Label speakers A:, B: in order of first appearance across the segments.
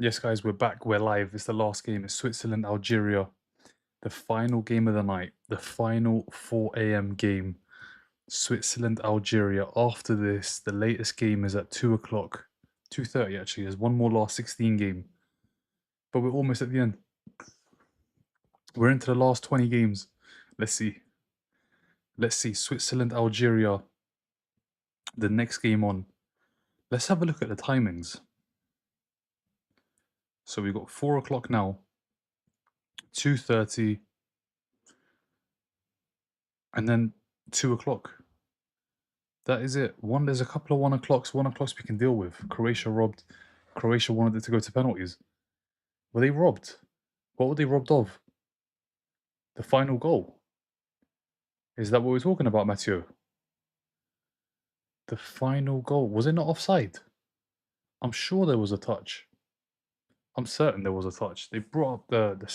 A: Yes, guys, we're back. We're live. It's the last game. It's Switzerland, Algeria. The final game of the night. The final 4 a.m. game. Switzerland, Algeria. After this, the latest game is at 2 o'clock. 2:30 actually. There's one more last 16 game. But we're almost at the end. We're into the last 20 games. Let's see. Let's see. Switzerland, Algeria. The next game on. Let's have a look at the timings. So we've got 4 o'clock now. 2:30. And then 2 o'clock. That is it. There's a couple of 1 o'clocks. 1 o'clocks we can deal with. Croatia robbed. Croatia wanted it to go to penalties. Were they robbed? What were they robbed of? The final goal. Is that what we're talking about, Mathieu? The final goal. Was it not offside? I'm sure there was a touch. I'm certain there was a touch. They brought up the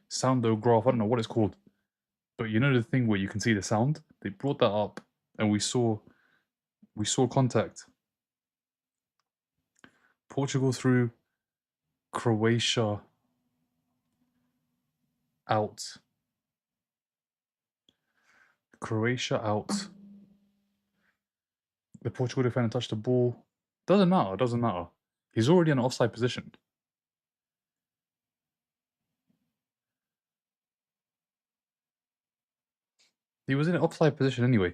A: soundograph. I don't know what it's called. But you know the thing where you can see the sound? They brought that up and we saw contact. Portugal through, Croatia out. Croatia out. The Portugal defender touched the ball. Doesn't matter. Doesn't matter. He's already in an offside position. He was in an offside position anyway.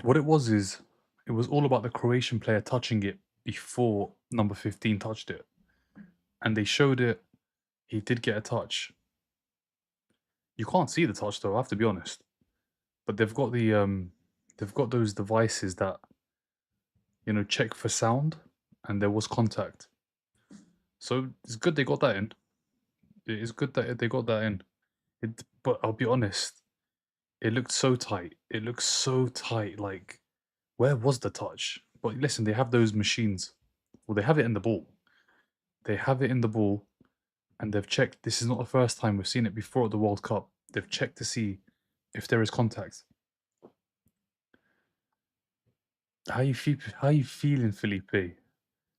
A: What it was is, it was all about the Croatian player touching it before number 15 touched it. And they showed it. He did get a touch. You can't see the touch though, I have to be honest. But they've got those devices that, check for sound, and there was contact. So it's good they got that in. It is good that they got that in. But I'll be honest, it looked so tight. It looked so tight. Like, where was the touch? But listen, they have those machines. Well, they have it in the ball. They have it in the ball, and they've checked. This is not the first time we've seen it before at the World Cup. They've checked to see if there is contact. How you feeling, Felipe?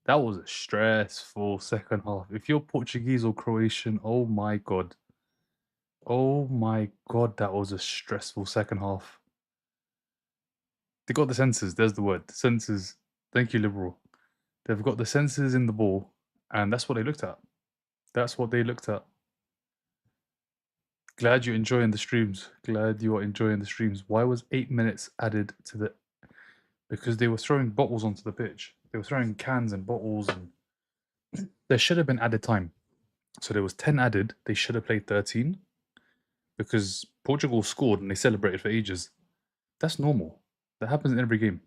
A: That was a stressful second half. If you're Portuguese or Croatian, oh my god. Oh my god, that was a stressful second half. They got the sensors, there's the word. Sensors. Thank you, Liberal. They've got the sensors in the ball, and that's what they looked at. That's what they looked at. Glad you're enjoying the streams. Glad you are enjoying the streams. Why was 8 minutes added to the... Because they were throwing bottles onto the pitch. They were throwing cans and bottles, and there should have been added time. So there was 10 added. They should have played 13. Because Portugal scored and they celebrated for ages. That's normal. That happens in every game.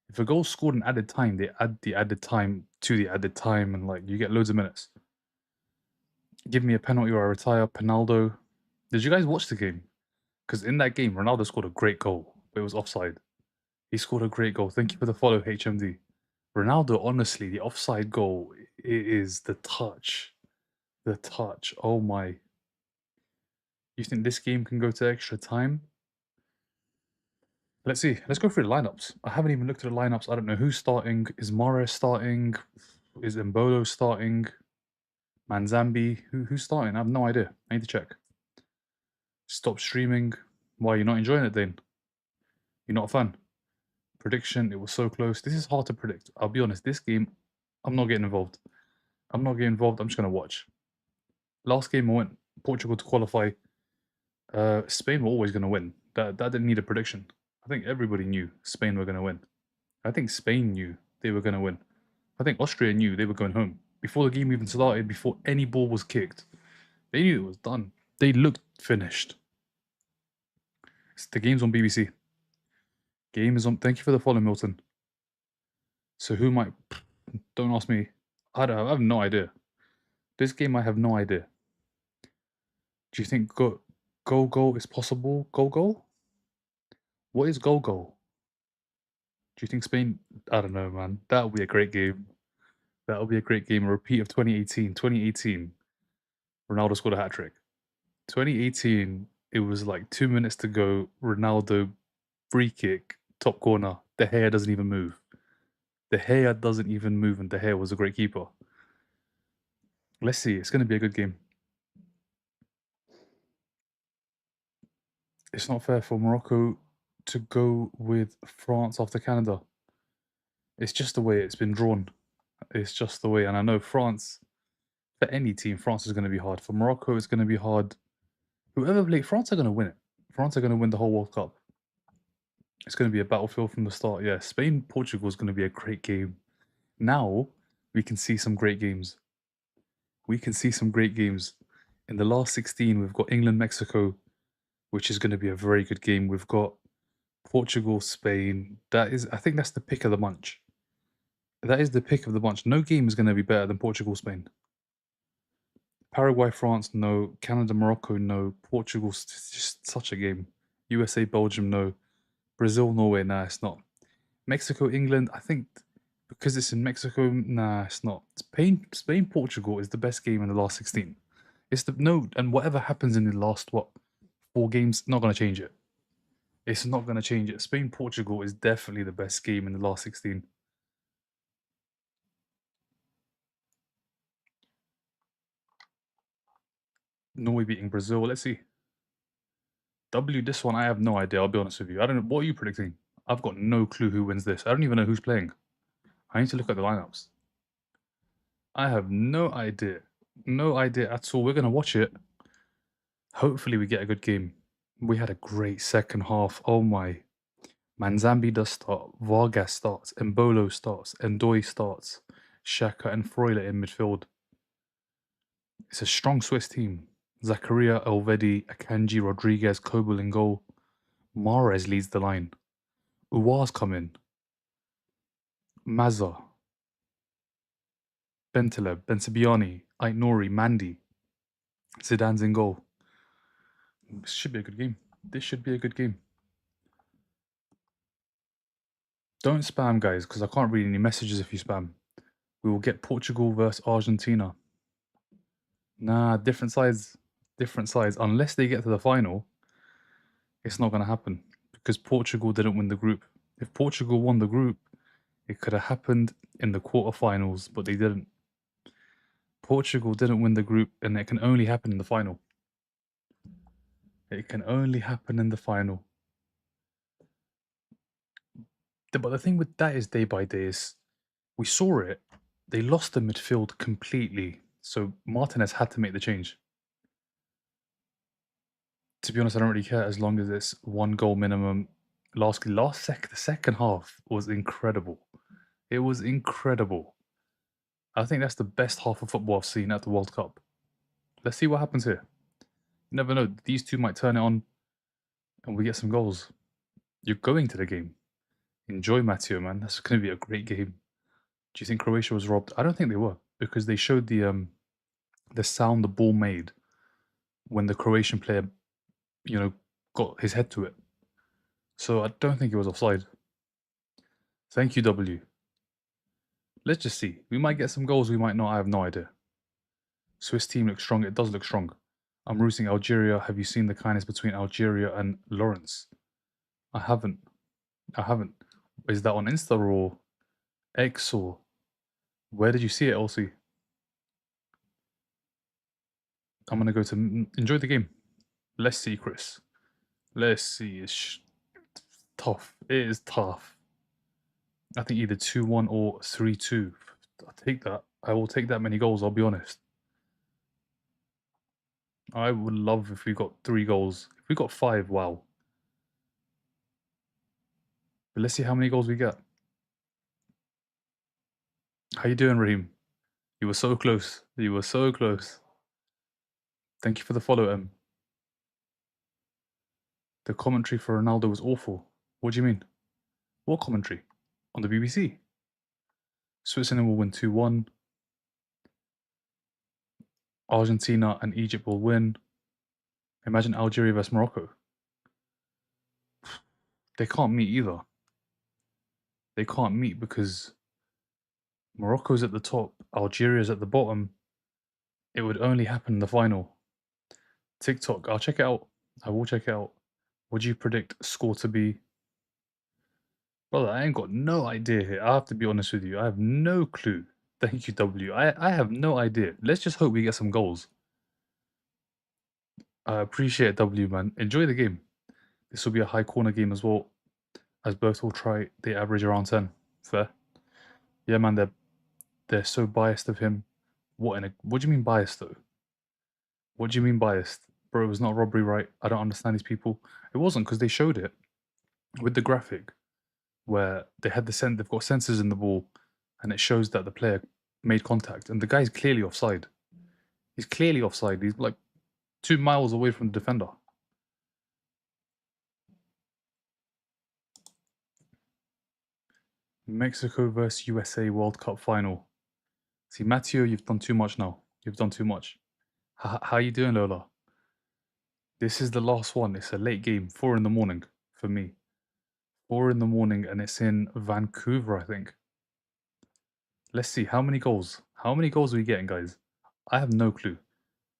A: If a goal's scored in added time, they add the added time to the added time, and like you get loads of minutes. Give me a penalty or I retire. Penaldo. Did you guys watch the game? Because in that game, Ronaldo scored a great goal, but it was offside. He scored a great goal. Thank you for the follow, HMD. Ronaldo, honestly, the offside goal is the touch. The touch. Oh my. You think this game can go to extra time? Let's see. Let's go through the lineups. I haven't even looked at the lineups. I don't know who's starting. Is Mahrez starting? Is Mbolo starting? Manzambi? Who's starting? I have no idea. I need to check. Stop streaming. Why, you're not enjoying it then? You're not a fan? Prediction, it was so close. This is hard to predict. I'll be honest, this game, I'm not getting involved. I'm not getting involved. I'm just going to watch. Last game I went Portugal to qualify. Spain were always going to win. That didn't need a prediction. I think everybody knew Spain were going to win. I think Spain knew they were going to win. I think Austria knew they were going home. Before the game even started, before any ball was kicked, they knew it was done. They looked finished. The game's on BBC. Game is on... Thank you for the follow, Milton. So who might... Don't ask me. I have no idea. This game, I have no idea. Do you think goal is possible? Goal? What is goal? Do you think Spain... I don't know, man. That would be a great game. That would be a great game. A repeat of 2018. 2018, Ronaldo scored a hat-trick. 2018, it was like 2 minutes to go. Ronaldo, free kick, top corner. The hair doesn't even move. De Gea doesn't even move, and De Gea was a great keeper. Let's see. It's going to be a good game. It's not fair for Morocco to go with France after Canada. It's just the way it's been drawn. It's just the way. And I know France, for any team, France is going to be hard. For Morocco, it's going to be hard. Whoever plays, France are going to win it. France are going to win the whole World Cup. It's going to be a battlefield from the start. Yeah, Spain, Portugal is going to be a great game. Now we can see some great games. We can see some great games. In the last 16, we've got England, Mexico, which is going to be a very good game. We've got Portugal, Spain. I think that's the pick of the bunch. That is the pick of the bunch. No game is going to be better than Portugal, Spain. Paraguay, France, no. Canada, Morocco, no. Portugal's just such a game. USA, Belgium, no. Brazil, Norway, nah, it's not. Mexico, England, I think because it's in Mexico, nah, it's not. Spain, Portugal is the best game in the last 16. And whatever happens in the last 4 games, not gonna change it. It's not gonna change it. Spain, Portugal is definitely the best game in the last 16. Norway beating Brazil. Let's see. This one, I have no idea. I'll be honest with you. I don't know. What are you predicting? I've got no clue who wins this. I don't even know who's playing. I need to look at the lineups. I have no idea. No idea at all. We're going to watch it. Hopefully, we get a good game. We had a great second half. Oh my. Manzambi does start. Vargas starts. Mbolo starts. Ndoye starts. Xhaka and Freuler in midfield. It's a strong Swiss team. Zakaria, Elvedi, Akanji, Rodriguez, Kobel in goal. Mahrez leads the line. Uwar's come in. Mazza. Bentaleb, Bensebiani, Aït-Nouri, Mandy. Zidane's in goal. This should be a good game. This should be a good game. Don't spam, guys, because I can't read any messages if you spam. We will get Portugal versus Argentina. Nah, different sides. Different sides. Unless they get to the final, it's not going to happen. Because Portugal didn't win the group. If Portugal won the group, it could have happened in the quarterfinals, but they didn't. Portugal didn't win the group, and it can only happen in the final. It can only happen in the final. But the thing with that is day by day is we saw it. They lost the midfield completely. So Martinez had to make the change. To be honest, I don't really care as long as it's 1 goal minimum. The second half was incredible. It was incredible. I think that's the best half of football I've seen at the World Cup. Let's see what happens here. You never know. These two might turn it on and we get some goals. You're going to the game. Enjoy, Matteo, man. That's going to be a great game. Do you think Croatia was robbed? I don't think they were, because they showed the sound the ball made when the Croatian player, got his head to it. So I don't think it was offside. Thank you, W. Let's just see. We might get some goals, we might not. I have no idea. Swiss team looks strong. It does look strong. I'm rooting Algeria. Have you seen the kindness between Algeria and Lawrence? I haven't. Is that on Insta or X or where did you see it, Elsie? I'm going to go to enjoy the game. Let's see, Chris. Let's see. It's tough. It is tough. I think either 2-1 or 3-2. I'll take that. I will take that many goals, I'll be honest. I would love if we got 3 goals. If we got 5, wow. But let's see how many goals we get. How you doing, Raheem? You were so close. You were so close. Thank you for the follow, M. The commentary for Ronaldo was awful. What do you mean? What commentary? On the BBC? Switzerland will win 2-1. Argentina and Egypt will win. Imagine Algeria versus Morocco. They can't meet either. They can't meet because Morocco's at the top, Algeria's at the bottom. It would only happen in the final. TikTok, I'll check it out. I will check it out. What do you predict score to be? Brother, I ain't got no idea here. I have to be honest with you. I have no clue. Thank you, W. I have no idea. Let's just hope we get some goals. I appreciate W, man. Enjoy the game. This will be a high corner game as well, as both will try. They average around 10. Fair. Yeah, man. They're so biased of him. What do you mean biased though? What do you mean biased, bro? It was not robbery, right? I don't understand these people. It wasn't because they showed it with the graphic where they had they've got sensors in the ball, and it shows that the player made contact, and the guy's clearly offside. He's clearly offside. He's like 2 miles away from the defender. Mexico versus USA World Cup final. See, Matteo, you've done too much now. You've done too much. How you doing, Lola? This is the last one. It's a late game, 4 in the morning for me. 4 in the morning, and it's in Vancouver, I think. Let's see, how many goals? How many goals are we getting, guys? I have no clue.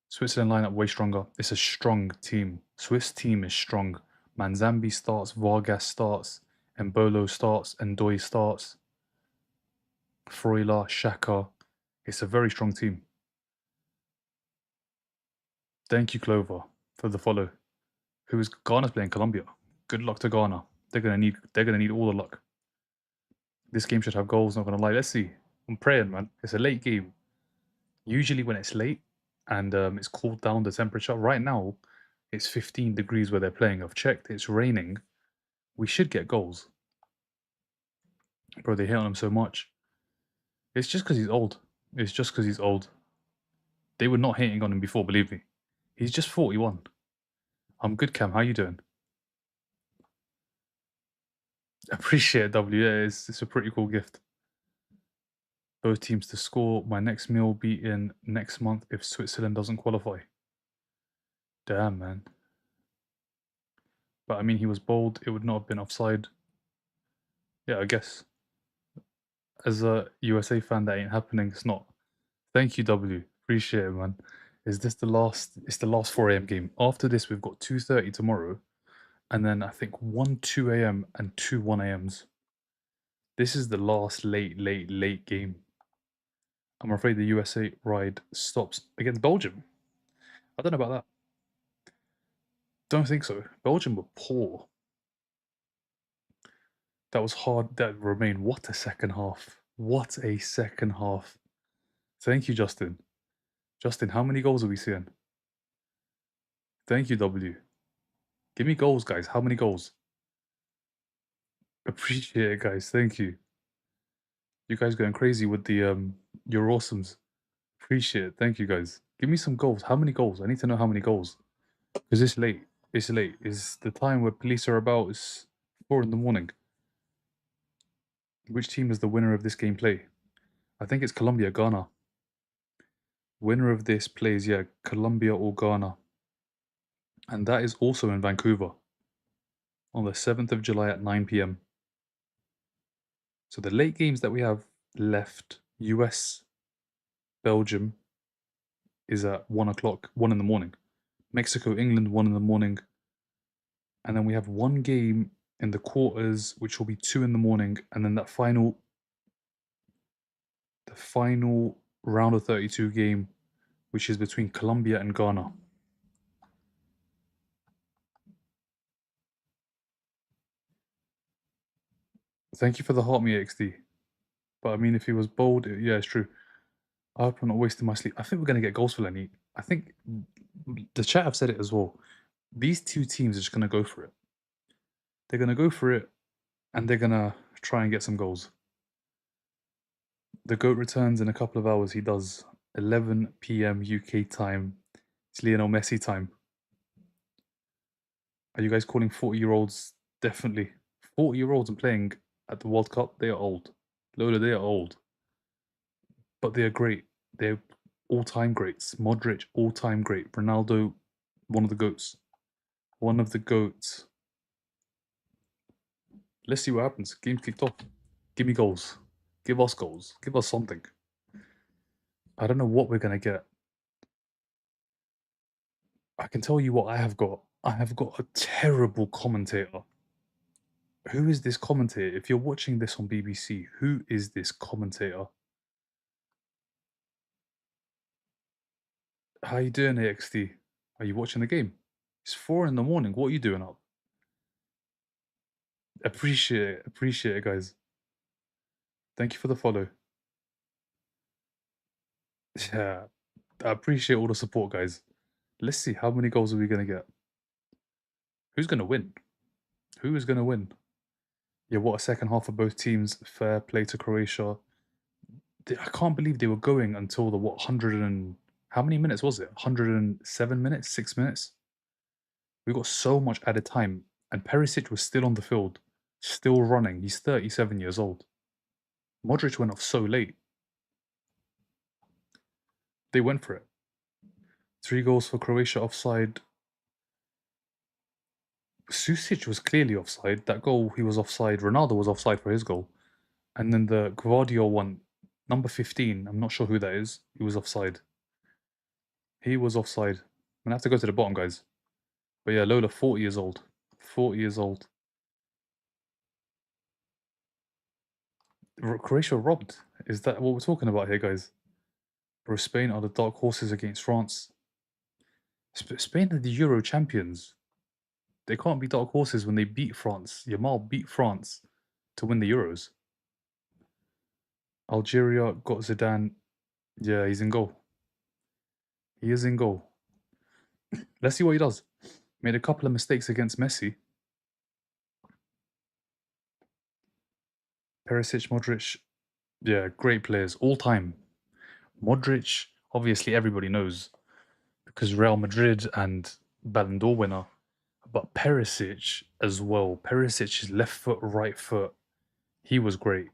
A: Switzerland lineup way stronger. It's a strong team. Swiss team is strong. Manzambi starts, Vargas starts, Embolo starts, Ndoye starts, Freuler, Xhaka. It's a very strong team. Thank you, Clover, for the follow. Who is Ghana's playing Colombia? Good luck to Ghana. They're gonna need all the luck. This game should have goals, not gonna lie. Let's see. I'm praying, man. It's a late game. Usually when it's late and it's cooled down the temperature, right now it's 15 degrees where they're playing. I've checked, it's raining. We should get goals. Bro, they hate on him so much. It's just because he's old. It's just because he's old. They were not hating on him before, believe me. He's just 41. I'm good, Cam. How you doing? Appreciate it, W. Yeah, it's a pretty cool gift. Both teams to score. My next meal will be in next month if Switzerland doesn't qualify. Damn, man. But I mean, he was bold. It would not have been offside. Yeah, I guess. As a USA fan, that ain't happening. It's not. Thank you, W. Appreciate it, man. Is this the last? It's the last 4 a.m. game. After this, we've got 2:30 tomorrow, and then I think 1 2 a.m. and 2 1 a.m.s. This is the last late game. I'm afraid the USA ride stops against Belgium. I don't know about that. Don't think so. Belgium were poor. That was hard. That remained. What a second half. What a second half. Thank you, Justin. Justin, how many goals are we seeing? Thank you, W. Give me goals, guys. How many goals? Appreciate it, guys. Thank you. You guys going crazy with the your awesomes. Appreciate it. Thank you, guys. Give me some goals. How many goals? I need to know how many goals. Because it's late. It's late. It's the time where police are about. It's 4 in the morning. Which team is the winner of this game play? I think it's Colombia, Ghana. Winner of this plays, yeah, Colombia or Ghana. And that is also in Vancouver on the 7th of July at 9 p.m. So the late games that we have left, US, Belgium, is at 1 o'clock, 1 in the morning. Mexico, England, 1 in the morning. And then we have one game in the quarters, which will be 2 in the morning. And then the final round of 32 game, which is between Colombia and Ghana. Thank you for the heart, me XD. But I mean, if he was bold, yeah, it's true. I hope I'm not wasting my sleep. I think we're going to get goals for Lenny. I think the chat have said it as well. These two teams are just going to go for it. They're going to go for it, and they're going to try and get some goals. The GOAT returns in a couple of hours. He does 11 p.m. UK time. It's Lionel Messi time. Are you guys calling 40-year-olds? Definitely. 40-year-olds and playing at the World Cup, they are old. Lola, they are old. But they are great. They're all-time greats. Modric, all-time great. Ronaldo, one of the GOATs. One of the GOATs. Let's see what happens. Game's kicked off. Give me goals. Give us goals. Give us something. I don't know what we're going to get. I can tell you what I have got. I have got a terrible commentator. Who is this commentator? If you're watching this on BBC, who is this commentator? How you doing, AXT? Are you watching the game? It's 4 in the morning. What are you doing up? Appreciate it, guys. Thank you for the follow. Yeah, I appreciate all the support, guys. Let's see, how many goals are we gonna get? Who's gonna win? Who is gonna win? Yeah, what a second half of both teams. Fair play to Croatia. I can't believe they were going until the 100 and how many minutes was it? 107 minutes, 6 minutes. We got so much added time, and Perisic was still on the field, still running. He's 37 years old. Modric went off so late. They went for it. 3 goals for Croatia offside. Susic was clearly offside. That goal, he was offside. Ronaldo was offside for his goal. And then the Gvardiol one, number 15, I'm not sure who that is. He was offside. He was offside. I'm gonna have to go to the bottom, guys. But yeah, Lola, 40 years old. 40 years old. Croatia robbed. Is that what we're talking about here, guys? Bro, Spain are the dark horses against France. Spain are the Euro champions. They can't be dark horses when they beat France. Yamal beat France to win the Euros. Algeria got Zidane. Yeah, he's in goal. He is in goal. Let's see what he does. Made a couple of mistakes against Messi. Perisic, Modric. Yeah, great players. All time. Modric, obviously everybody knows because Real Madrid and Ballon d'Or winner. But Perisic as well. Perisic's left foot, right foot. He was great.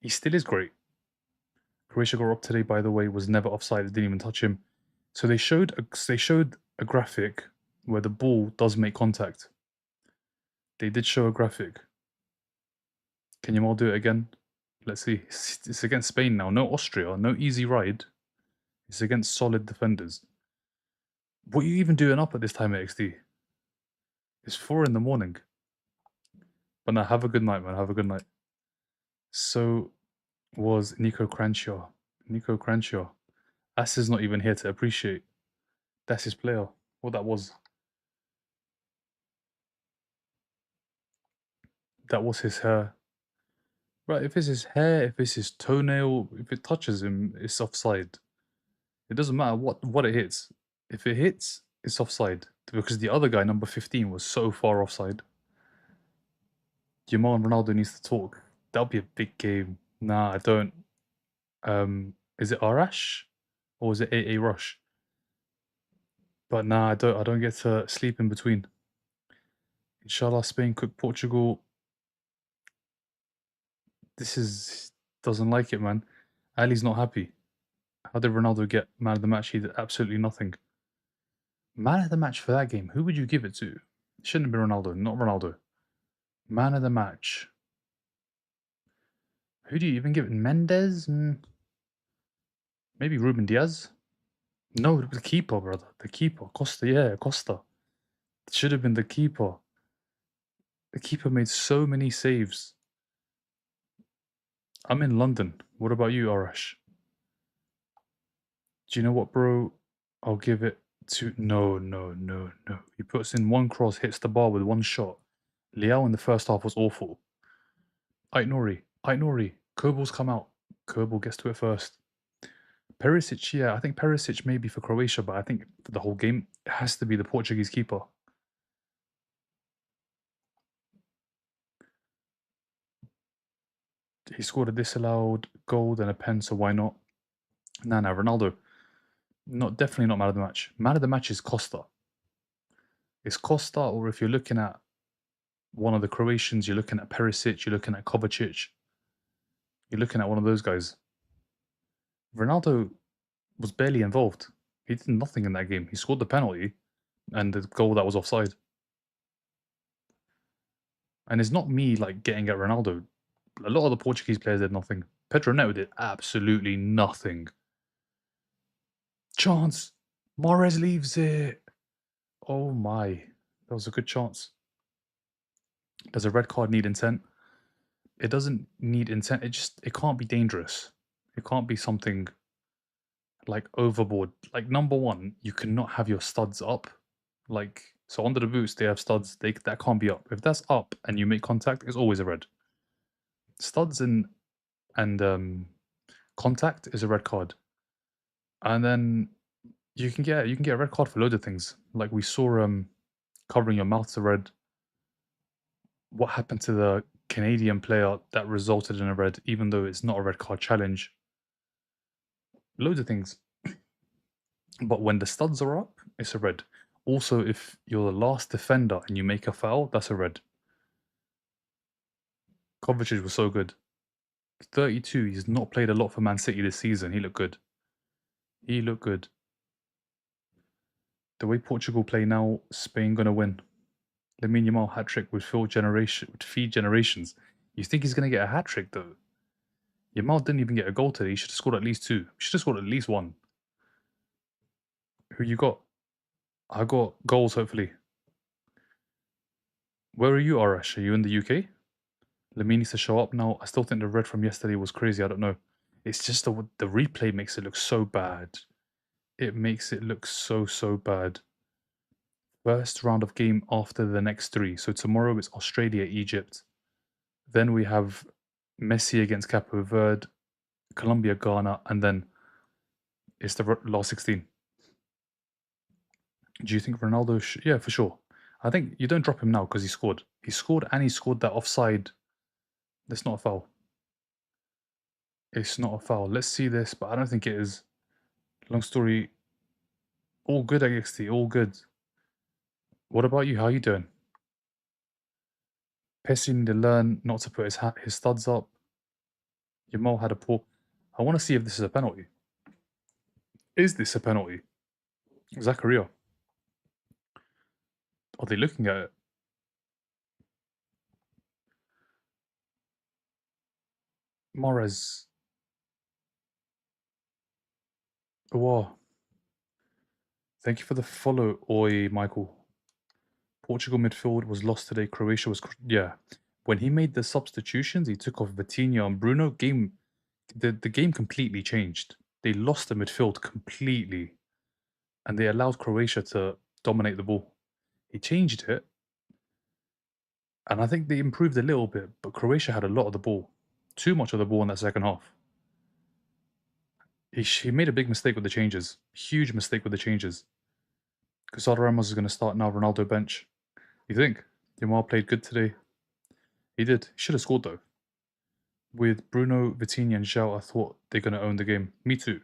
A: He still is great. Croatia got robbed today, by the way, was never offside. It didn't even touch him. So they showed a graphic where the ball does make contact. They did show a graphic. Can you all do it again? Let's see. It's against Spain now. No Austria. No easy ride. It's against solid defenders. What are you even doing up at this time at XD? It's 4 in the morning. But now, have a good night, man. Have a good night. So was Nico Cranchaw. Nico Cranchaw. As is not even here to appreciate. That's his player. What that was. That was his hair. Right, if it's his hair, if it's his toenail, if it touches him, it's offside. It doesn't matter what it hits. If it hits, it's offside. Because the other guy, number 15, was so far offside. Yamal and Ronaldo needs to talk. That'll be a big game. Nah, I don't. Is it Arash? Or is it AA Rush? But nah, I don't get to sleep in between. Inshallah, Spain cook Portugal. Doesn't like it, man. Ali's not happy. How did Ronaldo get man of the match? He did absolutely nothing. Man of the match for that game, who would you give it to? It shouldn't have been Ronaldo, not Ronaldo. Man of the match. Who do you even give it? Mendes? Maybe Ruben Diaz? No, the keeper, brother. The keeper. Costa, yeah, Costa. It should have been the keeper. The keeper made so many saves. I'm in London. What about you, Arash? Do you know what, bro? I'll give it to... No. He puts in one cross, hits the bar with one shot. Liao in the first half was awful. Ait Nouri. Kobal's come out. Kobal gets to it first. Perisic, yeah, I think Perisic maybe for Croatia, but I think for the whole game, it has to be the Portuguese keeper. He scored a disallowed goal and a pen, so why not? Nah, Ronaldo. Definitely not man of the match. Man of the match is Costa. It's Costa, or if you're looking at one of the Croatians, you're looking at Perisic, you're looking at Kovacic. You're looking at one of those guys. Ronaldo was barely involved. He did nothing in that game. He scored the penalty and the goal that was offside. And it's not me like getting at Ronaldo. A lot of the Portuguese players did nothing. Pedro Neto did absolutely nothing. Chance. Mahrez leaves it. Oh my. That was a good chance. Does a red card need intent? It doesn't need intent. It can't be dangerous. It can't be something like overboard. Like number one, you cannot have your studs up. Like so under the boots they have studs. That can't be up. If that's up and you make contact, it's always a red. Studs and contact is a red card. And then you can get a red card for loads of things. Like we saw covering your mouth's a red. What happened to the Canadian player that resulted in a red, even though it's not a red card challenge? Loads of things. But when the studs are up, it's a red. Also, if you're the last defender and you make a foul, that's a red. Kovacic was so good. 32, he's not played a lot for Man City this season. He looked good. He looked good. The way Portugal play now, Spain gonna win. Lamine Yamal hat-trick would feed generations. You think he's gonna get a hat-trick though? Yamal didn't even get a goal today. He should have scored at least two. He should have scored at least one. Who you got? I got goals, hopefully. Where are you, Arash? Are you in the UK? Lamine needs to show up now. I still think the red from yesterday was crazy. I don't know. It's just the replay makes it look so bad. It makes it look so bad. First round of game after the next three. So tomorrow it's Australia, Egypt. Then we have Messi against Cape Verde, Colombia, Ghana, and then it's the last 16. Do you think Ronaldo? Yeah, for sure. I think you don't drop him now because he scored. He scored and he scored that offside. That's not a foul. It's not a foul. Let's see this, but I don't think it is. Long story. All good, XT. All good. What about you? How you doing? Pesci need to learn not to put his studs up. Yamal had a poor. I want to see if this is a penalty. Is this a penalty? Zakaria. Are they looking at it? Mahrez. Wow. Thank you for the follow, Oi, Michael. Portugal midfield was lost today. Croatia was yeah. When he made the substitutions, he took off Vitinha and Bruno. The game completely changed. They lost the midfield completely, and they allowed Croatia to dominate the ball. He changed it, and I think they improved a little bit, but Croatia had a lot of the ball, too much of the ball in that second half. He made a big mistake with the changes, huge mistake with the changes. Casado Ramos is going to start now. Ronaldo bench. You think Yamal played good today? He did. He should have scored though. With Bruno, Vitinha, and João, I thought they're going to own the game. Me too.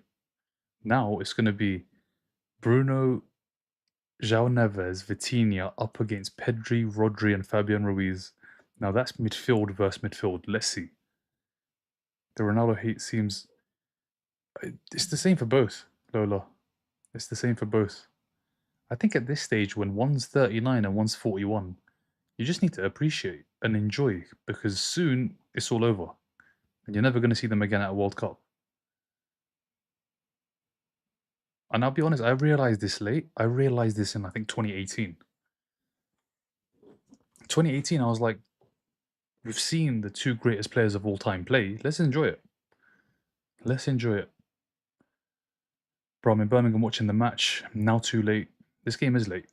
A: Now it's going to be Bruno, João Neves, Vitinha up against Pedri, Rodri, and Fabian Ruiz. Now that's midfield versus midfield. Let's see. The Ronaldo hate seems. It's the same for both, Lola. It's the same for both. I think at this stage, when one's 39 and one's 41, you just need to appreciate and enjoy because soon it's all over. And you're never going to see them again at a World Cup. And I'll be honest, I realized this late. I realized this in, I think, 2018. 2018, I was like, we've seen the two greatest players of all time play. Let's enjoy it. Let's enjoy it. Bro, I'm in Birmingham watching the match. Now too late. This game is late.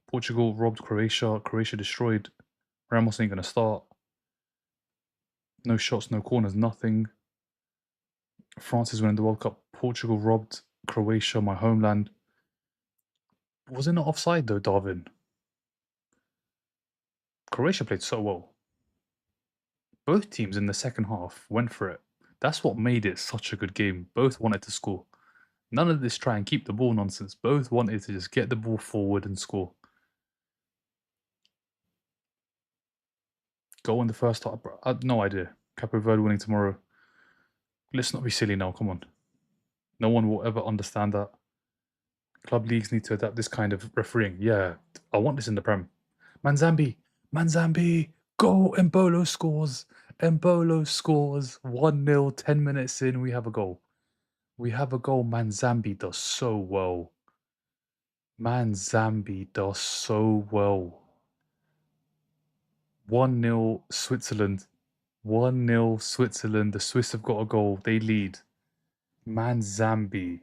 A: Portugal robbed Croatia. Croatia destroyed. Ramos ain't going to start. No shots, no corners, nothing. France is winning the World Cup. Portugal robbed Croatia, my homeland. Was it not offside though, Darwin? Croatia played so well. Both teams in the second half went for it. That's what made it such a good game. Both wanted to score. None of this try and keep the ball nonsense. Both wanted to just get the ball forward and score. Goal in the first half, bro. I had no idea. Cape Verde winning tomorrow. Let's not be silly now, come on. No one will ever understand that. Club leagues need to adapt this kind of refereeing. Yeah, I want this in the Prem. Manzambi, go! Embolo scores. 1-0, 10 minutes in, we have a goal. Manzambi does so well. 1-0 Switzerland. 1-0 Switzerland. The Swiss have got a goal. They lead. Manzambi.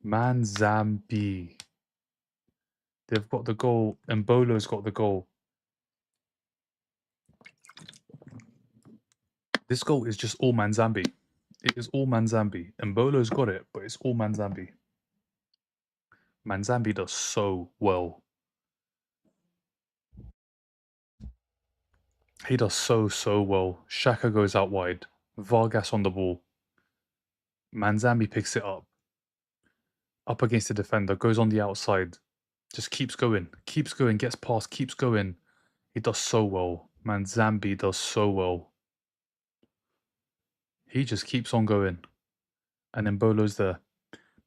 A: Manzambi. They've got the goal. Mbolo's got the goal. This goal is just all Manzambi. It is all Manzambi. Mbolo's got it, but it's all Manzambi. Manzambi does so well. He does so well. Shaka goes out wide. Vargas on the ball. Manzambi picks it up. Up against the defender. Goes on the outside. Just keeps going. Keeps going. Gets past. Keeps going. He does so well. Manzambi does so well. He just keeps on going. And then Bolo's there.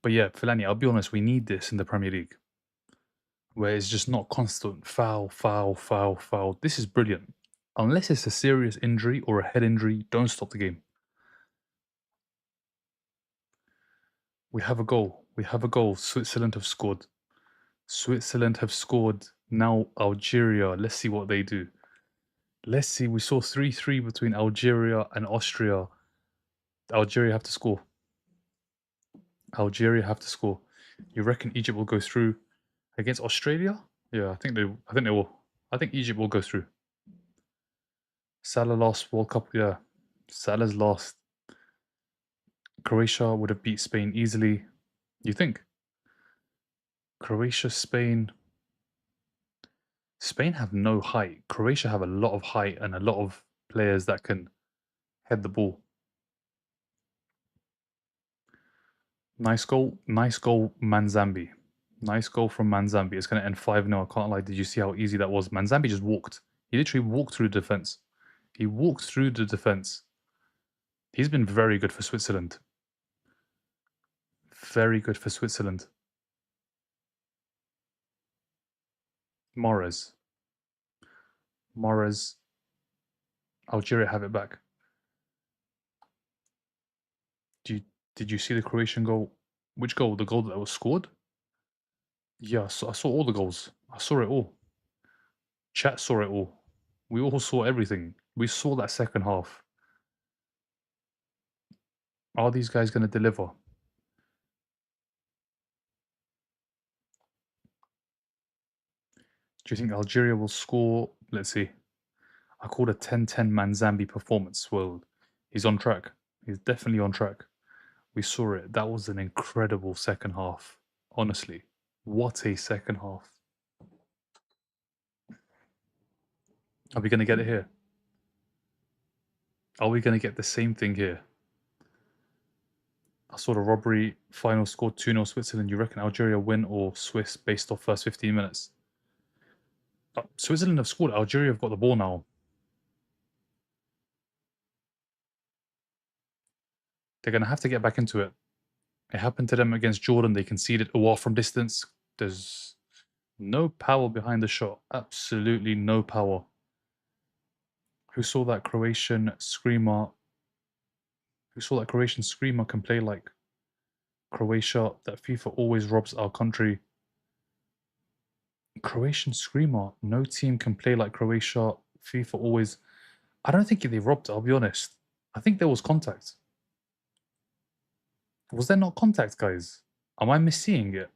A: But yeah, Fellaini, I'll be honest, we need this in the Premier League. Where it's just not constant foul, foul, foul, foul. This is brilliant. Unless it's a serious injury or a head injury, don't stop the game. We have a goal. We have a goal. Switzerland have scored. Switzerland have scored. Now Algeria. Let's see what they do. Let's see. We saw 3-3 between Algeria and Austria. Algeria have to score. Algeria have to score. You reckon Egypt will go through against Australia? Yeah, I think they will. I think Egypt will go through. Salah lost World Cup. Yeah, Salah's lost. Croatia would have beat Spain easily. You think? Croatia, Spain. Spain have no height. Croatia have a lot of height and a lot of players that can head the ball. Nice goal, Manzambi. Nice goal from Manzambi. It's going to end 5-0. I can't lie. Did you see how easy that was? Manzambi just walked. He literally walked through the defense. He walked through the defense. He's been very good for Switzerland. Very good for Switzerland. Morez. Algeria have it back. Did you see the Croatian goal? Which goal? The goal that was scored? Yeah, so I saw all the goals. I saw it all. Chat saw it all. We all saw everything. We saw that second half. Are these guys going to deliver? Do you think Algeria will score? Let's see. I called a 10-10 Manzambi performance. Well, he's on track. He's definitely on track. We saw it. That was an incredible second half. Honestly, what a second half. Are we going to get it here? Are we going to get the same thing here? I saw the robbery final scored 2-0 Switzerland. You reckon Algeria win or Swiss based off first 15 minutes? Switzerland have scored. Algeria have got the ball now. They're going to have to get back into it. It happened to them against Jordan. They conceded a wall from distance. There's no power behind the shot. Absolutely no power. Who saw that Croatian screamer? Who saw that Croatian screamer can play like Croatia? That FIFA always robs our country. Croatian screamer. No team can play like Croatia. FIFA always. I don't think they robbed it, I'll be honest. I think there was contact. Was there not contact, guys? Am I misseeing it?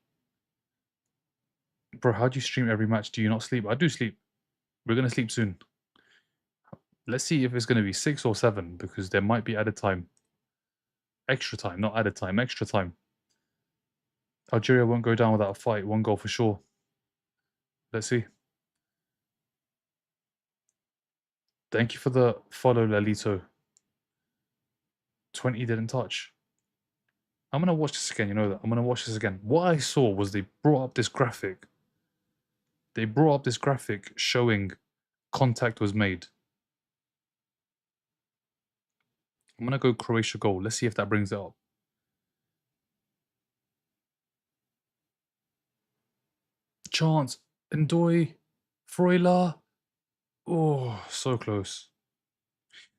A: Bro, how do you stream every match? Do you not sleep? I do sleep. We're going to sleep soon. Let's see if it's going to be 6 or 7, because there might be added time. Extra time, not added time, extra time. Algeria won't go down without a fight. 1 goal for sure. Let's see. Thank you for the follow, Lalito. 20 didn't touch. I'm going to watch this again, you know that. I'm going to watch this again. What I saw was they brought up this graphic. They brought up this graphic showing contact was made. I'm going to go Croatia goal. Let's see if that brings it up. Chance. Ndoye. Freuler. Oh, so close.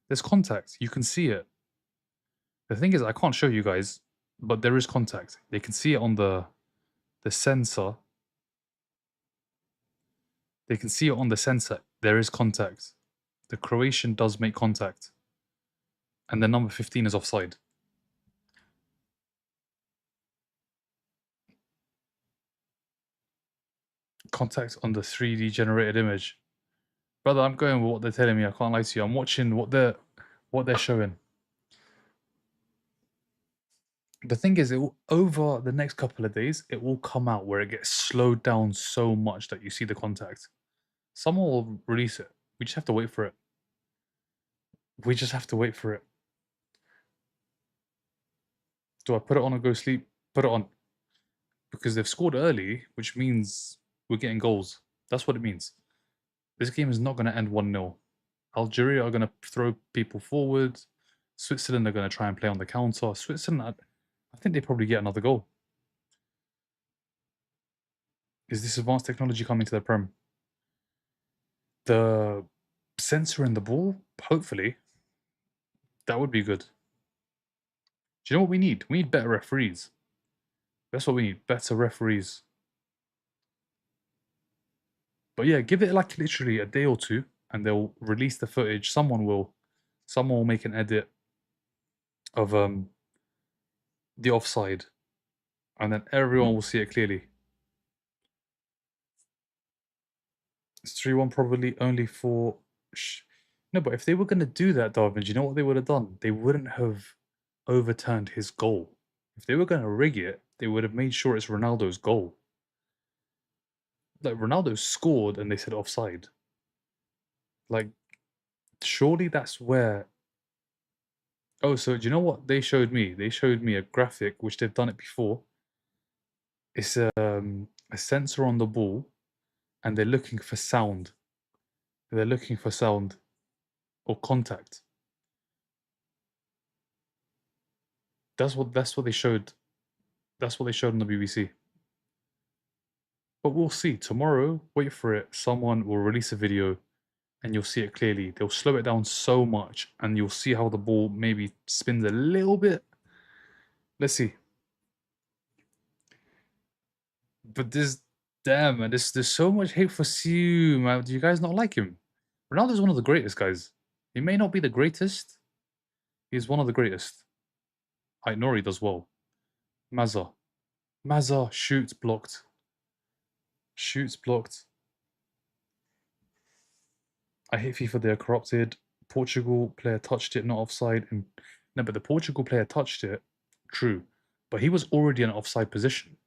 A: There's contact. You can see it. The thing is, I can't show you guys, but there is contact. They can see it on the sensor. They can see it on the sensor. There is contact. The Croatian does make contact. And then number 15 is offside. Contact on the 3D generated image. Brother, I'm going with what they're telling me. I can't lie to you. I'm watching what they're showing. The thing is, over the next couple of days, it will come out where it gets slowed down so much that you see the contact. Someone will release it. We just have to wait for it. We just have to wait for it. Do I put it on or go sleep? Put it on. Because they've scored early, which means we're getting goals. That's what it means. This game is not going to end 1-0. Algeria are going to throw people forward. Switzerland are going to try and play on the counter. Switzerland, I think they probably get another goal. Is this advanced technology coming to the Prem? The sensor in the ball? Hopefully. That would be good. Do you know what we need? We need better referees. That's what we need. Better referees. But yeah, give it like literally a day or two and they'll release the footage. Someone will make an edit of the offside and then everyone will see it clearly. It's 3-1 probably only for... No, but if they were going to do that, Darwin, do you know what they would have done? They wouldn't have overturned his goal. If they were going to rig it, they would have made sure it's Ronaldo's goal. Like, Ronaldo scored and they said offside. Like, surely that's where... Oh, so do you know what they showed me? They showed me a graphic, which they've done it before. It's a sensor on the ball, and they're looking for sound. They're looking for sound or contact. That's what they showed. That's what they showed on the BBC. But we'll see. Tomorrow, wait for it. Someone will release a video and you'll see it clearly. They'll slow it down so much and you'll see how the ball maybe spins a little bit. Let's see. But damn, man, there's so much hate for Siu, man. Do you guys not like him? Ronaldo's one of the greatest guys. He may not be the greatest. He's one of the greatest. Nori does well. Mazza. Mazza shoots blocked. Shoots blocked. I hate FIFA, they're corrupted. Portugal player touched it, not offside. No, but the Portugal player touched it, true. But he was already in an offside position.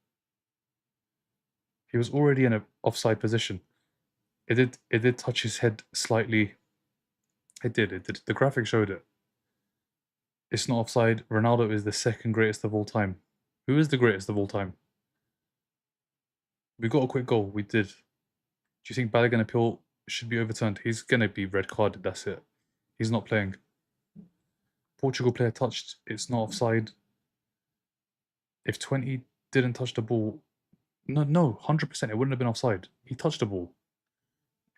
A: He was already in an offside position. It did touch his head slightly. It did. The graphic showed it. It's not offside. Ronaldo is the second greatest of all time. Who is the greatest of all time? We got a quick goal. We did. Do you think Balogun appeal should be overturned? He's going to be red carded. That's it. He's not playing. Portugal player touched. It's not offside. If 20 didn't touch the ball, no, 100%. It wouldn't have been offside. He touched the ball.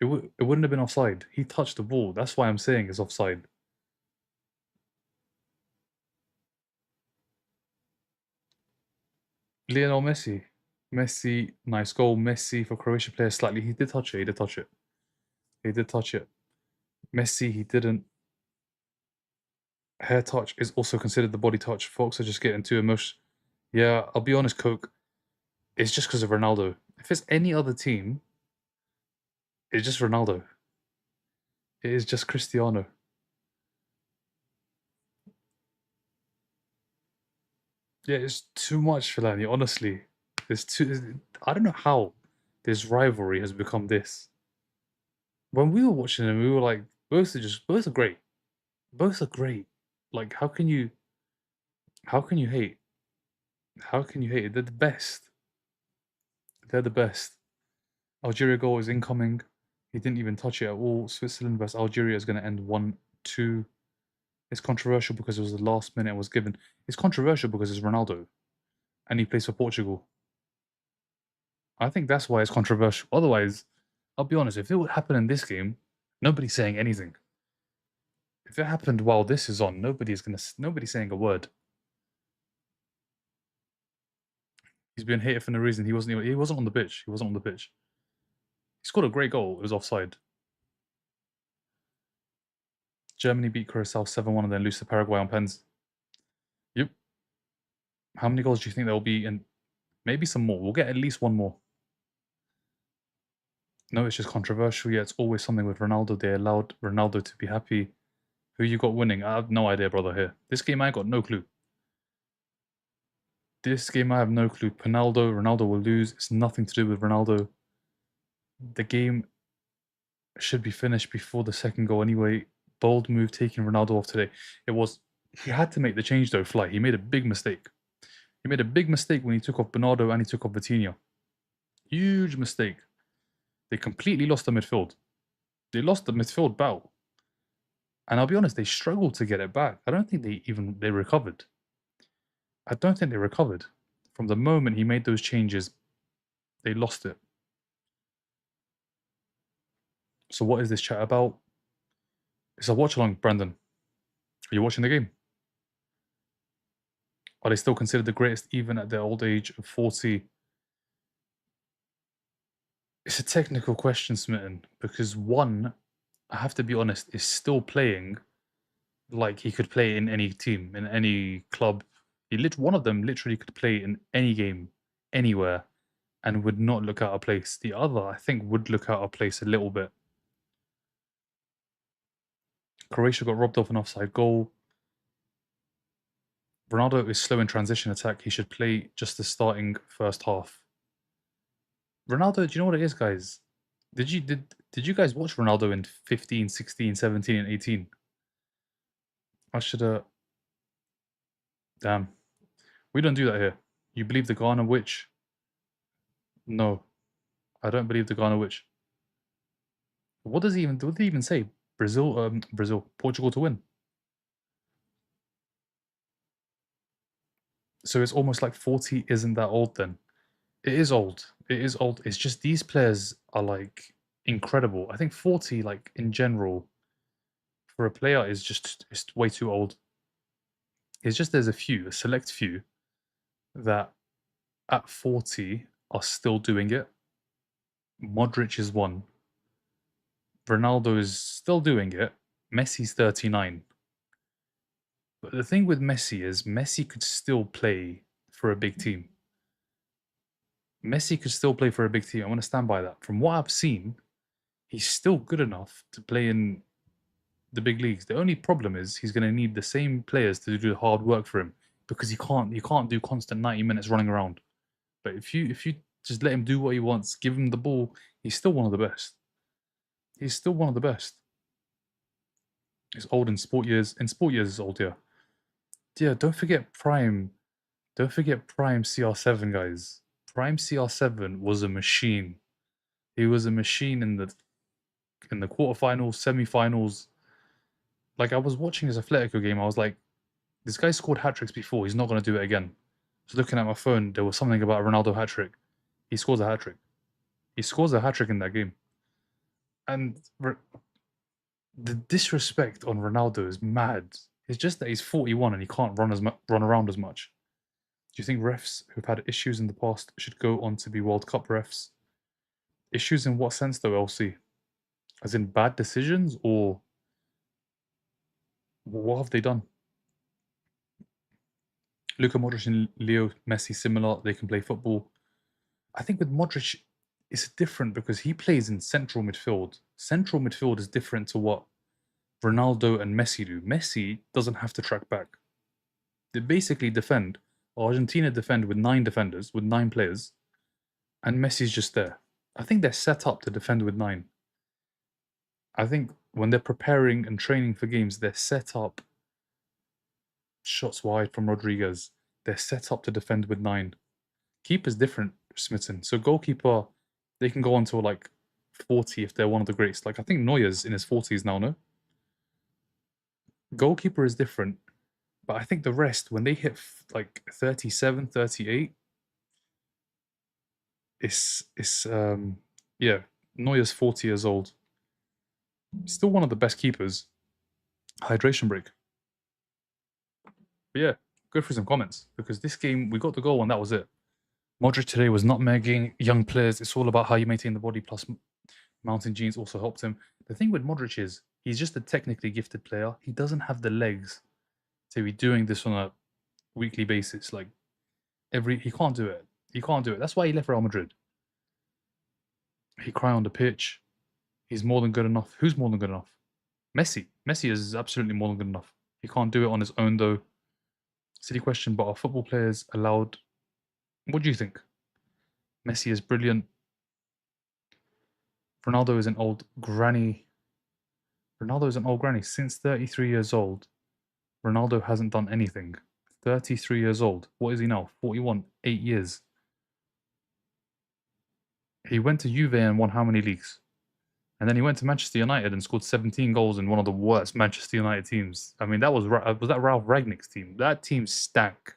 A: It wouldn't have been offside. He touched the ball. That's why I'm saying it's offside. Lionel Messi. Messi, nice goal. Messi for Croatia player slightly. He did touch it. He did touch it. He did touch it. Messi, he didn't. Hair touch is also considered the body touch. Folks are just getting too emotional. Yeah, I'll be honest, Coke. It's just because of Ronaldo. If it's any other team, it's just Ronaldo. It is just Cristiano. Yeah, it's too much, Fellaini, honestly. I don't know how this rivalry has become this. When we were watching them, we were like, both are great. Both are great. Like, how can you hate? How can you hate it? They're the best. They're the best. Algeria goal is incoming. He didn't even touch it at all. Switzerland versus Algeria is going to end 1-2. It's controversial because it was the last minute it was given. It's controversial because it's Ronaldo. And he plays for Portugal. I think that's why it's controversial. Otherwise, I'll be honest, if it would happen in this game, nobody's saying anything. If it happened while this is on, nobody's saying a word. He's been hated for no reason. He wasn't on the pitch. He wasn't on the pitch. He scored a great goal. It was offside. Germany beat Curacao 7-1 and then lose to Paraguay on pens. Yep. How many goals do you think there will be? And maybe some more. We'll get at least one more. No, it's just controversial. Yeah, it's always something with Ronaldo. They allowed Ronaldo to be happy. Who you got winning? I have no idea, brother, here. This game, I got no clue. This game, I have no clue. Ronaldo will lose. It's nothing to do with Ronaldo. The game should be finished before the second goal anyway. Bold move taking Ronaldo off today. It was... He had to make the change, though, Fly. He made a big mistake. He made a big mistake when he took off Bernardo and he took off Vitinha. Huge mistake. They completely lost the midfield. They lost the midfield battle. And I'll be honest, they struggled to get it back. I don't think they recovered. I don't think they recovered. From the moment he made those changes, they lost it. So what is this chat about? It's a watch-along, Brandon. Are you watching the game? Are they still considered the greatest even at their old age of 40? It's a technical question, Smitten, because one, I have to be honest, is still playing like he could play in any team, in any club. One of them literally could play in any game, anywhere, and would not look out of place. The other, I think, would look out of place a little bit. Croatia got robbed of an offside goal. Ronaldo is slow in transition attack. He should play just the starting first half. Ronaldo, do you know what it is, guys? Did you guys watch Ronaldo in 15, 16, 17, and 18? I should have... Damn. We don't do that here. You believe the Ghana witch? No. I don't believe the Ghana witch. What did he even say? Portugal to win. So it's almost like 40 isn't that old then. It is old. It is old. It's just these players are like incredible. I think 40, like in general, for a player is just it's way too old. It's just there's a select few, that at 40 are still doing it. Modric is one. Ronaldo is still doing it. Messi's 39. But the thing with Messi is Messi could still play for a big team. Messi could still play for a big team. I want to stand by that. From what I've seen, he's still good enough to play in the big leagues. The only problem is he's going to need the same players to do the hard work for him, because you can't do constant 90 minutes running around. But if you just let him do what he wants, give him the ball, he's still one of the best. He's still one of the best. He's old in sport years. In sport years, it's old, yeah. Yeah, don't forget Prime. Don't forget Prime CR7, guys. Prime CR7 was a machine. He was a machine in the quarterfinals, semi-finals. Like, I was watching his Atletico game, I was like, this guy scored hat-tricks before, he's not going to do it again. So looking at my phone, there was something about a Ronaldo hat-trick. He scores a hat-trick. He scores a hat-trick in that game. And the disrespect on Ronaldo is mad. It's just that he's 41 and he can't run around as much. Do you think refs who've had issues in the past should go on to be World Cup refs? Issues in what sense, though, LC? As in bad decisions, or what have they done? Luka Modric and Leo Messi similar. They can play football. I think with Modric, it's different because he plays in central midfield. Central midfield is different to what Ronaldo and Messi do. Messi doesn't have to track back. They basically defend. Argentina defend with 9 defenders, with 9 players, and Messi's just there. I think they're set up to defend with 9. I think when they're preparing and training for games, they're set up. Shots wide from Rodriguez. They're set up to defend with 9. Keeper's different, Smitten. So goalkeeper, they can go on to like 40 if they're one of the greats. Like, I think Neuer's in his 40s now, no? Goalkeeper is different. But I think the rest, when they hit like 37, 38, yeah, Neuer's 40 years old. Still one of the best keepers. Hydration break. But yeah, go through some comments, because this game, we got the goal and that was it. Modric today was nutmegging young players. It's all about how you maintain the body, plus mountain genes also helped him. The thing with Modric is, He's just a technically gifted player. He doesn't have the legs to be doing this on a weekly basis. Like he can't do it. He can't do it. That's why he left Real Madrid. He cry on the pitch. He's more than good enough. Who's more than good enough? Messi. Messi is absolutely more than good enough. He can't do it on his own though. Silly question, but are football players allowed? What do you think? Messi is brilliant. Ronaldo is an old granny. Ronaldo is an old granny. Since 33 years old, Ronaldo hasn't done anything. 33 years old. What is he now? 41. 8 years. He went to Juve and won how many leagues? And then he went to Manchester United and scored 17 goals in one of the worst Manchester United teams. I mean, that was that Ralph Ragnick's team. That team stank.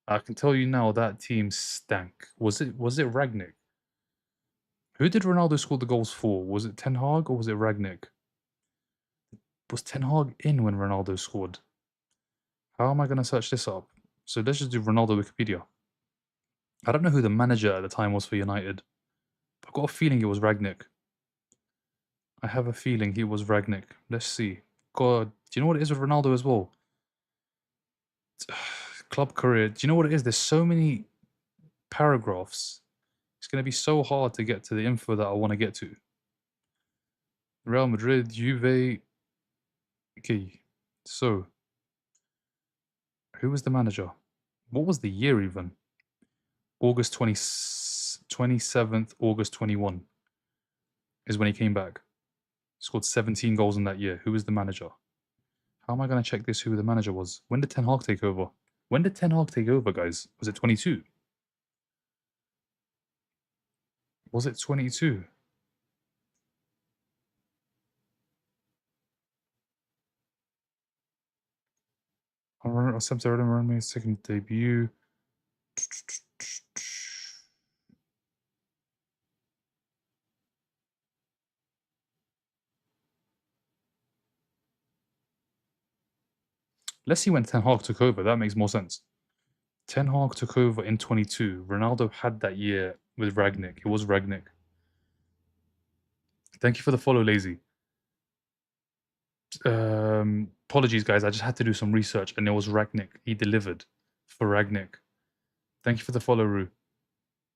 A: I can tell you now, that team stank. Was it Ragnick? Who did Ronaldo score the goals for? Was it Ten Hag or was it Ragnick? Was Ten Hag in when Ronaldo scored? How am I going to search this up? So let's just do Ronaldo Wikipedia. I don't know who the manager at the time was for United. I've got a feeling it was Ragnick. I have a feeling he was Ragnick. Let's see. God, do you know what it is with Ronaldo as well? Club career. Do you know what it is? There's so many paragraphs. It's going to be so hard to get to the info that I want to get to. Real Madrid, Juve. Okay, so who was the manager? What was the year even? August 27th, August 21 is when he came back. He scored 17 goals in that year. Who was the manager? How am I going to check this, who the manager was? When did Ten Hag take over? When did Ten Hag take over, guys? Was it 22? Was it 22? September, second debut. Let's see when Ten Hag took over. That makes more sense. Ten Hag took over in 22. Ronaldo had that year with Ragnick. It was Ragnick. Thank you for the follow, Lazy. Apologies, guys. I just had to do some research, and it was Ragnick. He delivered for Ragnick. Thank you for the follow, Rue. I'm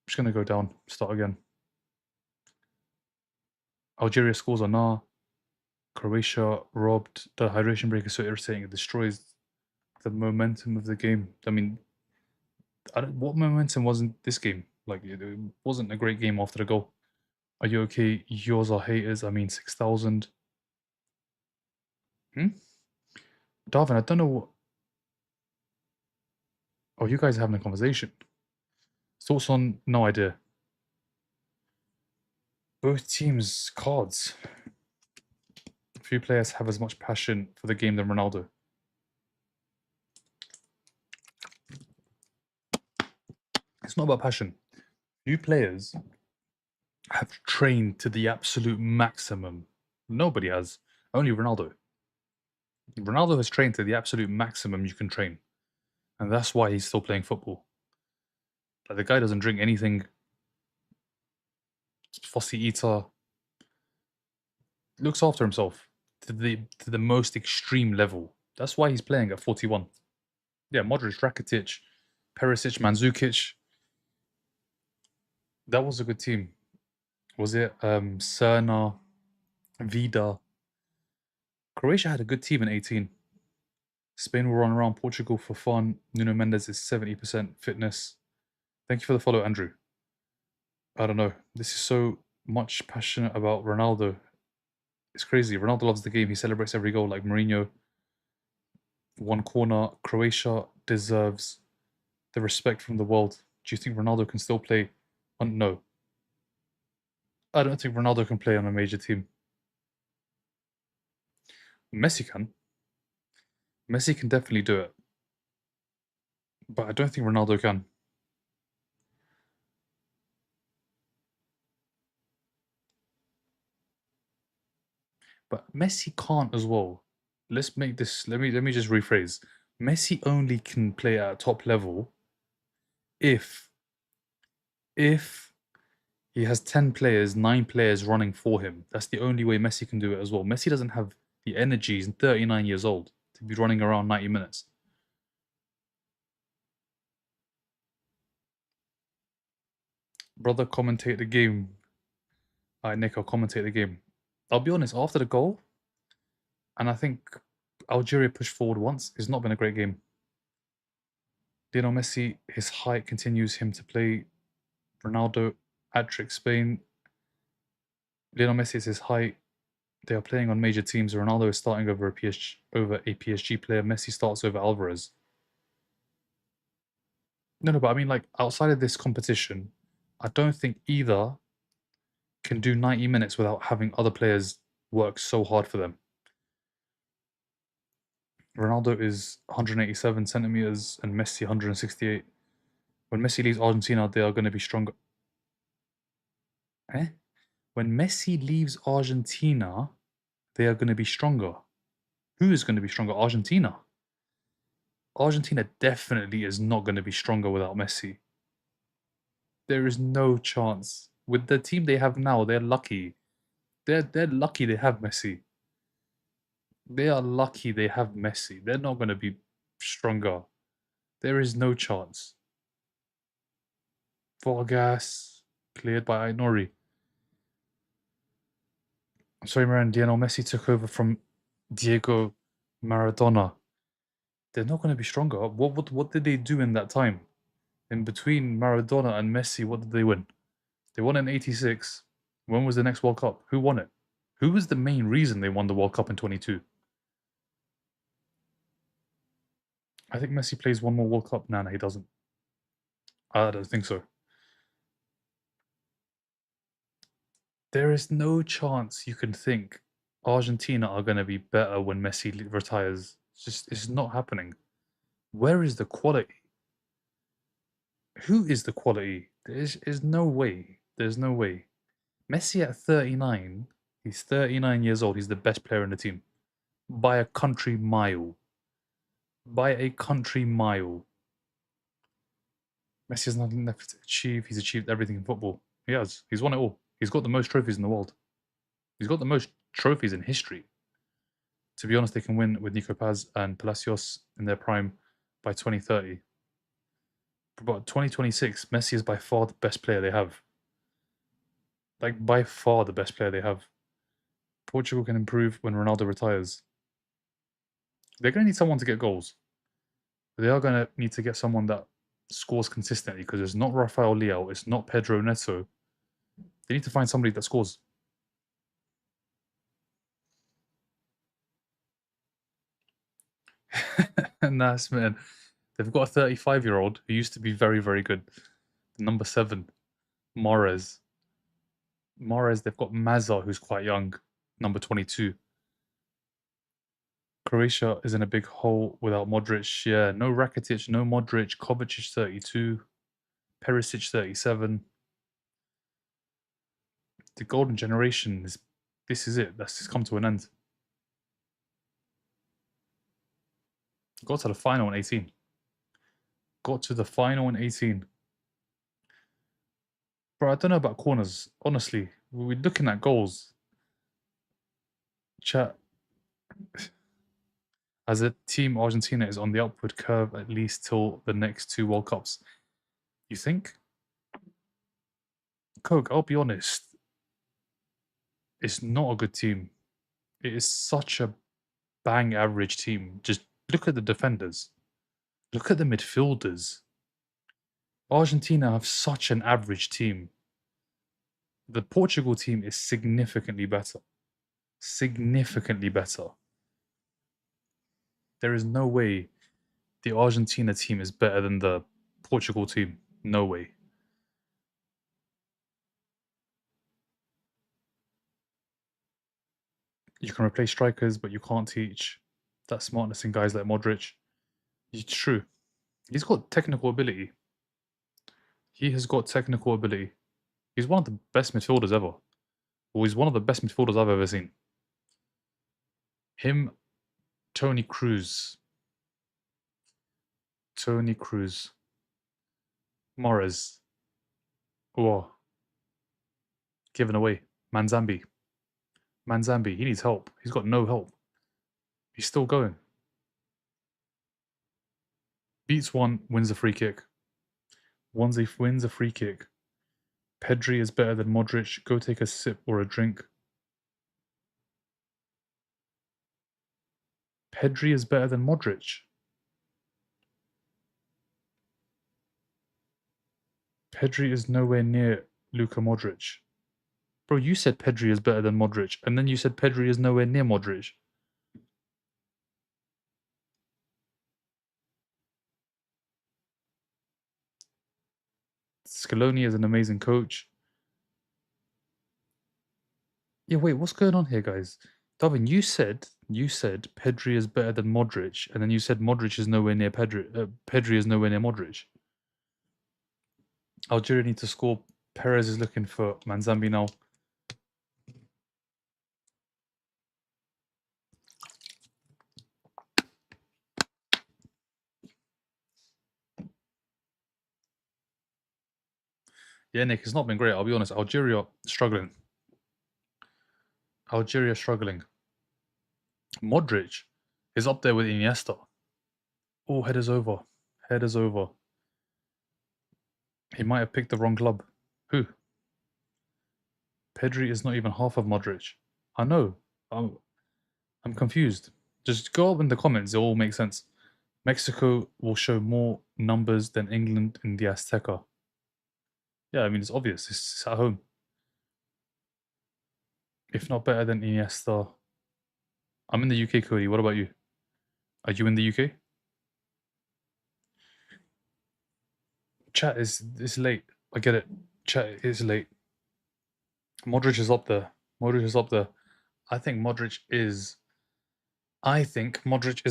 A: just going to go down. Start again. Algeria scores or nah. Croatia robbed. The hydration break is so irritating. It destroys the momentum of the game. I mean, what momentum wasn't this game? Like, it wasn't a great game after the goal. Are you okay? Yours are haters. I mean, 6,000. Darwin, I don't know what... Oh, you guys are having a conversation. Thoughts on... No idea. Both teams' cards. Few players have as much passion for the game than Ronaldo. It's not about passion. Few players have trained to the absolute maximum. Nobody has. Only Ronaldo. Ronaldo has trained to the absolute maximum you can train. And that's why he's still playing football. Like, the guy doesn't drink anything. Fussy eater. Looks after himself to the most extreme level. That's why he's playing at 41. Yeah, Modric, Rakitic, Perisic, Mandzukic. That was a good team. Was it Serna, Vida? Croatia had a good team in 18. Spain will run around Portugal for fun. Nuno Mendes is 70% fitness. Thank you for the follow, Andrew. I don't know. This is so much passionate about Ronaldo. It's crazy. Ronaldo loves the game. He celebrates every goal like Mourinho. One corner. Croatia deserves the respect from the world. Do you think Ronaldo can still play? No. I don't think Ronaldo can play on a major team. Messi can. Messi can definitely do it. But I don't think Ronaldo can. But Messi can't as well. Let's make this... Let me just rephrase. Messi only can play at a top level if He has 10 players, 9 players running for him. That's the only way Messi can do it as well. Messi doesn't have the energy. He's 39 years old to be running around 90 minutes. Brother, commentate the game. All right, Nick, I'll commentate the game. I'll be honest, after the goal, and I think Algeria pushed forward once, it's not been a great game. Lionel Messi, his height continues him to play. Ronaldo, hat-trick Spain. Lionel Messi is his height. They are playing on major teams. Ronaldo is starting over a PSG player. Messi starts over Alvarez. No, but I mean, like, outside of this competition, I don't think either can do 90 minutes without having other players work so hard for them. Ronaldo is 187 centimeters and Messi 168. When Messi leaves Argentina, they are going to be stronger. Eh? When Messi leaves Argentina, they are going to be stronger. Who is going to be stronger? Argentina. Argentina definitely is not going to be stronger without Messi. There is no chance. With the team they have now, they're lucky. They're lucky they have Messi. They are lucky they have Messi. They're not going to be stronger. There is no chance. Vargas cleared by Ainori. I'm sorry, Maran. Lionel Messi took over from Diego Maradona. They're not going to be stronger. What did they do in that time? In between Maradona and Messi, what did they win? They won in '86. When was the next World Cup? Who won it? Who was the main reason they won the World Cup in 22? I think Messi plays one more World Cup. No, he doesn't. I don't think so. There is no chance you can think Argentina are going to be better when Messi retires. It's not happening. Where is the quality? Who is the quality? There's no way. There's no way. Messi at 39, he's 39 years old. He's the best player in the team by a country mile. By a country mile. Messi has nothing left to achieve. He's achieved everything in football. He has. He's won it all. He's got the most trophies in the world. He's got the most trophies in history. To be honest, they can win with Nico Paz and Palacios in their prime by 2030. But 2026, Messi is by far the best player they have. Like, by far the best player they have. Portugal can improve when Ronaldo retires. They're going to need someone to get goals. They are going to need to get someone that scores consistently because it's not Rafael Leao, it's not Pedro Neto. They need to find somebody that scores. Nice, man. They've got a 35-year-old who used to be very, very good. Number 7, Mahrez. They've got Mazza, who's quite young, number 22. Croatia is in a big hole without Modric. Yeah, no Rakitic, no Modric. Kovacic 32, Perisic 37. The golden generation is. This is it. That's just come to an end. Got to the final in 18. Got to the final in 18. Bro, I don't know about corners. Honestly, we're looking at goals. Chat. As a team, Argentina is on the upward curve at least till the next 2 World Cups. You think? Coke, I'll be honest. It's not a good team. It is such a bang average team. Just look at the defenders. Look at the midfielders. Argentina have such an average team. The Portugal team is significantly better. Significantly better. There is no way the Argentina team is better than the Portugal team. No way. You can replace strikers, but you can't teach that smartness in guys like Modric. It's true. He's got technical ability. He has got technical ability. He's one of the best midfielders ever. Well, he's one of the best midfielders I've ever seen. Him, Tony Cruz. Tony Cruz. Morris. Whoa. given away. Manzambi. Manzambi. He needs help. He's got no help. He's still going. Beats one, wins a free kick. Wins a free kick. Pedri is better than Modric. Go take a sip or a drink. Pedri is better than Modric. Pedri is nowhere near Luka Modric. Bro, you said Pedri is better than Modric, and then you said Pedri is nowhere near Modric. Scaloni is an amazing coach. Yeah, wait, what's going on here, guys? Darwin, you said Pedri is better than Modric, and then you said Modric is nowhere near Pedri. Pedri is nowhere near Modric. Algeria need to score. Perez is looking for Manzambi now. Yeah, Nick, it's not been great. I'll be honest. Algeria struggling. Algeria struggling. Modric is up there with Iniesta. Oh, headers over. Headers over. He might have picked the wrong club. Who? Pedri is not even half of Modric. I know. I'm confused. Just go up in the comments. It all makes sense. Mexico will show more numbers than England in the Azteca. Yeah, I mean, it's obvious. It's at home. If not better than Iniesta. I'm in the UK, Cody. What about you? Are you in the UK? Chat is late. I get it. Chat is late. Modric is up there. Modric is up there. I think Modric is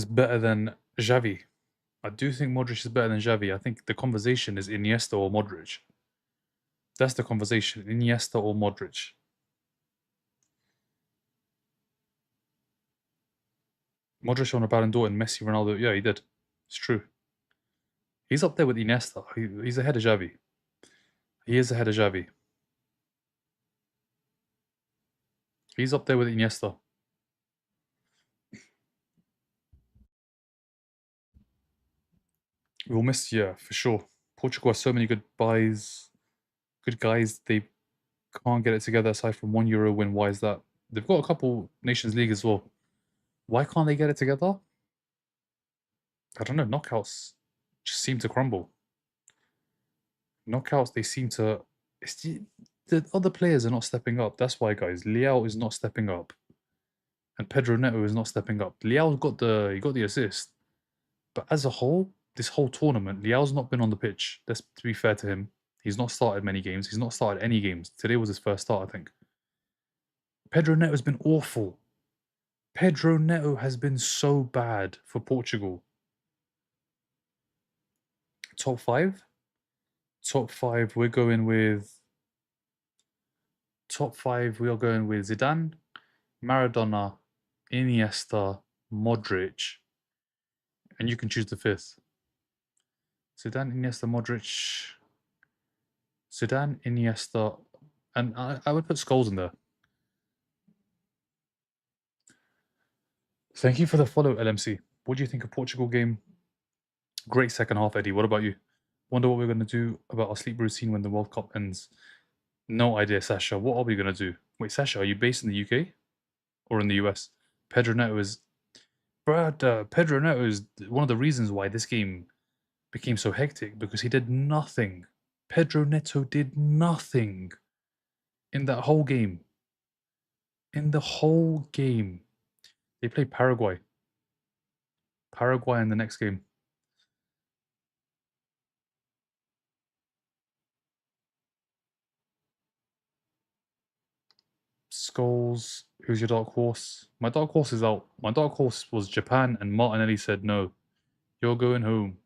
A: better than Xavi. I do think Modric is better than Xavi. I think the conversation is Iniesta or Modric. That's the conversation. Iniesta or Modric. Modric won a Ballon d'Or and Messi, Ronaldo. Yeah, he did. It's true. He's up there with Iniesta. He's ahead of Xavi. He is ahead of Xavi. He's up there with Iniesta. We'll miss, yeah, for sure. Portugal has so many good guys. They can't get it together aside from one Euro win. Why is that? They've got a couple Nations League as well. Why can't they get it together? I don't know. Knockouts just seem to crumble. Knockouts, they seem to. The other players are not stepping up. That's why, guys. Leao is not stepping up, and Pedro Neto is not stepping up. Leao got the assist, but as a whole, this whole tournament, Leao's not been on the pitch. Let's to be fair to him. He's not started many games. He's not started any games. Today was his first start, I think. Pedro Neto has been awful. Pedro Neto has been so bad for Portugal. Top five? Top five, we're going with. Top five, we are going with Zidane, Maradona, Iniesta, Modric, and you can choose the fifth. Zidane, Iniesta, Modric. Zidane, Iniesta, and I would put Scholes in there. Thank you for the follow, LMC. What do you think of Portugal game? Great second half, Eddie. What about you? Wonder what we're going to do about our sleep routine when the World Cup ends. No idea, Sasha. What are we going to do? Wait, Sasha, are you based in the UK or in the US? Pedro Neto is... Brad, Pedro Neto is one of the reasons why this game became so hectic, because he did nothing. Pedro Neto did nothing in that whole game. In the whole game. They played Paraguay. Paraguay in the next game. Scholes, who's your dark horse? My dark horse is out. My dark horse was Japan, and Martinelli said no. You're going home.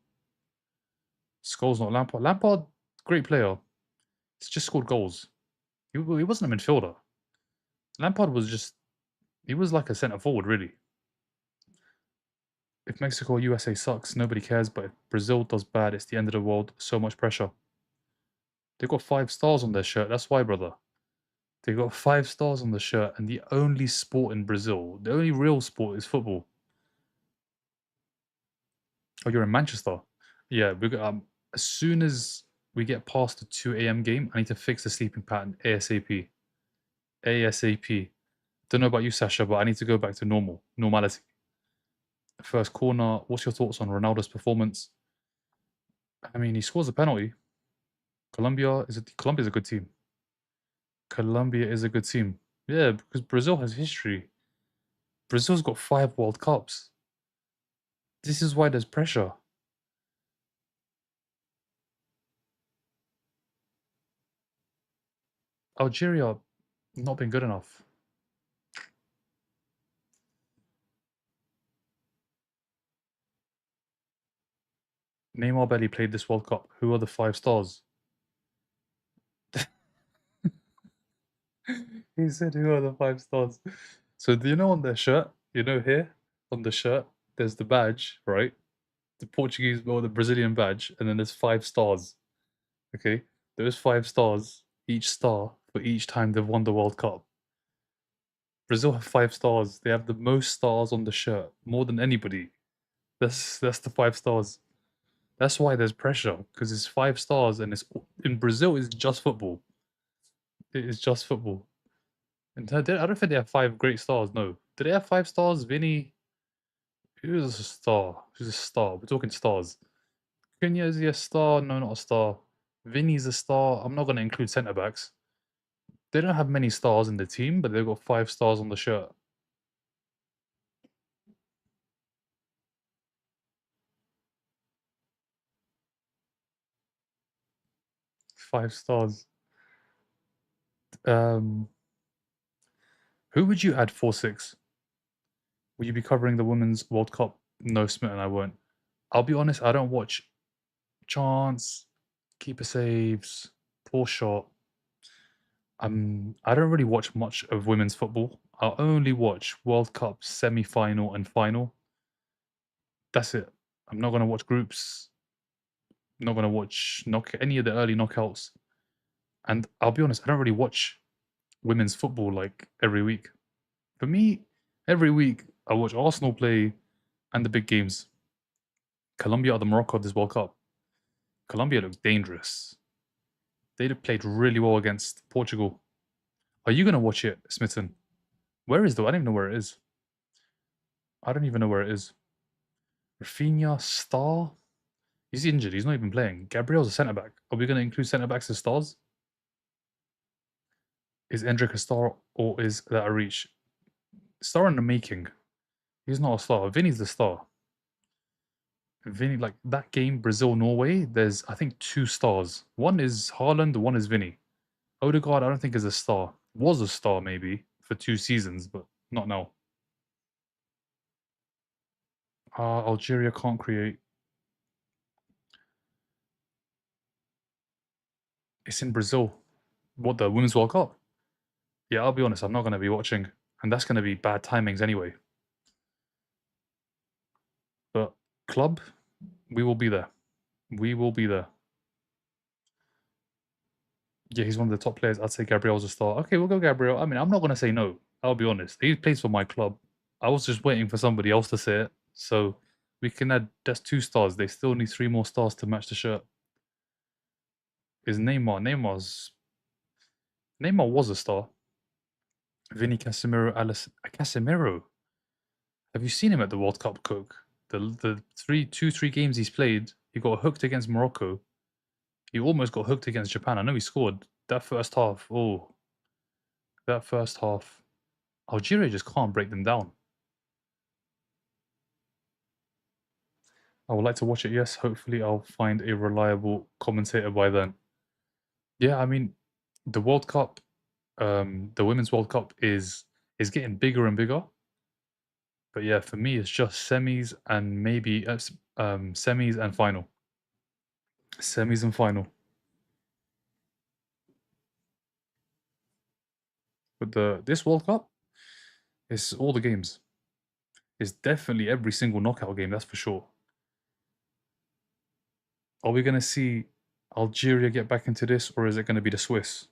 A: Scholes, not Lampard. Lampard, great player. He's just scored goals. He wasn't a midfielder. Lampard was just... He was like a centre forward, really. If Mexico or USA sucks, nobody cares, but if Brazil does bad, it's the end of the world. So much pressure. They've got 5 stars on their shirt. That's why, brother. They got 5 stars on the shirt, and the only sport in Brazil, the only real sport is football. Oh, you're in Manchester? Yeah, as soon as we get past the 2 a.m. game, I need to fix the sleeping pattern ASAP. ASAP. Don't know about you, Sasha, but I need to go back to normality. First corner, what's your thoughts on Ronaldo's performance? I mean, he scores a penalty. Colombia's a good team. Colombia is a good team. Yeah, because Brazil has history. Brazil's got 5 World Cups. This is why there's pressure. Algeria not been good enough. Neymar barely played this World Cup. Who are the 5 stars? He said, "Who are the 5 stars?" So do you know on their shirt? You know here on the shirt, there's the badge, right? The Portuguese or the Brazilian badge, and then there's 5 stars. Okay, those 5 stars, each star for each time they've won the World Cup. Brazil have 5 stars. They have the most stars on the shirt, more than anybody. That's the 5 stars. That's why there's pressure because it's 5 stars, and it's in Brazil. It's just football. It is just football. And I don't think they have 5 great stars. No, do they have 5 stars? Vinny, who's a star? Who's a star? We're talking stars. Cunha, is he a star? No, not a star. Vinny's a star. I'm not going to include centre backs. They don't have many stars in the team, but they've got 5 stars on the shirt. 5 stars. Um, who would you add 4-6? Will you be covering the Women's World Cup? No, Smith and I won't. I'll be honest, I don't watch chance, keeper saves, poor shot. I don't really watch much of women's football. I'll only watch World Cup semi-final and final. That's it. I'm not gonna watch groups. I'm not gonna watch any of the early knockouts. And I'll be honest, I don't really watch women's football like every week. For me, every week I watch Arsenal play and the big games. Colombia or the Morocco of this World Cup. Colombia looks dangerous. They played really well against Portugal. Are you gonna watch it, Smitten? Where is though? I don't even know where it is. I don't even know where it is. Rafinha, star? He's injured. He's not even playing. Gabriel's a centre back. Are we going to include centre backs as stars? Is Endrick a star or is that a reach? Star in the making. He's not a star. Vinny's the star. Vinny, like that game, Brazil Norway, there's I think 2 stars. One is Haaland, one is Vinny. Odegaard, I don't think is a star. Was a star maybe for 2 seasons, but not now. Algeria can't create. It's in Brazil. What, the Women's World Cup? Yeah, I'll be honest, I'm not going to be watching, and that's going to be bad timings anyway. But club, we will be there. We will be there. Yeah, he's one of the top players. I'd say Gabriel's a star. Okay, we'll go Gabriel. I mean, I'm not going to say no. I'll be honest. He plays for my club. I was just waiting for somebody else to say it. So we can add, that's 2 stars. They still need 3 more stars to match the shirt. Is Neymar. Neymar was a star. Vinny Casemiro, Casemiro. Have you seen him at the World Cup, Cook? The 3 games he's played, he got hooked against Morocco. He almost got hooked against Japan. I know he scored that first half. Oh, that first half. Algeria just can't break them down. I would like to watch it, yes. Hopefully, I'll find a reliable commentator by then. Yeah, I mean, the World Cup, the Women's World Cup is getting bigger and bigger. But yeah, for me, it's just semis and maybe semis and final. Semis and final. But this World Cup, it's all the games. It's definitely every single knockout game, that's for sure. Are we going to see Algeria get back into this, or is it going to be the Swiss?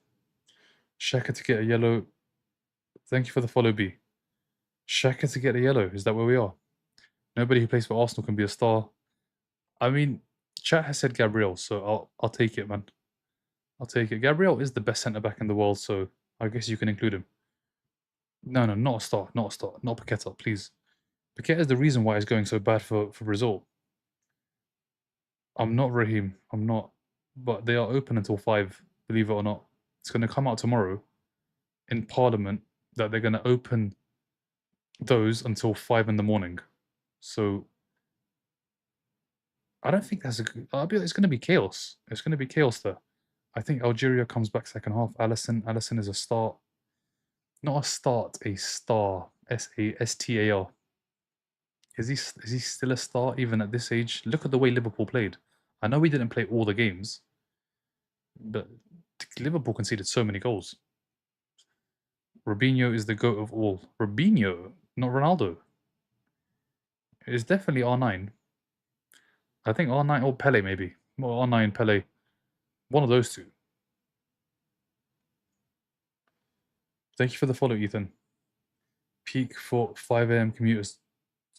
A: Xhaka to get a yellow. Thank you for the follow, B. Xhaka to get a yellow. Is that where we are? Nobody who plays for Arsenal can be a star. I mean, chat has said Gabriel, so I'll take it, man. I'll take it. Gabriel is the best centre back in the world, so I guess you can include him. No, not a star, not a star, not Paqueta, please. Paqueta is the reason why it's going so bad for Brazil. I'm not Raheem. I'm not. But they are open until 5, believe it or not. It's going to come out tomorrow in Parliament that they're going to open those until 5 in the morning. So I don't think that's a good. It's going to be chaos. It's going to be chaos there. I think Algeria comes back second half. Allison is a start. Not a start, a star. SASTAR. Is he still a star even at this age? Look at the way Liverpool played. I know we didn't play all the games, but Liverpool conceded so many goals. Robinho is the GOAT of all. Robinho, not Ronaldo. It's definitely R9. I think R9 or Pele maybe. Or R9 Pele. One of those two. Thank you for the follow, Ethan. Peak for 5 a.m. commuters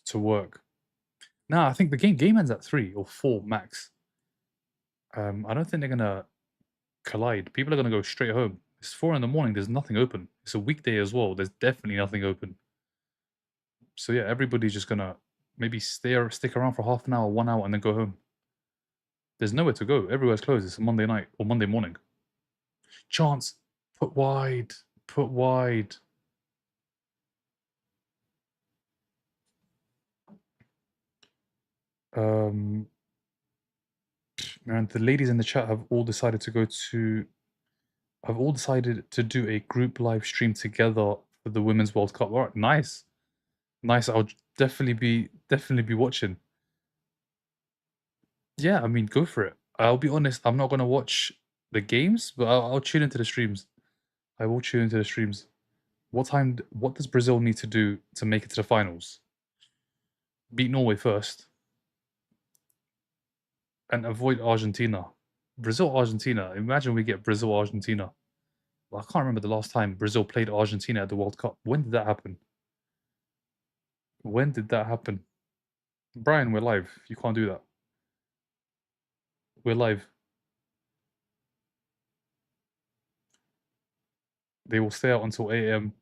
A: to work. Nah, I think the game ends at 3 or 4 max. I don't think they're gonna collide. People are gonna go straight home. It's 4 in the morning. There's nothing open. It's a weekday as well. There's definitely nothing open. So yeah, everybody's just gonna maybe stick around for half an hour, 1 hour, and then go home. There's nowhere to go. Everywhere's closed. It's a Monday night or Monday morning. Chance, put wide, put wide. Man, the ladies in the chat have all decided to do a group live stream together for the Women's World Cup. All right, nice. I'll definitely be watching. Yeah, I mean, go for it. I'll be honest, I'm not gonna watch the games, but I'll tune into the streams. I will tune into the streams. What does Brazil need to do to make it to the finals? Beat Norway first and avoid Argentina. Brazil, Argentina. Imagine we get Brazil, Argentina. Well, I can't remember the last time Brazil played Argentina at the World Cup. When did that happen? When did that happen? Brian, we're live. You can't do that. We're live. They will stay out until 8 a.m.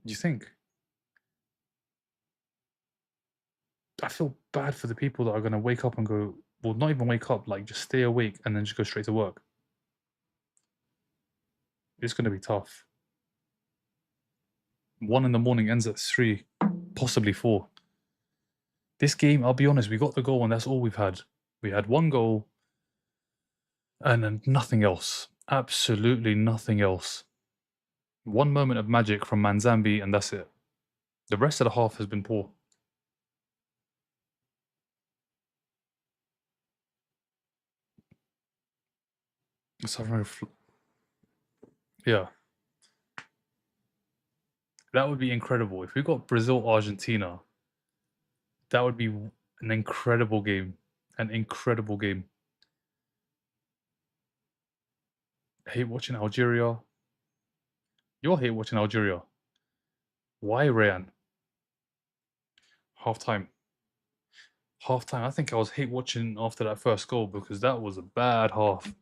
A: Do you think? I feel bad for the people that are going to wake up and go, well, not even wake up, like just stay awake and then just go straight to work. It's going to be tough. 1 in the morning ends at 3, possibly 4. This game, I'll be honest, we got the goal and that's all we've had. We had 1 goal and then nothing else. Absolutely nothing else. 1 moment of magic from Manzambi and that's it. The rest of the half has been poor. Yeah. That would be incredible. If we got Brazil, Argentina, that would be an incredible game. An incredible game. I hate watching Algeria. You'll hate watching Algeria. Why, Rayan? Half time. Half time. I think I was hate watching after that first goal because that was a bad half.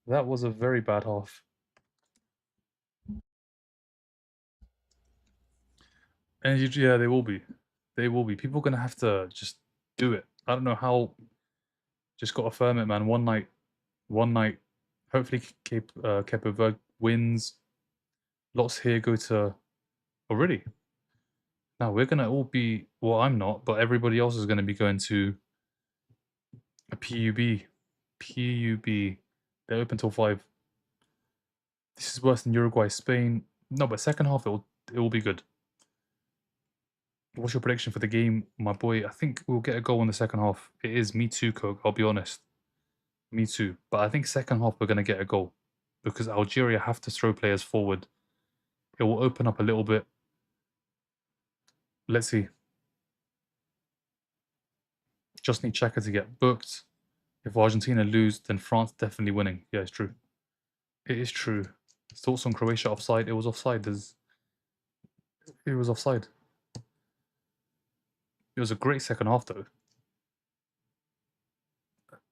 A: That was a very bad half. And yeah, they will be. They will be. People are gonna have to just do it. I don't know how. Just got to firm it, man. One night. Hopefully, Cape Verde wins. Lots here go to. Oh, really? Now we're gonna all be. Well, I'm not, but everybody else is gonna be going to a PUB. PUB. They're open till 5. This is worse than Uruguay, Spain. No, but second half it will be good. What's your prediction for the game, my boy? I think we'll get a goal in the second half. It is me too, Coke. I'll be honest. Me too. But I think second half we're gonna get a goal because Algeria have to throw players forward. It will open up a little bit. Let's see. Just need Xhaka to get booked. If Argentina lose, then France definitely winning. Yeah, it's true. It is true. Thoughts on Croatia offside? It was offside. It was offside. It was a great second half though.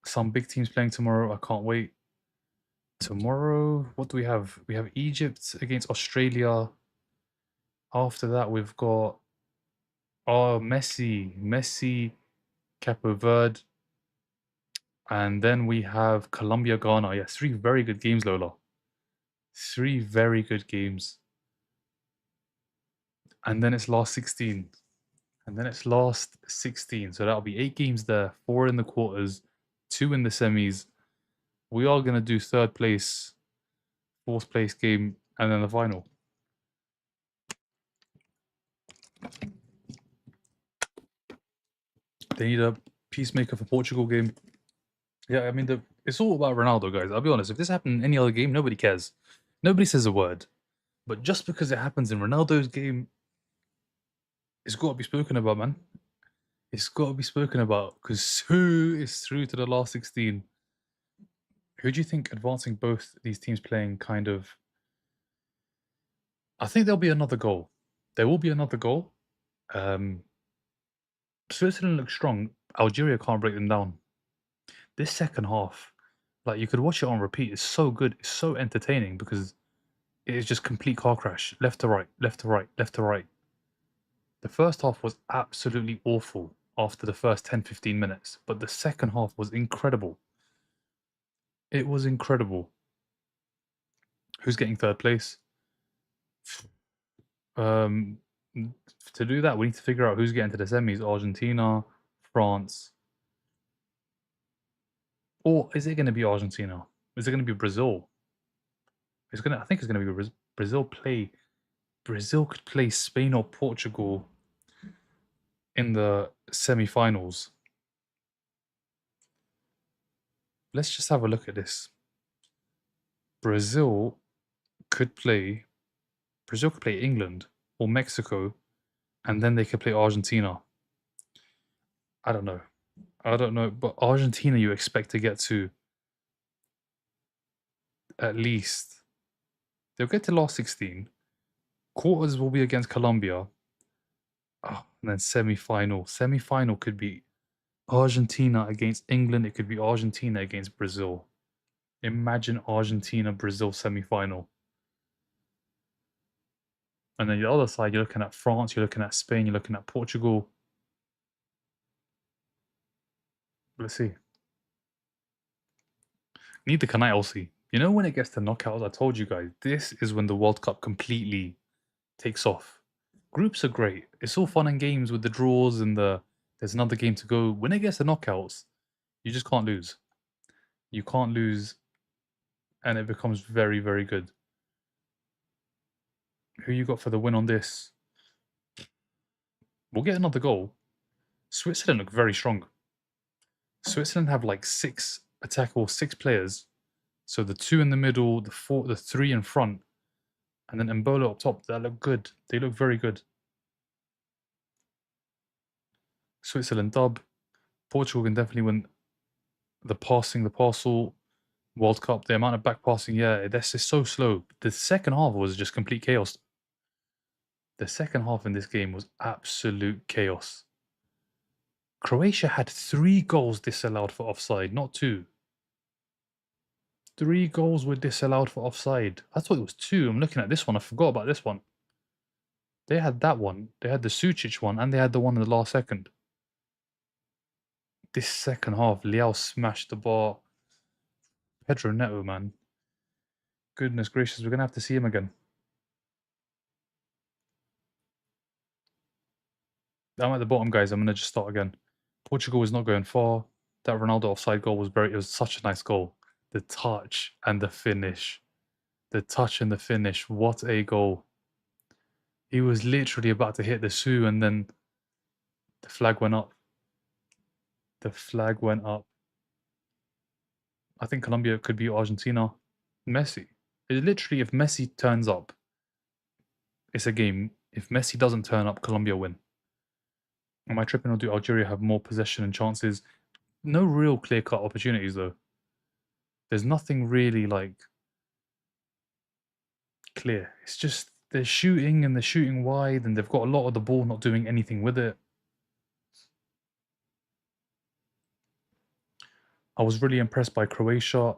A: Some big teams playing tomorrow. I can't wait. Tomorrow, what do we have? We have Egypt against Australia. After that, we've got Messi, Capo Verde, and then we have Colombia, Ghana. Yeah, 3 very good games, Lola. 3 very good games. And then it's last 16. And then it's last 16. So that'll be 8 games there, 4 in the quarters, 2 in the semis. We are going to do 3rd place, 4th place game, and then the final. They need a peacemaker for Portugal game. Yeah, I mean, it's all about Ronaldo, guys. I'll be honest. If this happened in any other game, nobody cares. Nobody says a word. But just because it happens in Ronaldo's game, it's got to be spoken about, man. It's got to be spoken about because who is through to the last 16? Who do you think advancing both these teams playing kind of... I think there'll be another goal. There will be another goal. Switzerland looks strong. Algeria can't break them down. This second half, like you could watch it on repeat. It's so good. It's so entertaining because it is just complete car crash. Left to right, left to right, left to right. The first half was absolutely awful after the first 10-15 minutes, but the second half was incredible. It was incredible. Who's getting 3rd place? To do that, we need to figure out who's getting to the semis. Argentina, France. Or is it going to be Argentina? Is it going to be Brazil? I think it's going to be Brazil play. Brazil could play Spain or Portugal in the semi-finals. Let's just have a look at this. Brazil could play England or Mexico, and then they could play Argentina. I don't know, but Argentina you expect to get to at least... They'll get to last 16. Quarters will be against Colombia. Oh, and then semi-final. Semi-final could be Argentina against England. It could be Argentina against Brazil. Imagine Argentina-Brazil semi-final. And then the other side, you're looking at France, you're looking at Spain, you're looking at Portugal. Let's see. Neither can I, Elsie. You know when it gets to knockouts, I told you guys, this is when the World Cup completely takes off. Groups are great. It's all fun and games with the draws and there's another game to go. When it gets to knockouts, you just can't lose. You can't lose, and it becomes very, very good. Who you got for the win on this? We'll get another goal. Switzerland look very strong. Switzerland have like 6 players. So the 2 in the middle, the 3 in front, and then Mbolo up top. That look good. They look very good. Switzerland dub. Portugal can definitely win the parcel, World Cup. The amount of back passing, yeah, that's just so slow. The second half was just complete chaos. The second half in this game was absolute chaos. Croatia had 3 goals disallowed for offside, not 2. 3 goals were disallowed for offside. I thought it was 2. I'm looking at this one. I forgot about this one. They had that one. They had the Sucic one, and they had the one in the last second. This second half, Leao smashed the bar. Pedro Neto, man. Goodness gracious, we're going to have to see him again. I'm at the bottom, guys. I'm going to just start again. Portugal is not going far. That Ronaldo offside goal was it was such a nice goal. The touch and the finish. The touch and the finish. What a goal. He was literally about to hit the Sue and then the flag went up. The flag went up. I think Colombia could be Argentina. Messi. It literally, if Messi turns up, it's a game. If Messi doesn't turn up, Colombia win. Am I tripping, or do Algeria have more possession and chances? No real clear-cut opportunities, though. There's nothing really like... clear. It's just they're shooting and they're shooting wide and they've got a lot of the ball not doing anything with it. I was really impressed by Croatia.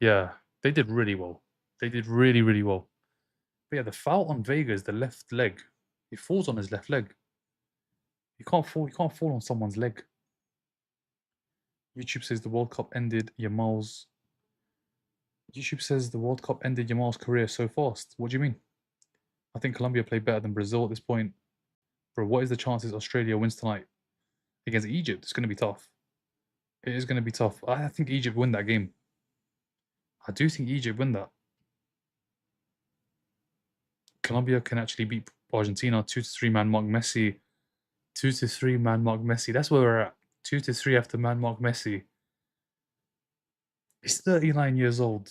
A: Yeah, they did really well. They did really, really well. But yeah, the foul on Vega is the left leg. He falls on his left leg. You can't fall. You can't fall on someone's leg. YouTube says the World Cup ended Yamal's. YouTube says the World Cup ended Yamal's career so fast. What do you mean? I think Colombia played better than Brazil at this point. Bro, what is the chances Australia wins tonight against Egypt? It's going to be tough. It is going to be tough. I think Egypt win that game. I do think Egypt win that. Colombia can actually beat Argentina 2-3 man mark Messi. 2-3 man mark Messi. That's where we're at. 2-3 after man mark Messi. He's 39 years old.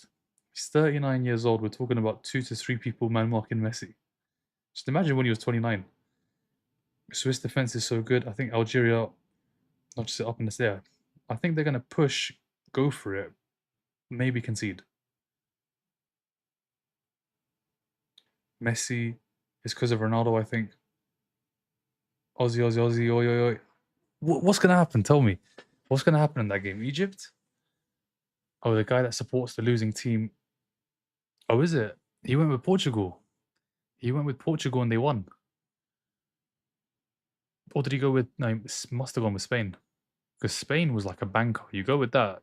A: He's 39 years old. We're talking about 2-3 people man marking Messi. Just imagine when he was 29. Swiss defense is so good. I think Algeria, not just up in the air. I think they're going to push, go for it, maybe concede. Messi is because of Ronaldo, I think. Aussie, oi, oi, oi. What's going to happen? Tell me. What's going to happen in that game? Egypt? Oh, the guy that supports the losing team. Oh, is it? He went with Portugal. He went with Portugal and they won. Or did he go with... No, he must have gone with Spain. Because Spain was like a banker. You go with that,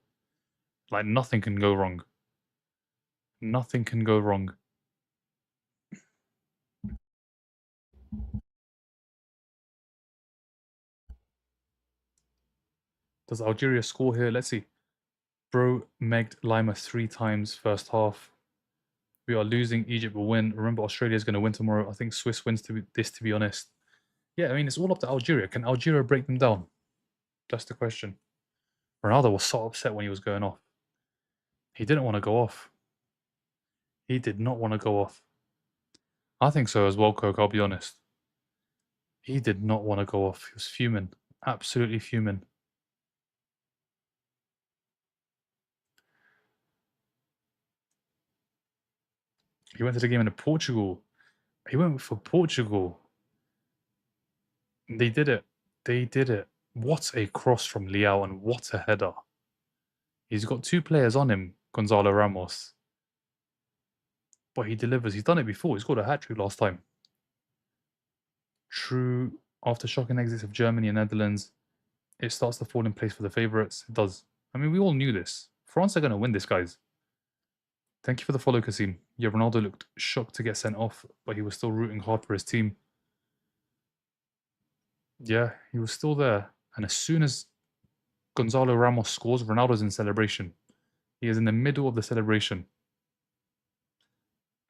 A: like nothing can go wrong. Nothing can go wrong. Does Algeria score here? Let's see. Bro megged Lima 3 times first half. We are losing. Egypt will win. Remember, Australia is going to win tomorrow. I think Swiss wins to be honest. Yeah, I mean, it's all up to Algeria. Can Algeria break them down? That's the question. Ronaldo was so upset when he was going off. He didn't want to go off. He did not want to go off. I think so as well, Coke, I'll be honest. He did not want to go off. He was fuming. Absolutely fuming. He went to the game in Portugal. He went for Portugal. They did it. They did it. What a cross from Leao and what a header. He's got 2 players on him, Gonzalo Ramos. But he delivers. He's done it before. He scored a hat-trick last time. True. After shocking exits of Germany and Netherlands, it starts to fall in place for the favourites. It does. I mean, we all knew this. France are going to win this, guys. Thank you for the follow, Kasim. Yeah, Ronaldo looked shocked to get sent off, but he was still rooting hard for his team. Yeah, he was still there. And as soon as Gonzalo Ramos scores, Ronaldo's in celebration. He is in the middle of the celebration.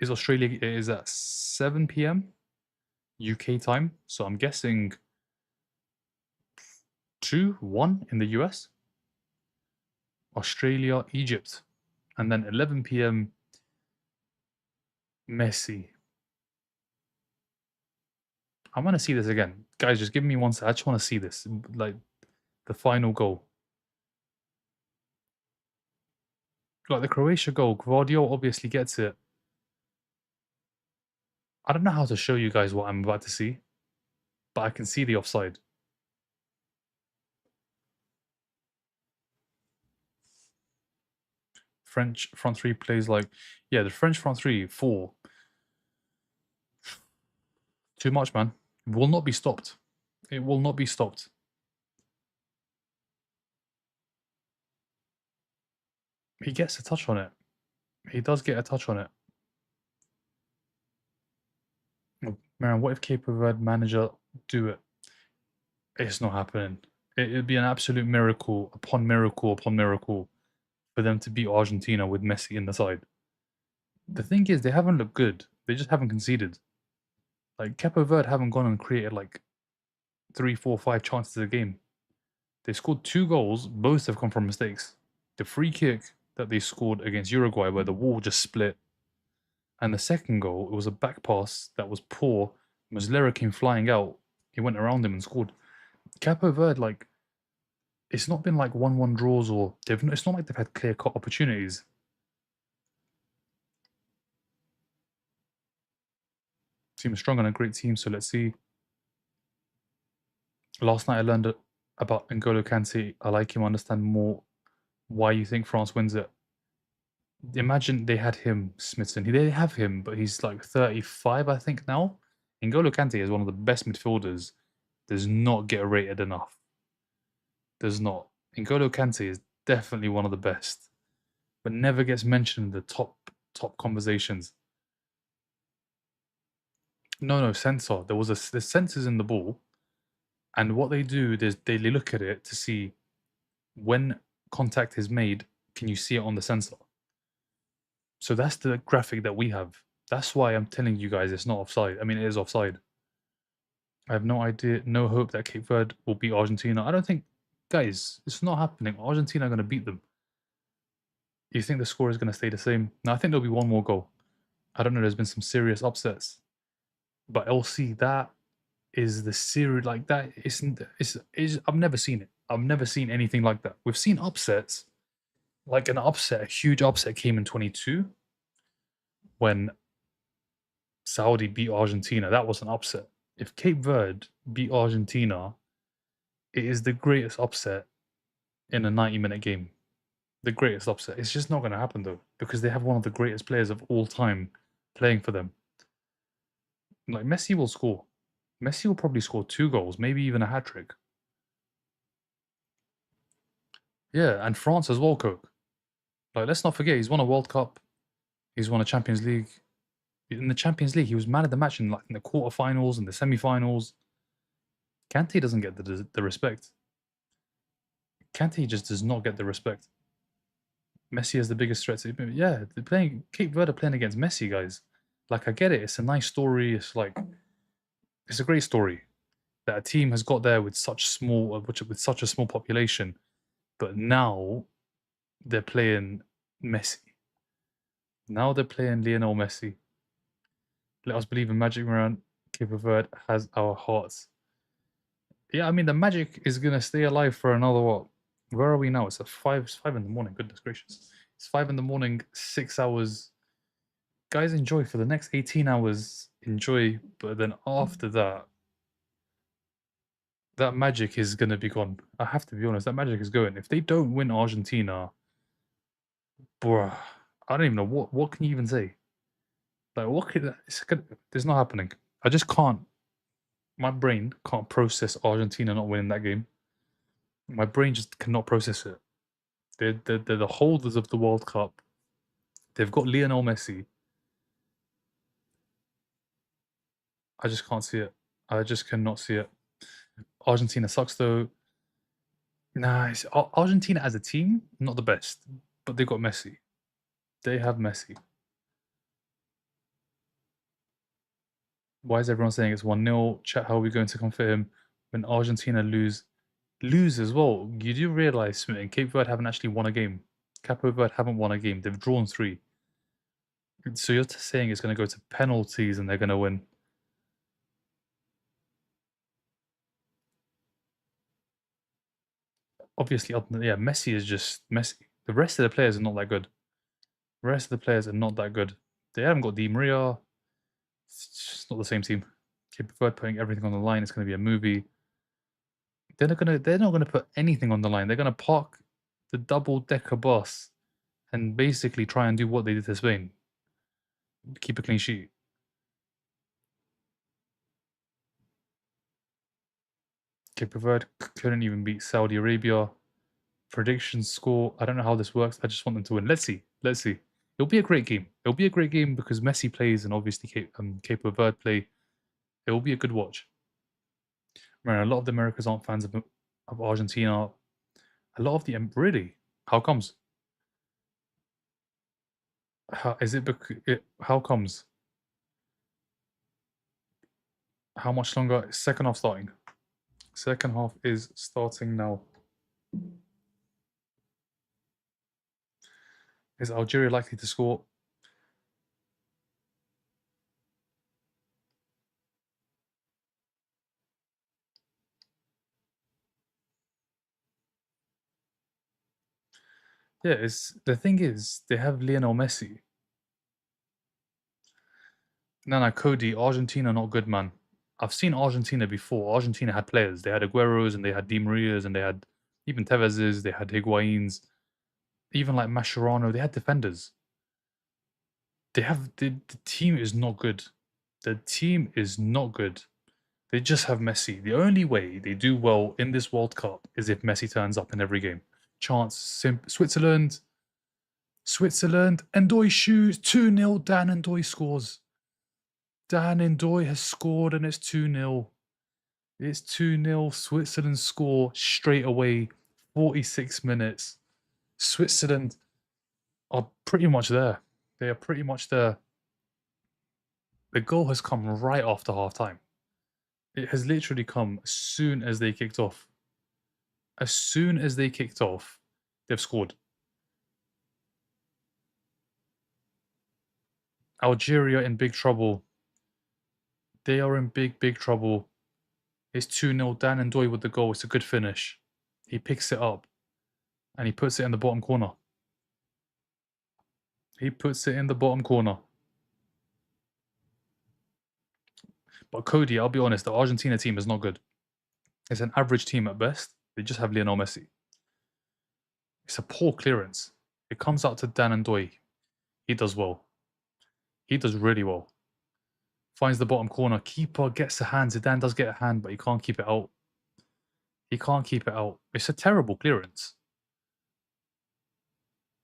A: Is Australia, it is at 7 p.m. UK time, so I'm guessing 2-1 in the US. Australia, Egypt, and then 11 p.m. Messi. I want to see this again. Guys, just give me one second. I just want to see this. Like, the final goal. Like, the Croatia goal, Gvardiol obviously gets it. I don't know how to show you guys what I'm about to see, but I can see the offside. French front three plays like... Yeah, the French front three, 4. Too much, man. It will not be stopped. It will not be stopped. He gets a touch on it. He does get a touch on it. Man, what if Cape Verde manager do it? It's not happening. It'd be an absolute miracle upon miracle upon miracle for them to beat Argentina with Messi in the side. The thing is, they haven't looked good. They just haven't conceded. Like, Cape Verde haven't gone and created like 3, 4, 5 chances a game. They scored 2 goals. Both have come from mistakes. The free kick that they scored against Uruguay where the wall just split. And the second goal, it was a back pass that was poor. Muslera came flying out. He went around him and scored. Capo Verde, like, it's not been like 1-1 draws or... it's not like they've had clear-cut opportunities. Team is strong and a great team, so let's see. Last night I learned about N'Golo Kante. I like him, understand more why you think France wins it. Imagine they had him, Smithson. They have him, but he's like 35, I think, now. N'Golo Kante is one of the best midfielders. Does not get rated enough. Does not. N'Golo Kante is definitely one of the best, but never gets mentioned in the top conversations. No, sensor. There's sensors in the ball, and what they do is they look at it to see when contact is made. Can you see it on the sensor? So that's the graphic that we have. That's why I'm telling you guys it's not offside. I mean, it is offside. I have no idea, no hope that Cape Verde will beat Argentina. I don't think, guys, it's not happening. Argentina are going to beat them. You think the score is going to stay the same? No, I think there'll be one more goal. I don't know. There's been some serious upsets, but LC, that is the series like that. I've never seen it. I've never seen anything like that. We've seen upsets, like a huge upset came in 22 when Saudi beat Argentina. That was an upset. If Cape Verde beat Argentina, it is the greatest upset in a 90-minute game. The greatest upset. It's just not going to happen though, because they have one of the greatest players of all time playing for them. Like Messi will score. Messi will probably score 2 goals, maybe even a hat trick. Yeah, and France as well, Coke. Like, let's not forget, he's won a World Cup. He's won a Champions League. In the Champions League, he was man of the match in the quarterfinals and the semi-finals. Kante doesn't get the respect. Kante just does not get the respect. Messi has the biggest threat. Yeah, they're playing Cape Verde playing against Messi, guys. Like, I get it. It's a nice story. It's a great story that a team has got there with such a small population, but now they're playing Messi. Now they're playing Lionel Messi. Let us believe in magic around Cape Verde has our hearts. Yeah, I mean the magic is gonna stay alive for another what? Where are we now? It's it's 5 in the morning. Goodness gracious! It's 5 in the morning. 6 hours. Guys, enjoy for the next 18 hours. Enjoy, but then after that, that magic is gonna be gone. I have to be honest. That magic is going. If they don't win Argentina, bruh, I don't even know what can you even say. Like what could it's not happening. I just can't. My brain can't process Argentina not winning that game. My brain just cannot process it. They're the holders of the World Cup. They've got Lionel Messi. I just can't see it. I just cannot see it. Argentina sucks though. Nah, Argentina as a team, not the best, but they got Messi. They have Messi. Why is everyone saying it's 1-0? Chat, how are we going to comfort him when Argentina lose? Lose as well. You do realize, Smith, Cape Verde haven't actually won a game. Cape Verde haven't won a game. They've drawn 3. So you're saying it's going to go to penalties and they're going to win? Obviously, yeah, Messi is just Messi. The rest of the players are not that good. The rest of the players are not that good. They haven't got Di Maria. It's just not the same team. Cape Verde putting everything on the line. It's going to be a movie. They're not gonna put anything on the line. They're gonna park the double-decker bus and basically try and do what they did to Spain. Keep a clean sheet. Cape Verde couldn't even beat Saudi Arabia. Prediction score. I don't know how this works. I just want them to win. Let's see. Let's see. It'll be a great game. It'll be a great game because Messi plays and obviously Cape Verde play. It will be a good watch. Man, a lot of the Americans aren't fans of Argentina. A lot of the really. How comes? How comes? How much longer? Second half starting. Second half is starting now. Is Algeria likely to score? Yeah, the thing is they have Lionel Messi. No, Cody, Argentina not good, man. I've seen Argentina before. Argentina had players. They had Agueros and they had Di Marias and they had even Tevez's, they had Higuain's, even like Mascherano. They had defenders. The team is not good. The team is not good. They just have Messi. The only way they do well in this World Cup is if Messi turns up in every game. Switzerland, Ndoye shoots 2-0. Dan Ndoye scores. Dan Ndoye has scored and it's 2-0. It's 2-0. Switzerland score straight away. 46 minutes. Switzerland are pretty much there. They are pretty much there. The goal has come right after half time. It has literally come as soon as they kicked off. As soon as they kicked off, they've scored. Algeria in big trouble. They are in big trouble. It's 2-0. Dan Ndoye with the goal. It's a good finish. He picks it up and he puts it in the bottom corner. He puts it in the bottom corner. But Cody, I'll be honest, the Argentina team is not good. It's an average team at best. They just have Lionel Messi. It's a poor clearance. It comes out to Dan Ndoye. He does well. He does really well. Finds the bottom corner. Keeper gets a hand. Zidane does get a hand, but he can't keep it out. He can't keep it out. It's a terrible clearance.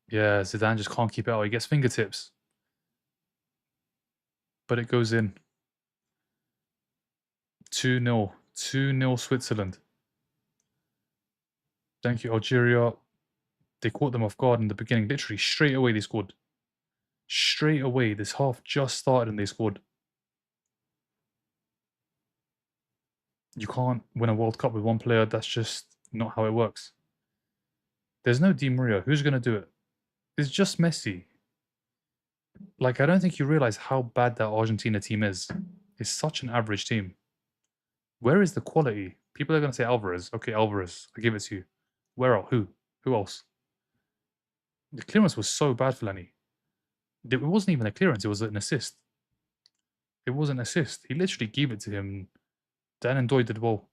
A: Yeah, Zidane just can't keep it out. He gets fingertips. But it goes in. 2-0. 2-0 Switzerland. Thank you, Algeria. They caught them off guard in the beginning. Literally, straight away they scored. Straight away. This half just started and they scored. You can't win a World Cup with one player. That's just not how it works. There's no Di Maria. Who's going to do it? It's just Messi. Like, I don't think you realize how bad that Argentina team is. It's such an average team. Where is the quality? People are going to say Alvarez. Okay, Alvarez. I give it to you. Where else? Who? Who else? The clearance was so bad for Lenny. It wasn't even a clearance. It was an assist. It was an assist. He literally gave it to him. Dan Ndoye did well.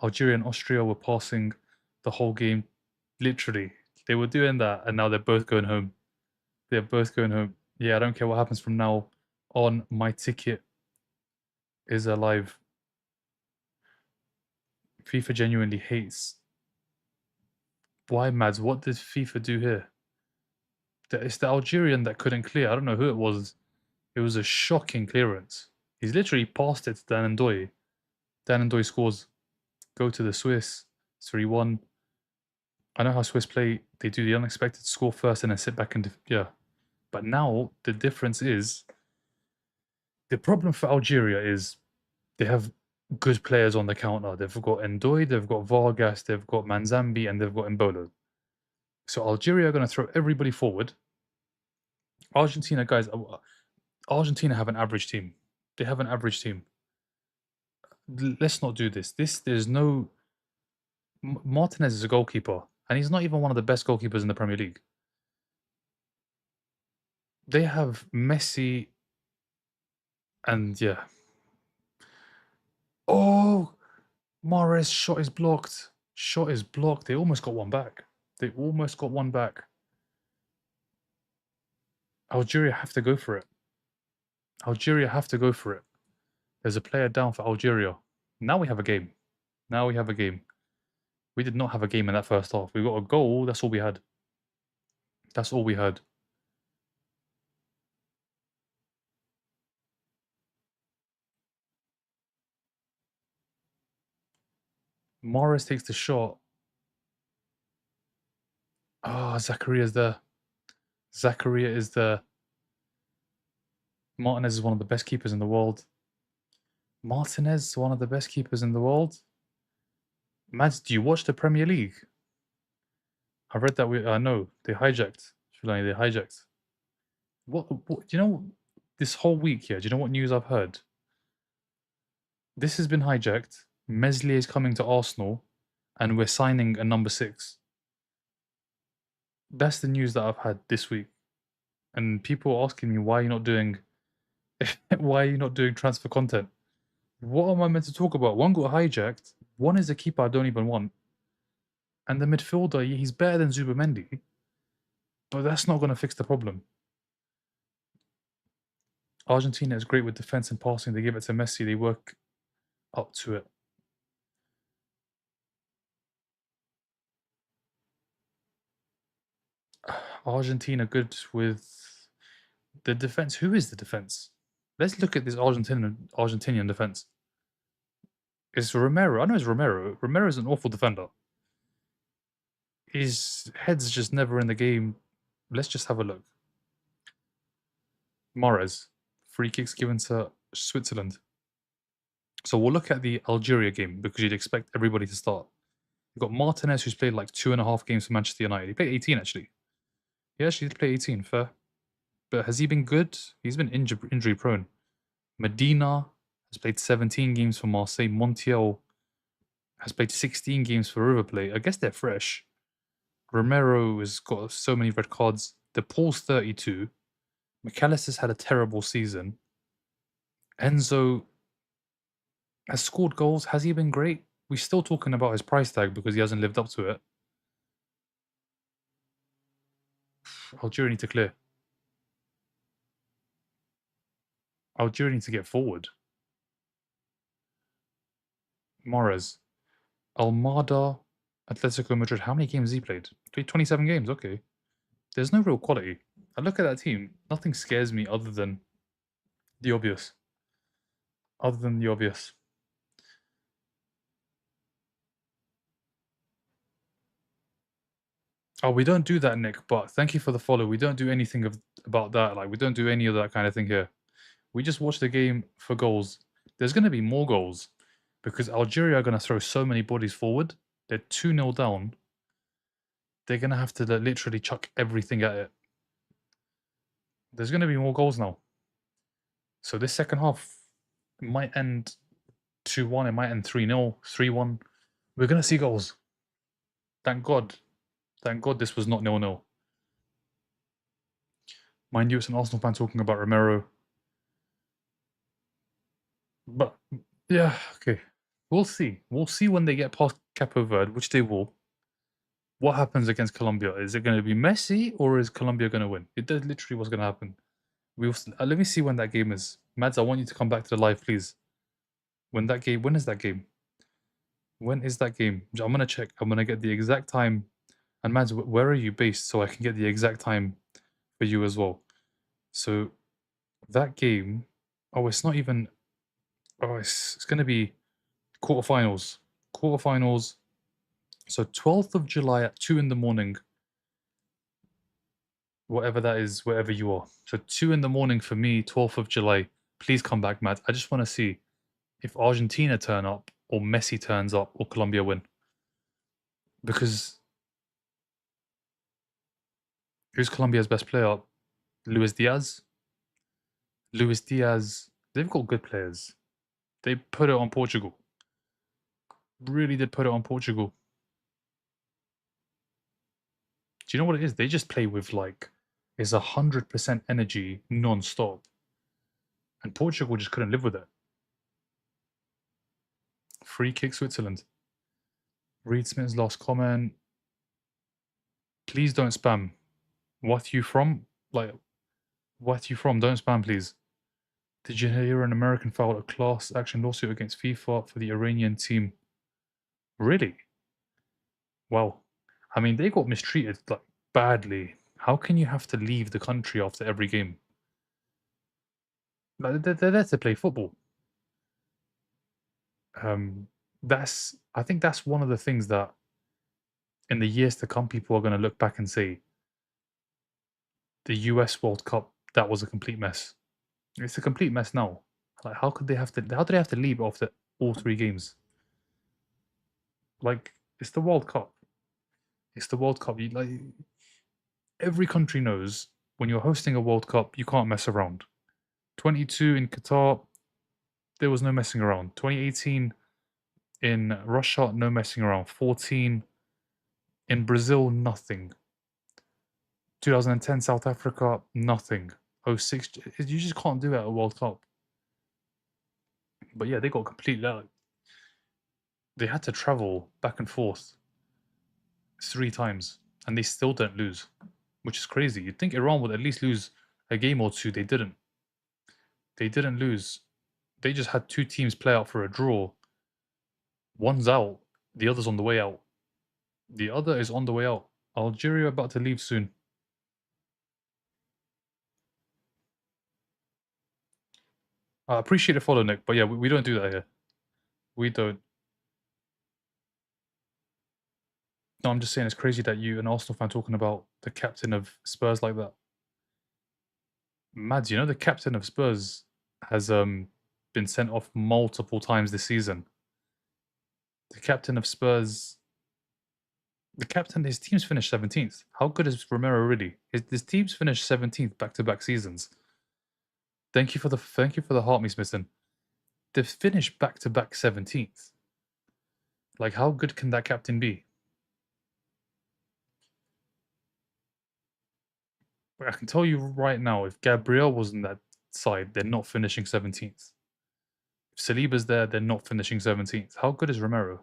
A: Algeria and Austria were passing the whole game. Literally. They were doing that, and now they're both going home. They're both going home. Yeah, I don't care what happens from now on. My ticket is alive. FIFA genuinely hates. Why, Mads? What did FIFA do here? It's the Algerian that couldn't clear. I don't know who it was. It was a shocking clearance. He's literally passed it to Dan Ndoye. Dan Ndoye scores. Go to the Swiss. 3-1. I know how Swiss play. They do the unexpected, score first and then sit back and... yeah. But now, the difference is... the problem for Algeria is they have good players on the counter. They've got Ndoye, they've got Vargas, they've got Manzambi, and they've got Mbolo. So Algeria are going to throw everybody forward. Argentina, guys... Argentina have an average team. They have an average team. Let's not do this. There's no... Martinez is a goalkeeper, and he's not even one of the best goalkeepers in the Premier League. They have Messi, and yeah. Oh, Mahrez shot is blocked. Shot is blocked. They almost got one back. They almost got one back. Algeria have to go for it. Algeria have to go for it. There's a player down for Algeria. Now we have a game. Now we have a game. We did not have a game in that first half. We got a goal. That's all we had. That's all we had. Mahrez takes the shot. Ah, Zakaria is there. Zakaria is there. Martinez is one of the best keepers in the world. Martinez, one of the best keepers in the world. Mads, do you watch the Premier League? I read that I know they hijacked. They hijacked. What you know? This whole week, yeah. Do you know what news I've heard? This has been hijacked. Meslier is coming to Arsenal, and we're signing a number 6. That's the news that I've had this week. And people are asking me why you're not doing why are you not doing transfer content? What am I meant to talk about? One got hijacked. One is a keeper I don't even want. And the midfielder, he's better than Zubamendi, but that's not going to fix the problem. Argentina is great with defense and passing. They give it to Messi. They work up to it. Argentina good with the defense. Who is the defense? Let's look at this Argentinian defense. It's Romero. I know it's Romero. Romero is an awful defender. His head's just never in the game. Let's just have a look. Mahrez. Free kicks given to Switzerland. So we'll look at the Algeria game because you'd expect everybody to start. You've got Martinez, who's played like 2.5 games for Manchester United. He played 18, actually. He actually did play 18, fair. But has he been good? He's been injury prone. Medina has played 17 games for Marseille. Montiel has played 16 games for River Plate. I guess they're fresh. Romero has got so many red cards. DePaul's 32. McAllister's had a terrible season. Enzo has scored goals. Has he been great? We're still talking about his price tag because he hasn't lived up to it. Algeria need to clear. Algeria need to get forward. Mahrez. Almada, Atletico Madrid. How many games has he played? Played 27 games, okay. There's no real quality. I look at that team, nothing scares me other than the obvious. Other than the obvious. Oh, we don't do that, Nick, but thank you for the follow. We don't do anything about that. Like, we don't do any of that kind of thing here. We just watch the game for goals. There's going to be more goals because Algeria are going to throw so many bodies forward. They're 2-0 down. They're going to have to literally chuck everything at it. There's going to be more goals now. So this second half might end 2-1. It might end 3-0, 3-1. We're going to see goals. Thank God. Thank God this was not 0-0. Mind you, it's an Arsenal fan talking about Romero. But, yeah, okay. We'll see. We'll see when they get past Capo Verde, which they will. What happens against Colombia? Is it going to be Messi or is Colombia going to win? It does literally what's going to happen. Let me see when that game is. Mads, I want you to come back to the live, please. When is that game? When is that game? I'm going to check. I'm going to get the exact time. And Mads, where are you based so I can get the exact time for you as well? So that game, oh, it's not even, oh, it's going to be quarterfinals. Quarterfinals. So 12th of July at 2 in the morning. Whatever that is, wherever you are. So 2 in the morning for me, 12th of July. Please come back, Matt. I just want to see if Argentina turn up or Messi turns up or Colombia win. Because who's Colombia's best player? Luis Diaz? Luis Diaz. They've got good players. They put it on Portugal. Really did put it on Portugal. Do you know what it is? They just play with like, it's 100% energy non-stop. And Portugal just couldn't live with it. Free kick Switzerland. Reed Smith's last comment. Please don't spam. What you from? Like, what you from? Don't spam, please. Did you hear an American filed a class action lawsuit against FIFA for the Iranian team? Really? Wow. I mean, they got mistreated like badly. How can you have to leave the country after every game? Like, they're there to play football. I think that's one of the things that in the years to come, people are going to look back and say, the US World Cup, that was a complete mess. It's a complete mess now. Like, how do they have to leave after all 3 games? Like, it's the World Cup. It's the World Cup. Every country knows when you're hosting a World Cup, you can't mess around. 22 in Qatar, there was no messing around. 2018 in Russia, no messing around. 14 in Brazil, nothing. 2010 South Africa, nothing. 06, you just can't do it at a World Cup. But yeah, they got completely out. They had to travel back and forth 3 times, and they still don't lose, which is crazy. You'd think Iran would at least lose a game or two. They didn't. They didn't lose. They just had 2 teams play out for a draw. One's out, the other's on the way out. The other is on the way out. Algeria about to leave soon. I appreciate the follow, Nick, but yeah, we don't do that here. We don't. No, I'm just saying it's crazy that you, an Arsenal fan, talking about the captain of Spurs like that. Mads, you know the captain of Spurs has been sent off multiple times this season. The captain of Spurs, his team's finished 17th. How good is Romero really? His team's finished 17th back-to-back seasons. Thank you for the heart me smitten. They've finished back-to-back 17th. Like, how good can that captain be? I can tell you right now, if Gabriel was in that side, they're not finishing 17th. If Saliba's there, they're not finishing 17th. How good is Romero?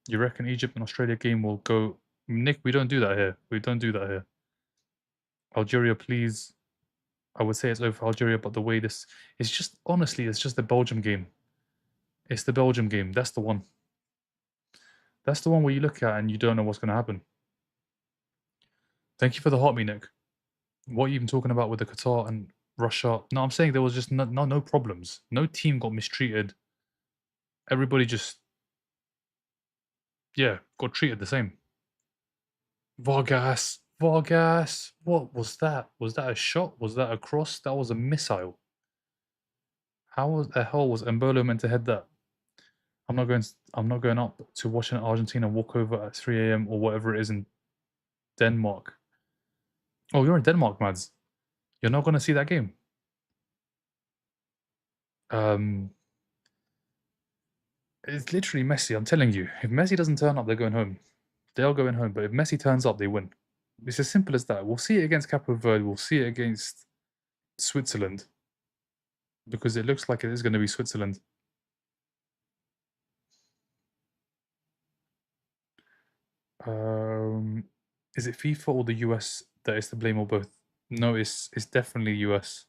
A: You reckon Egypt and Australia game will go? Nick, we don't do that here. We don't do that here. Algeria, please. I would say it's over for Algeria, but the way this... It's just, honestly, it's just the Belgium game. It's the Belgium game. That's the one. That's the one where you look at and you don't know what's going to happen. Thank you for the hot me, Nick. What are you even talking about with the Qatar and Russia? No, I'm saying there was just no problems. No team got mistreated. Everybody just, yeah, got treated the same. Vargas. What was that? Was that a shot? Was that a cross? That was a missile. How the hell was Mbolo meant to head that? I'm not going up to watch an Argentina walk over at 3 a.m. or whatever it is in Denmark. Oh, you're in Denmark, Mads. You're not going to see that game. It's literally Messi. I'm telling you. If Messi doesn't turn up, they're going home. They are going home. But if Messi turns up, they win. It's as simple as that. We'll see it against Cape Verde. We'll see it against Switzerland, because it looks like it is going to be Switzerland. Is it FIFA or the US that is to blame, or both? No, it's definitely US.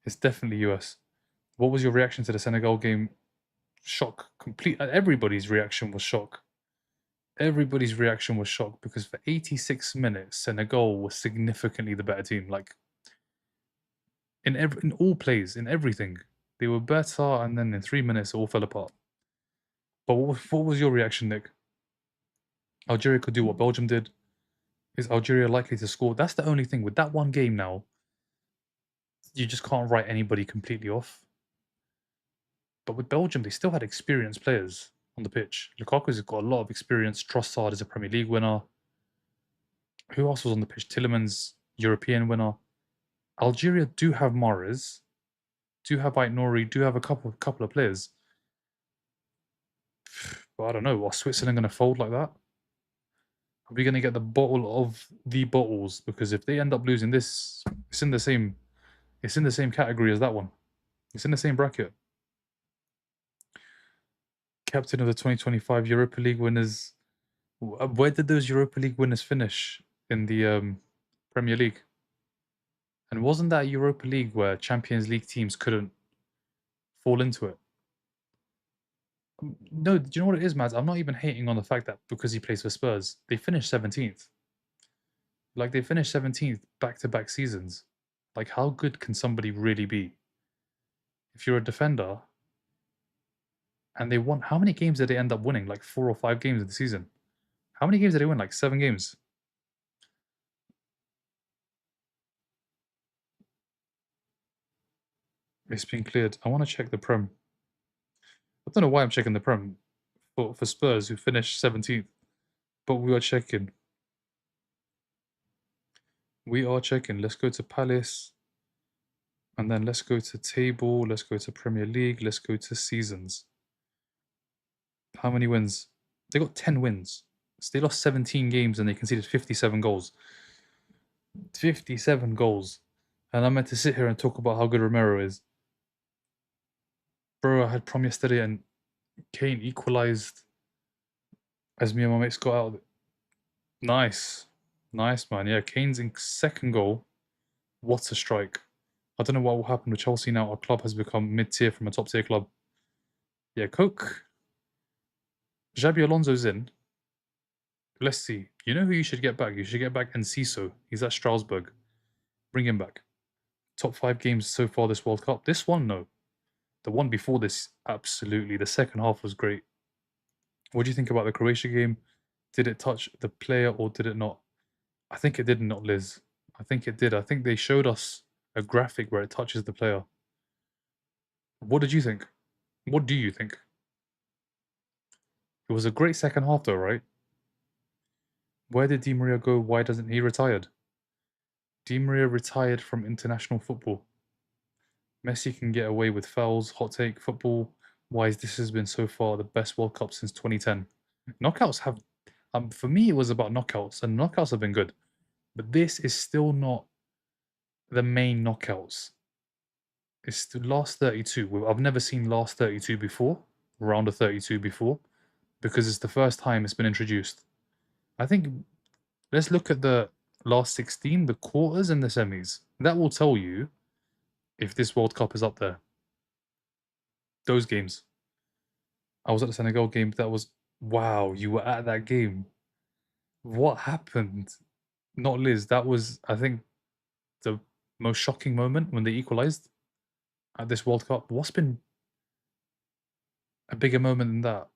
A: It's definitely US. What was your reaction to the Senegal game? Shock. Complete. Everybody's reaction was shock. Everybody's reaction was shock, because for 86 minutes, Senegal was significantly the better team. Like, in all plays, in everything, they were better, and then in 3 minutes, it all fell apart. But what was your reaction, Nick? Algeria could do what Belgium did. Is Algeria likely to score? That's the only thing. With that one game now, you just can't write anybody completely off. But with Belgium, they still had experienced players on the pitch. Lukaku's got a lot of experience. Trossard is a Premier League winner. Who else was on the pitch? Tillemans, European winner. Algeria do have Mahrez, do have Ait Nouri, do have a couple of players. But I don't know. Are Switzerland going to fold like that? Are we going to get the bottle of the bottles? Because if they end up losing this, it's in the same category as that one. It's in the same bracket. Captain of the 2025 Europa League winners. Where did those Europa League winners finish in the Premier League? And wasn't that Europa League where Champions League teams couldn't fall into it? No, do you know what it is, Mads? I'm not even hating on the fact that because he plays for Spurs, they finished 17th. Like, they finished 17th back-to-back seasons. Like, how good can somebody really be? If you're a defender, and they won, how many games did they end up winning? Like 4 or 5 games in the season. How many games did they win? Like 7 games. It's been cleared. I want to check the Prem. I don't know why I'm checking the Prem for Spurs, who finished 17th. But we are checking. We are checking. Let's go to Palace. And then let's go to table. Let's go to Premier League. Let's go to seasons. How many wins? They got 10 wins. So they lost 17 games and they conceded 57 goals. 57 goals. And I'm meant to sit here and talk about how good Romero is. Bro, I had prom yesterday and Kane equalised as me and my mates got out of it. Nice. Nice, man. Yeah, Kane's in second goal. What a strike. I don't know what will happen with Chelsea now. Our club has become mid-tier from a top-tier club. Yeah, Coke. Xabi Alonso's in. Let's see. You know who you should get back? You should get back Enciso. He's at Strasbourg. Bring him back. Top 5 games so far this World Cup. This one, no. The one before this, absolutely. The second half was great. What do you think about the Croatia game? Did it touch the player or did it not? I think it did not, Liz. I think it did. I think they showed us a graphic where it touches the player. What did you think? What do you think? It was a great second half though, right? Where did Di Maria go? Why doesn't he retired? Di Maria retired from international football. Messi can get away with fouls. Hot take, football wise, this has been so far the best World Cup since 2010. Knockouts have, for me, it was about knockouts, and knockouts have been good. But this is still not the main knockouts. It's the last 32. I've never seen last 32 before, round of 32 before, because it's the first time it's been introduced. I think let's look at the last 16, the quarters and the semis. That will tell you if this World Cup is up there. Those games. I was at the Senegal game. That was, wow, you were at that game. What happened? Not Liz. That was, I think, the most shocking moment when they equalised at this World Cup. What's been a bigger moment than that?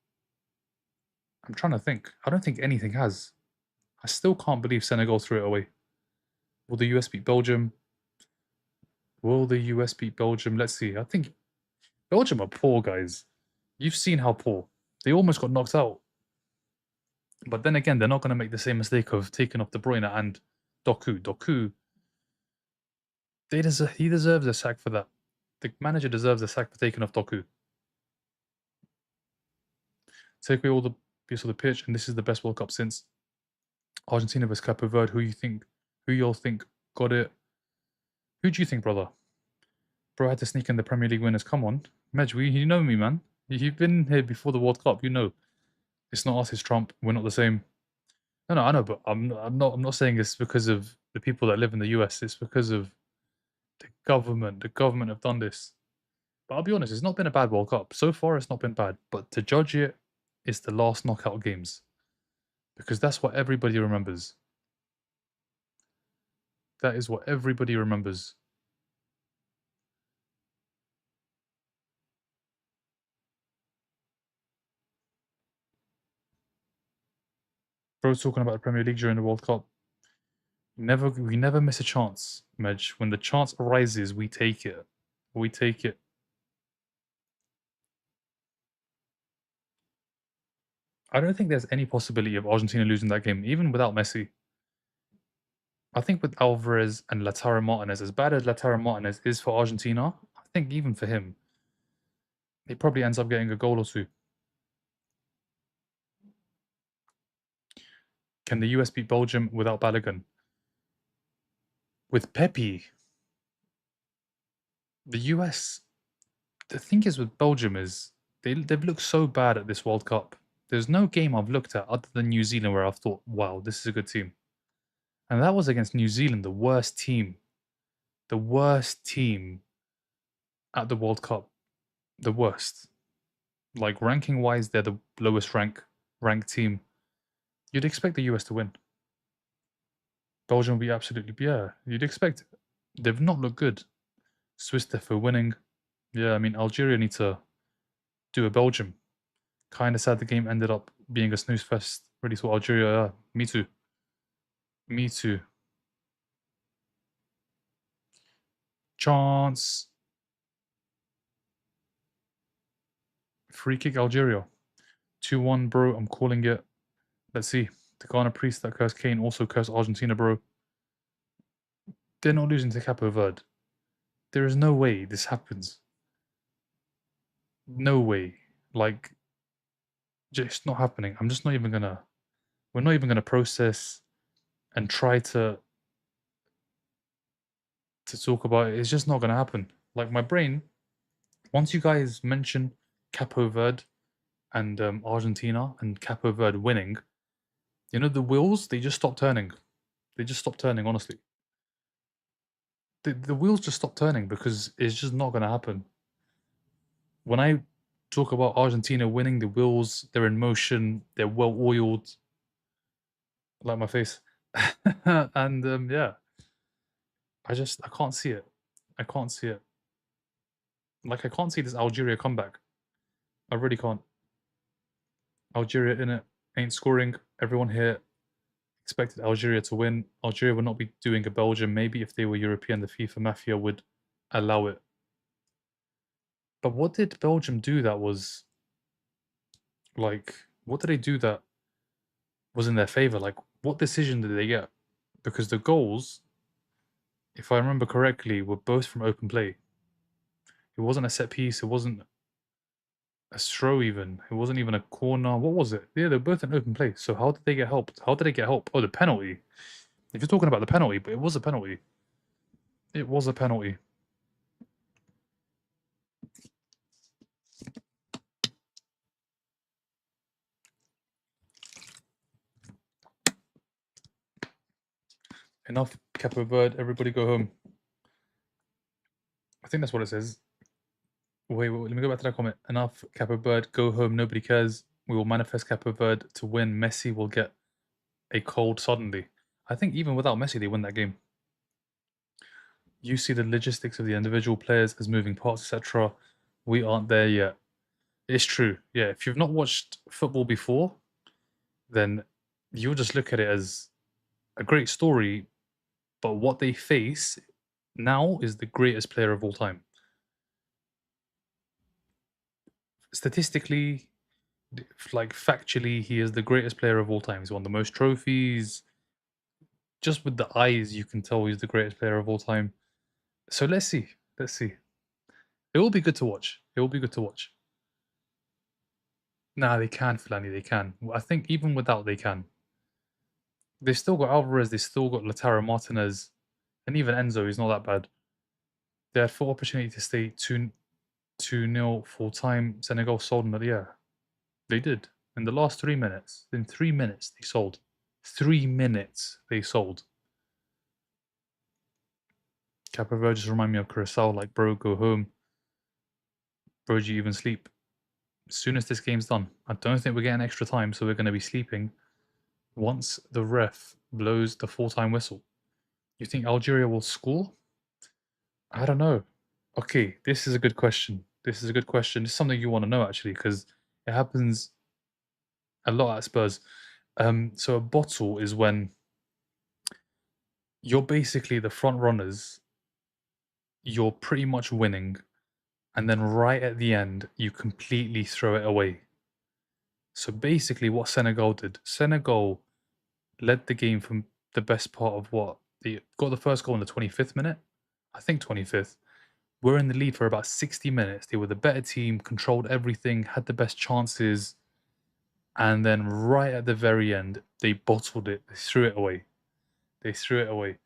A: I'm trying to think. I don't think anything has. I still can't believe Senegal threw it away. Will the US beat Belgium? Will the US beat Belgium? Let's see. I think Belgium are poor, guys. You've seen how poor. They almost got knocked out. But then again, they're not going to make the same mistake of taking off De Bruyne and Doku. Doku, he deserves a sack for that. The manager deserves a sack for taking off Doku. Take away all the piece of the pitch, and this is the best World Cup since Argentina vs Cape Verde. Who y'all think got it? Who do you think, brother? Bro, I had to sneak in the Premier League winners. Come on, Medj, you know me, man. You've been here before the World Cup. You know, it's not us, it's Trump. We're not the same. No, I know, but I'm not saying it's because of the people that live in the US. It's because of the government. The government have done this. But I'll be honest, it's not been a bad World Cup. So far, it's not been bad. But to judge it, it's the last knockout games. Because that's what everybody remembers. That is what everybody remembers. Bro's talking about the Premier League during the World Cup. We never miss a chance, Medj. When the chance arises, we take it. We take it. I don't think there's any possibility of Argentina losing that game, even without Messi. I think with Alvarez and Lautaro Martinez, as bad as Lautaro Martinez is for Argentina, I think even for him, he probably ends up getting a goal or two. Can the US beat Belgium without Balogun? With Pepe, the US, the thing is with Belgium is they've looked so bad at this World Cup. There's no game I've looked at other than New Zealand where I've thought, wow, this is a good team. And that was against New Zealand, the worst team. The worst team at the World Cup. The worst. Like ranking wise, they're the lowest ranked team. You'd expect the US to win. Belgium will be absolutely, yeah, you'd expect it. They've not looked good. Swiss for winning. Yeah, I mean, Algeria need to do a Belgium. Kind of sad the game ended up being a snooze fest. Really thought Algeria, me too. Me too. Chance. Free kick Algeria. 2-1, bro. I'm calling it. Let's see. The Ghana priest that cursed Kane also cursed Argentina, bro. They're not losing to Capo Verde. There is no way this happens. No way. Like, Just not happening. I'm just not even gonna. We're not even gonna process and try to talk about it. It's just not gonna happen. Like my brain, once you guys mention Capo Verde and Argentina and Capo Verde winning, you know the wheels they just stop turning. They just stop turning. Honestly, the wheels just stop turning because it's just not gonna happen. When I talk about Argentina winning, the wheels they're in motion. They're well oiled, like my face, and yeah, I can't see it. I can't see it. Like I can't see this Algeria comeback. I really can't. Algeria in it ain't scoring. Everyone here expected Algeria to win. Algeria would not be doing a Belgium. Maybe if they were European, the FIFA mafia would allow it. But what did Belgium do that was like? What did they do that was in their favor? Like, what decision did they get? Because the goals, if I remember correctly, were both from open play. It wasn't a set piece. It wasn't a throw even. It wasn't even a corner. What was it? Yeah, they're both in open play. So how did they get helped? How did they get help? Oh, the penalty. If you're talking about the penalty, but it was a penalty. It was a penalty. Enough, Capo Verde. Everybody go home. I think that's what it says. Wait, let me go back to that comment. Enough, Capo Verde. Go home. Nobody cares. We will manifest Capo Verde to win. Messi will get a cold suddenly. I think even without Messi, they win that game. You see the logistics of the individual players as moving parts, etc. We aren't there yet. It's true. Yeah, if you've not watched football before, then you'll just look at it as a great story, but what they face now is the greatest player of all time. Statistically, like factually, he is the greatest player of all time. He's won the most trophies. Just with the eyes, you can tell he's the greatest player of all time. So let's see. Let's see. It will be good to watch. It will be good to watch. Nah, they can, Fulani. They can. I think even without, they can. They've still got Alvarez. They've still got Lautaro Martinez, and even Enzo. He's not that bad. They had full opportunity to stay 2-0 full time. Senegal sold them, but yeah, they did. In the last 3 minutes, in 3 minutes, they sold. 3 minutes they sold. Capo Verde just remind me of Curacao, like, bro, go home. Bro, do you even sleep? As soon as this game's done, I don't think we're getting extra time, so we're going to be sleeping once the ref blows the full-time whistle. You think Algeria will score? I don't know. Okay, this is a good question. This is a good question. It's something you want to know, actually, because it happens a lot at Spurs. So a bottle is when you're basically the front runners, you're pretty much winning, and then right at the end, you completely throw it away. So basically, what Senegal did, Senegal led the game from the best part of what they got the first goal in the 25th minute, I think 25th. We're in the lead for about 60 minutes. They were the better team, controlled everything, had the best chances, and then right at the very end, they bottled it. They threw it away. They threw it away.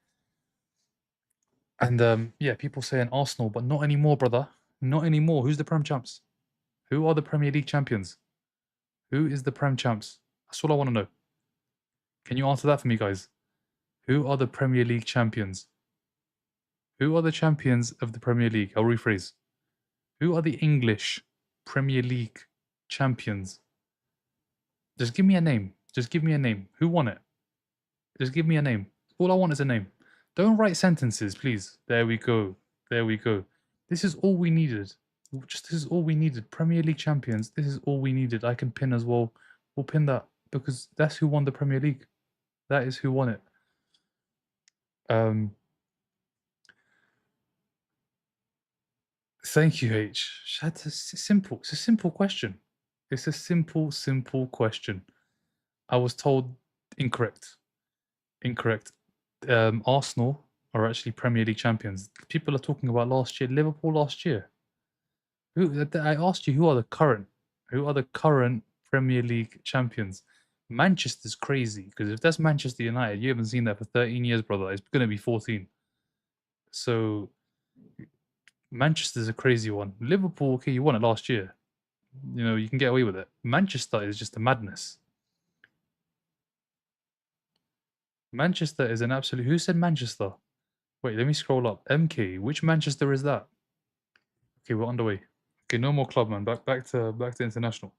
A: And yeah, people saying Arsenal, but not anymore, brother. Not anymore. Who's the Prem champs? Who are the Premier League champions? Who is the Prem champs? That's all I want to know. Can you answer that for me, guys? Who are the Premier League champions? Who are the champions of the Premier League? I'll rephrase. Who are the English Premier League champions? Just give me a name. Just give me a name. Who won it? Just give me a name. All I want is a name. Don't write sentences, please. There we go. There we go. This is all we needed. Just this is all we needed. Premier League champions. This is all we needed. I can pin as well. We'll pin that because that's who won the Premier League. That is who won it. Thank you, H. It's simple. It's a simple question. It's a simple question. I was told incorrect. Incorrect. Arsenal are actually Premier League champions. People are talking about last year, Liverpool last year. I asked you who are the current Premier League champions. Manchester's crazy because if that's Manchester United, you haven't seen that for 13 years, brother. It's going to be 14. So Manchester's a crazy one. Liverpool, okay, you won it last year. You know, you can get away with it. Manchester is just a madness. Manchester is an absolute. Who said Manchester? Wait, let me scroll up. MK. Which Manchester is that? Okay, we're underway. Okay, no more club, man. Back to international.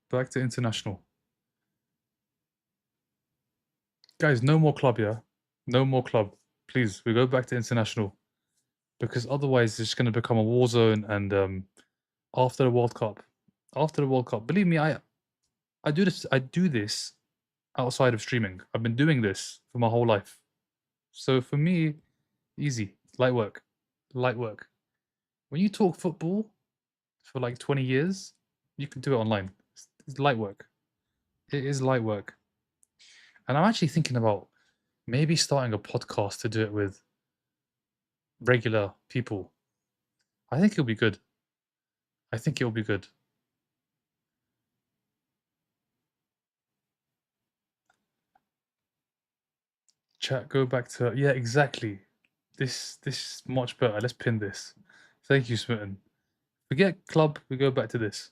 A: Back to international. Guys, no more club, yeah? No more club. Please, we go back to international. Because otherwise it's going to become a war zone and after the World Cup. After the World Cup. Believe me, I do this outside of streaming. I've been doing this for my whole life. So for me, easy. Light work. Light work. When you talk football for like 20 years, you can do it online. It's light work. It is light work. And I'm actually thinking about maybe starting a podcast to do it with regular people. I think it'll be good. I think it'll be good. Chat, go back to yeah, exactly. This is much better. Let's pin this. Thank you, Smitten. Forget club, we go back to this.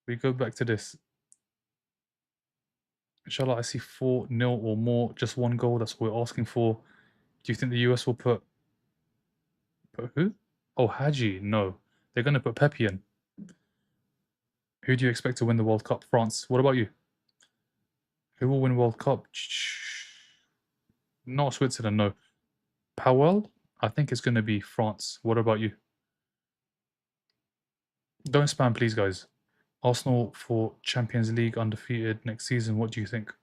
A: We go back to this. Inshallah, I see 4-0 or more, just one goal. That's what we're asking for. Do you think the US will put who? Oh, Haji. No. They're gonna put Pepe in. Who do you expect to win the World Cup? France. What about you? Who will win World Cup? Not Switzerland, no. Powell? I think it's gonna be France. What about you? Don't spam, please, guys. Arsenal for Champions League undefeated next season. What do you think?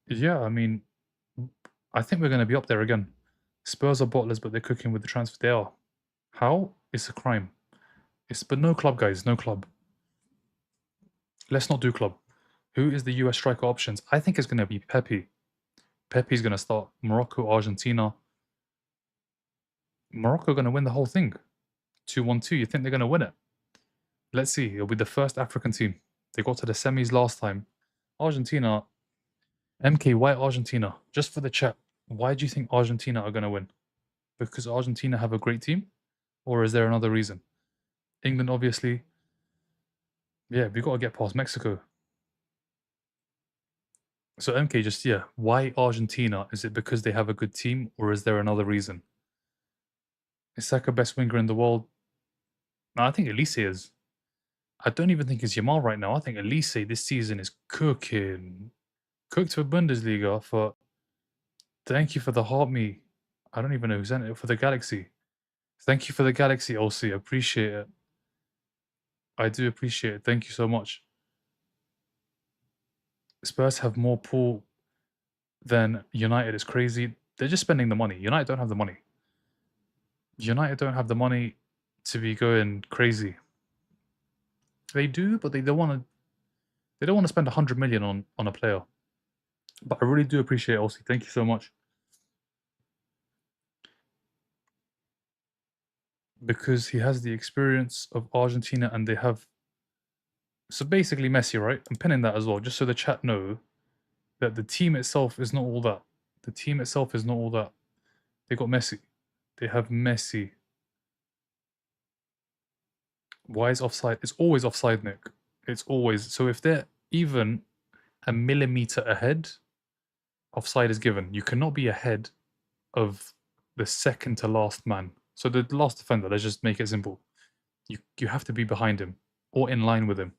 A: Yeah, I mean, I think we're going to be up there again. Spurs are bottlers, but they're cooking with the transfer. They are. How? It's a crime. But no club, guys. No club. Let's not do club. Who is the US striker options? I think it's going to be Pepe. Pepe's going to start. Morocco, Argentina. Morocco going to win the whole thing. 2-1-2. You think they're going to win it? Let's see. It'll be the first African team. They got to the semis last time. Argentina. MK, why Argentina? Just for the chat. Why do you think Argentina are going to win? Because Argentina have a great team? Or is there another reason? England, obviously. Yeah, we got to get past Mexico. So MK, just, yeah, why Argentina? Is it because they have a good team, or is there another reason? Is Saka best winger in the world? No, I think Elise is. I don't even think it's Yamal right now. I think Elise this season is cooking. Cooked for Bundesliga for... Thank you for the heart me. I don't even know who sent it. For the Galaxy. Thank you for the Galaxy, Elsie. I appreciate it. I do appreciate it. Thank you so much. Spurs have more pull than United. Is crazy. They're just spending the money. United don't have the money. United don't have the money to be going crazy. They do, but they don't want to. They don't want to spend 100 million on a player. But I really do appreciate it, Elsie. Thank you so much. Because he has the experience of Argentina, and they have. So basically, Messi, right? I'm pinning that as well, just so the chat know that the team itself is not all that. The team itself is not all that. They got Messi. They have Messi. Why is offside? It's always offside, Nick. It's always. So if they're even a millimeter ahead, offside is given. You cannot be ahead of the second to last man. So the last defender, let's just make it simple. You have to be behind him or in line with him.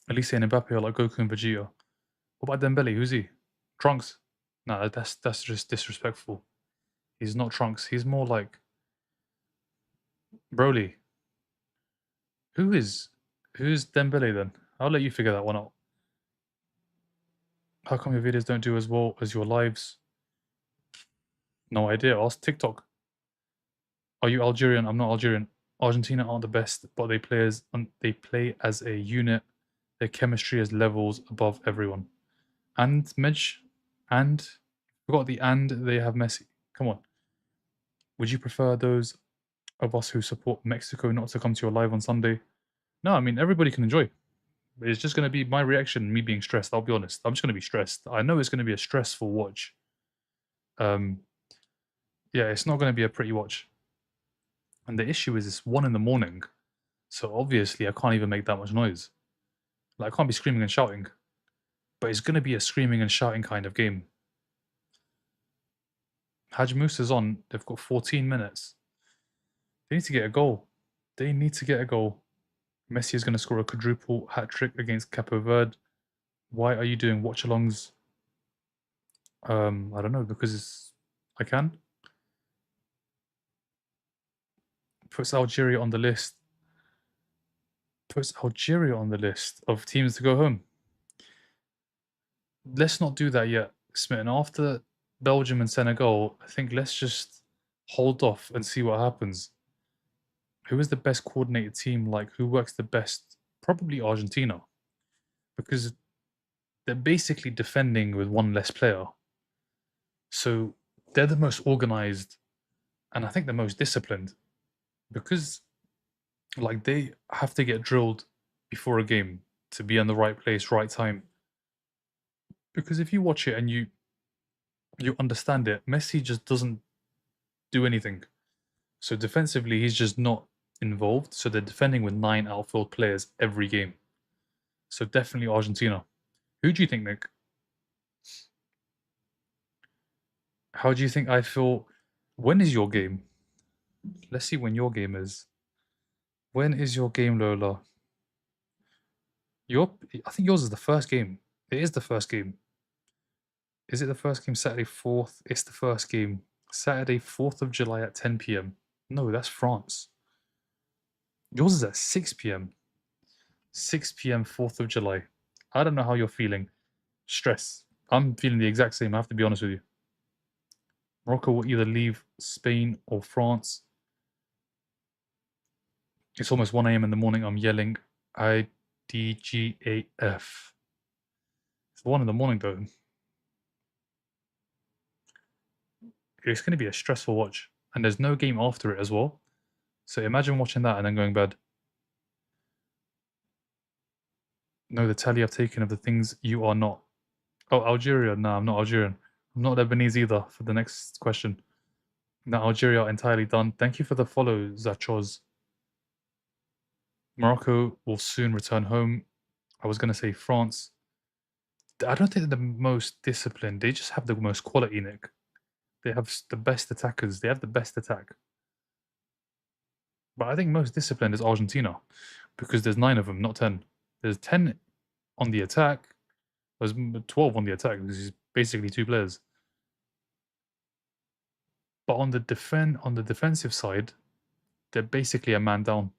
A: Elise and Mbappe are like Goku and Vegeta. What about Dembele? Who's he? Trunks? No, that's just disrespectful. He's not Trunks. He's more like Broly. Who's Dembele then? I'll let you figure that one out. How come your videos don't do as well as your lives? No idea. Ask TikTok. Are you Algerian? I'm not Algerian. Argentina aren't the best, but they play as a unit. Their chemistry is levels above everyone. And Medj, and forgot the and they have Messi. Come on. Would you prefer those of us who support Mexico not to come to your live on Sunday. No, I mean, everybody can enjoy. It's just going to be my reaction, me being stressed. I'll be honest. I'm just going to be stressed. I know it's going to be a stressful watch. Um, yeah, it's not going to be a pretty watch. And the issue is it's 1 in the morning. So obviously I can't even make that much noise. Like, I can't be screaming and shouting. But it's going to be a screaming and shouting kind of game. Haj Musa's on. They've got 14 minutes. They need to get a goal. They need to get a goal. Messi is going to score a quadruple hat-trick against Capo Verde. Why are you doing watch-alongs? I don't know, because I can. Puts Algeria on the list. Puts Algeria on the list of teams to go home. Let's not do that yet, Smitten. After Belgium and Senegal, I think let's just hold off and see what happens. Who is the best coordinated team? Like, who works the best? Probably Argentina. Because they're basically defending with one less player. So they're the most organized and I think the most disciplined. Because, like, they have to get drilled before a game to be in the right place, right time. Because if you watch it and you understand it, Messi just doesn't do anything. So defensively, he's just not involved. So they're defending with 9 outfield players every game. So definitely Argentina. Who do you think, Nick? How do you think I feel? When is your game? Let's see when your game is. When is your game, Lola? I think yours is the first game. It is the first game. Is it the first game Saturday 4th? It's the first game. Saturday 4th of July at 10 p.m. No, that's France. Yours is at 6 p.m. 6 p.m. 4th of July. I don't know how you're feeling. Stress. I'm feeling the exact same, I have to be honest with you. Morocco will either leave Spain or France. It's almost 1 a.m. in the morning. I'm yelling IDGAF. It's 1 in the morning though. It's going to be a stressful watch. And there's no game after it as well. So imagine watching that and then going bed. No, the tally I've taken of the things you are not. Oh, Algeria. No, I'm not Algerian. I'm not Lebanese either for the next question. No, Algeria are entirely done. Thank you for the follow, Zachoz. Morocco will soon return home. I was going to say France. I don't think they're the most disciplined. They just have the most quality, Nick. They have the best attackers. They have the best attack. But I think most disciplined is Argentina because there's 9 of them, not 10. There's 10 on the attack. There's 12 on the attack because he's basically 2 players. But on the defensive side, they're basically a man down.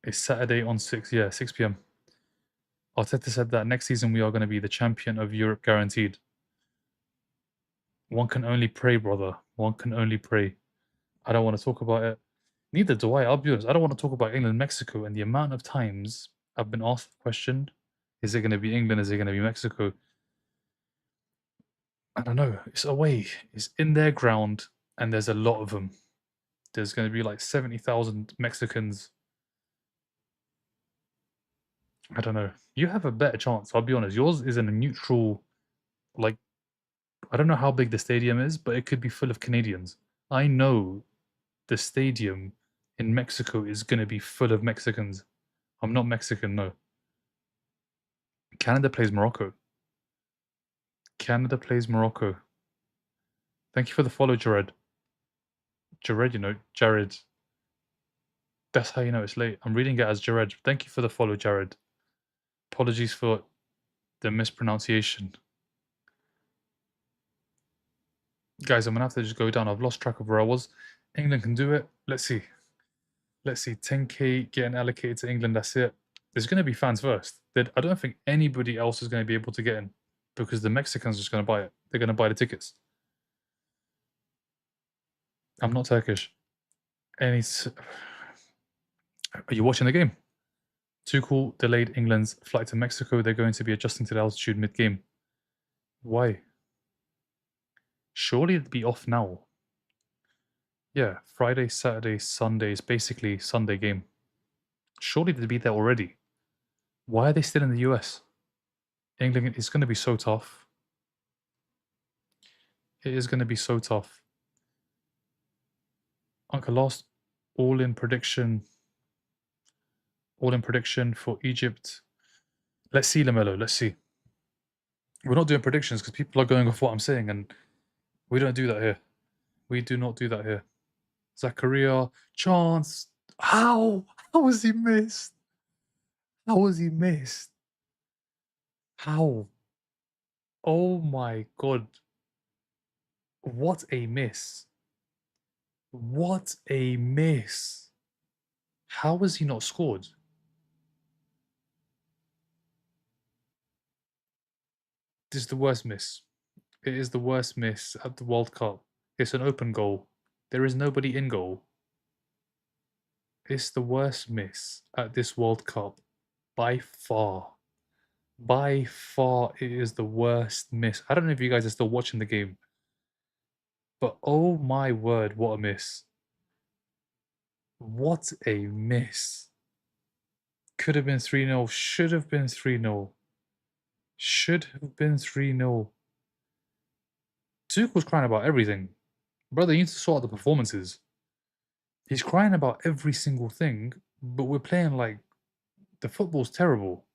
A: It's Saturday on 6 p.m. Arteta said that next season we are going to be the champion of Europe guaranteed. One can only pray, brother. One can only pray. I don't want to talk about it. Neither do I. I'll be honest. I don't want to talk about England and Mexico and the amount of times I've been asked the question, is it going to be England? Is it going to be Mexico? I don't know. It's away. It's in their ground and there's a lot of them. There's going to be like 70,000 Mexicans. I don't know. You have a better chance. I'll be honest. Yours is in a neutral, like, I don't know how big the stadium is, but it could be full of Canadians. I know the stadium in Mexico is going to be full of Mexicans. I'm not Mexican, no. Canada plays Morocco. Canada plays Morocco. Thank you for the follow, Jared. Jared. That's how you know it's late. I'm reading it as Jared. Thank you for the follow, Jared. Apologies for the mispronunciation. Guys, I'm going to have to just go down. I've lost track of where I was. England can do it. Let's see. 10K getting allocated to England. That's it. There's going to be fans first. I don't think anybody else is going to be able to get in because the Mexicans are just going to buy it. They're going to buy the tickets. I'm not Turkish. Are you watching the game? Tuchel delayed England's flight to Mexico. They're going to be adjusting to the altitude mid-game. Why? Surely it'd be off now. Yeah, Friday, Saturday, Sunday is basically Sunday game. Surely they'd be there already. Why are they still in the US? England is going to be so tough. It is going to be so tough. Uncle last all-in prediction for Egypt. Let's see, Lamelo. Let's see. We're not doing predictions because people are going off what I'm saying, and we don't do that here. We do not do that here. Zakaria, chance. How? How was he missed? How was he missed? How? Oh my god. What a miss. What a miss. How was he not scored? This is the worst miss. It is the worst miss at the World Cup. It's an open goal. There is nobody in goal. It's the worst miss at this World Cup by far. By far, it is the worst miss. I don't know if you guys are still watching the game, but oh my word, what a miss. What a miss. Could have been 3-0, should have been 3-0. Should have been 3-0. Tuchel's crying about everything. Brother, you need to sort out the performances. He's crying about every single thing, but we're playing like the football's terrible.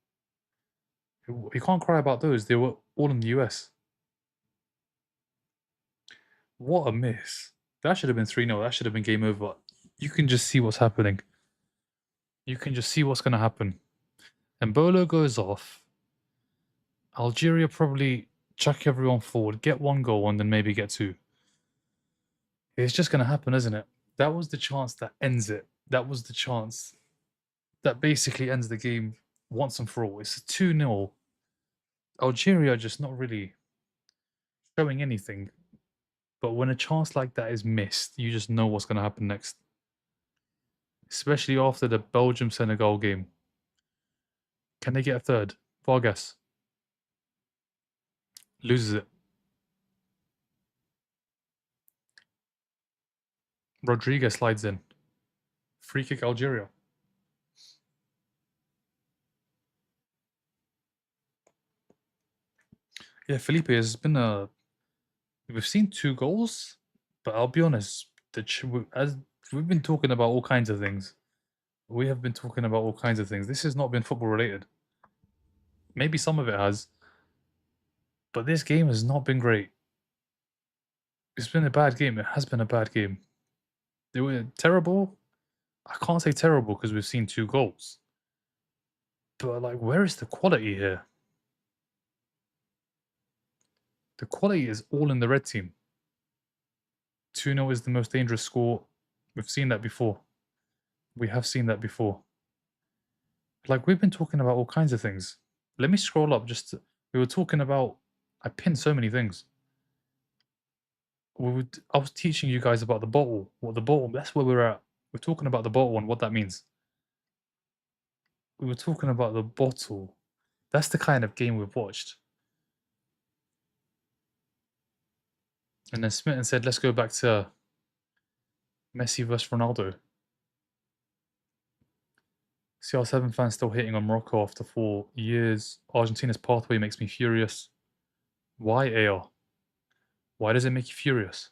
A: You can't cry about those. They were all in the US. What a miss. That should have been 3-0. That should have been game over. You can just see what's happening. You can just see what's going to happen. Embolo goes off. Algeria probably chuck everyone forward, get one goal, and then maybe get two. It's just going to happen, isn't it? That was the chance that ends it. That was the chance that basically ends the game once and for all. It's 2-0. Algeria just not really showing anything. But when a chance like that is missed, you just know what's going to happen next. Especially after the Belgium-Senegal game. Can they get a third? Vargas loses it. Rodriguez slides in. Free kick Algeria. Yeah, Felipe has been a. We've seen 2 goals, but I'll be honest. As we've been talking about all kinds of things, we have been talking about all kinds of things. This has not been football related. Maybe some of it has, but this game has not been great. It's been a bad game. It has been a bad game. They were terrible. I can't say terrible because we've seen 2 goals. But like, where is the quality here? The quality is all in the red team. 2-0 is the most dangerous score. We've seen that before. We have seen that before. Like, we've been talking about all kinds of things. Let me scroll up we were talking about, I pinned so many things. I was teaching you guys about the bottle. That's where we're at. We're talking about the bottle and what that means. We were talking about the bottle. That's the kind of game we've watched. And then Smitten said, let's go back to Messi versus Ronaldo. CR7 fans still hating on Morocco after 4 years. Argentina's pathway makes me furious. Why, AR? Why does it make you furious?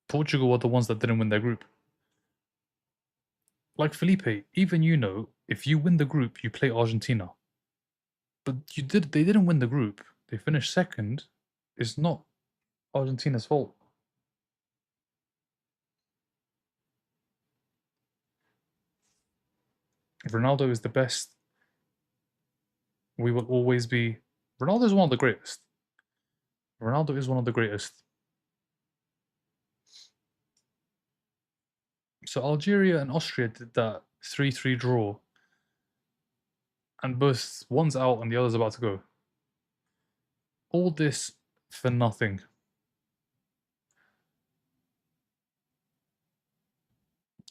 A: Portugal were the ones that didn't win their group. Like Felipe, even you know, if you win the group, you play Argentina. But they didn't win the group. They finished second. It's not Argentina's fault. Ronaldo is the best. We will always be. Ronaldo is one of the greatest. Ronaldo is one of the greatest. So Algeria and Austria did that 3-3 draw. And both one's out and the other's about to go. All this for nothing.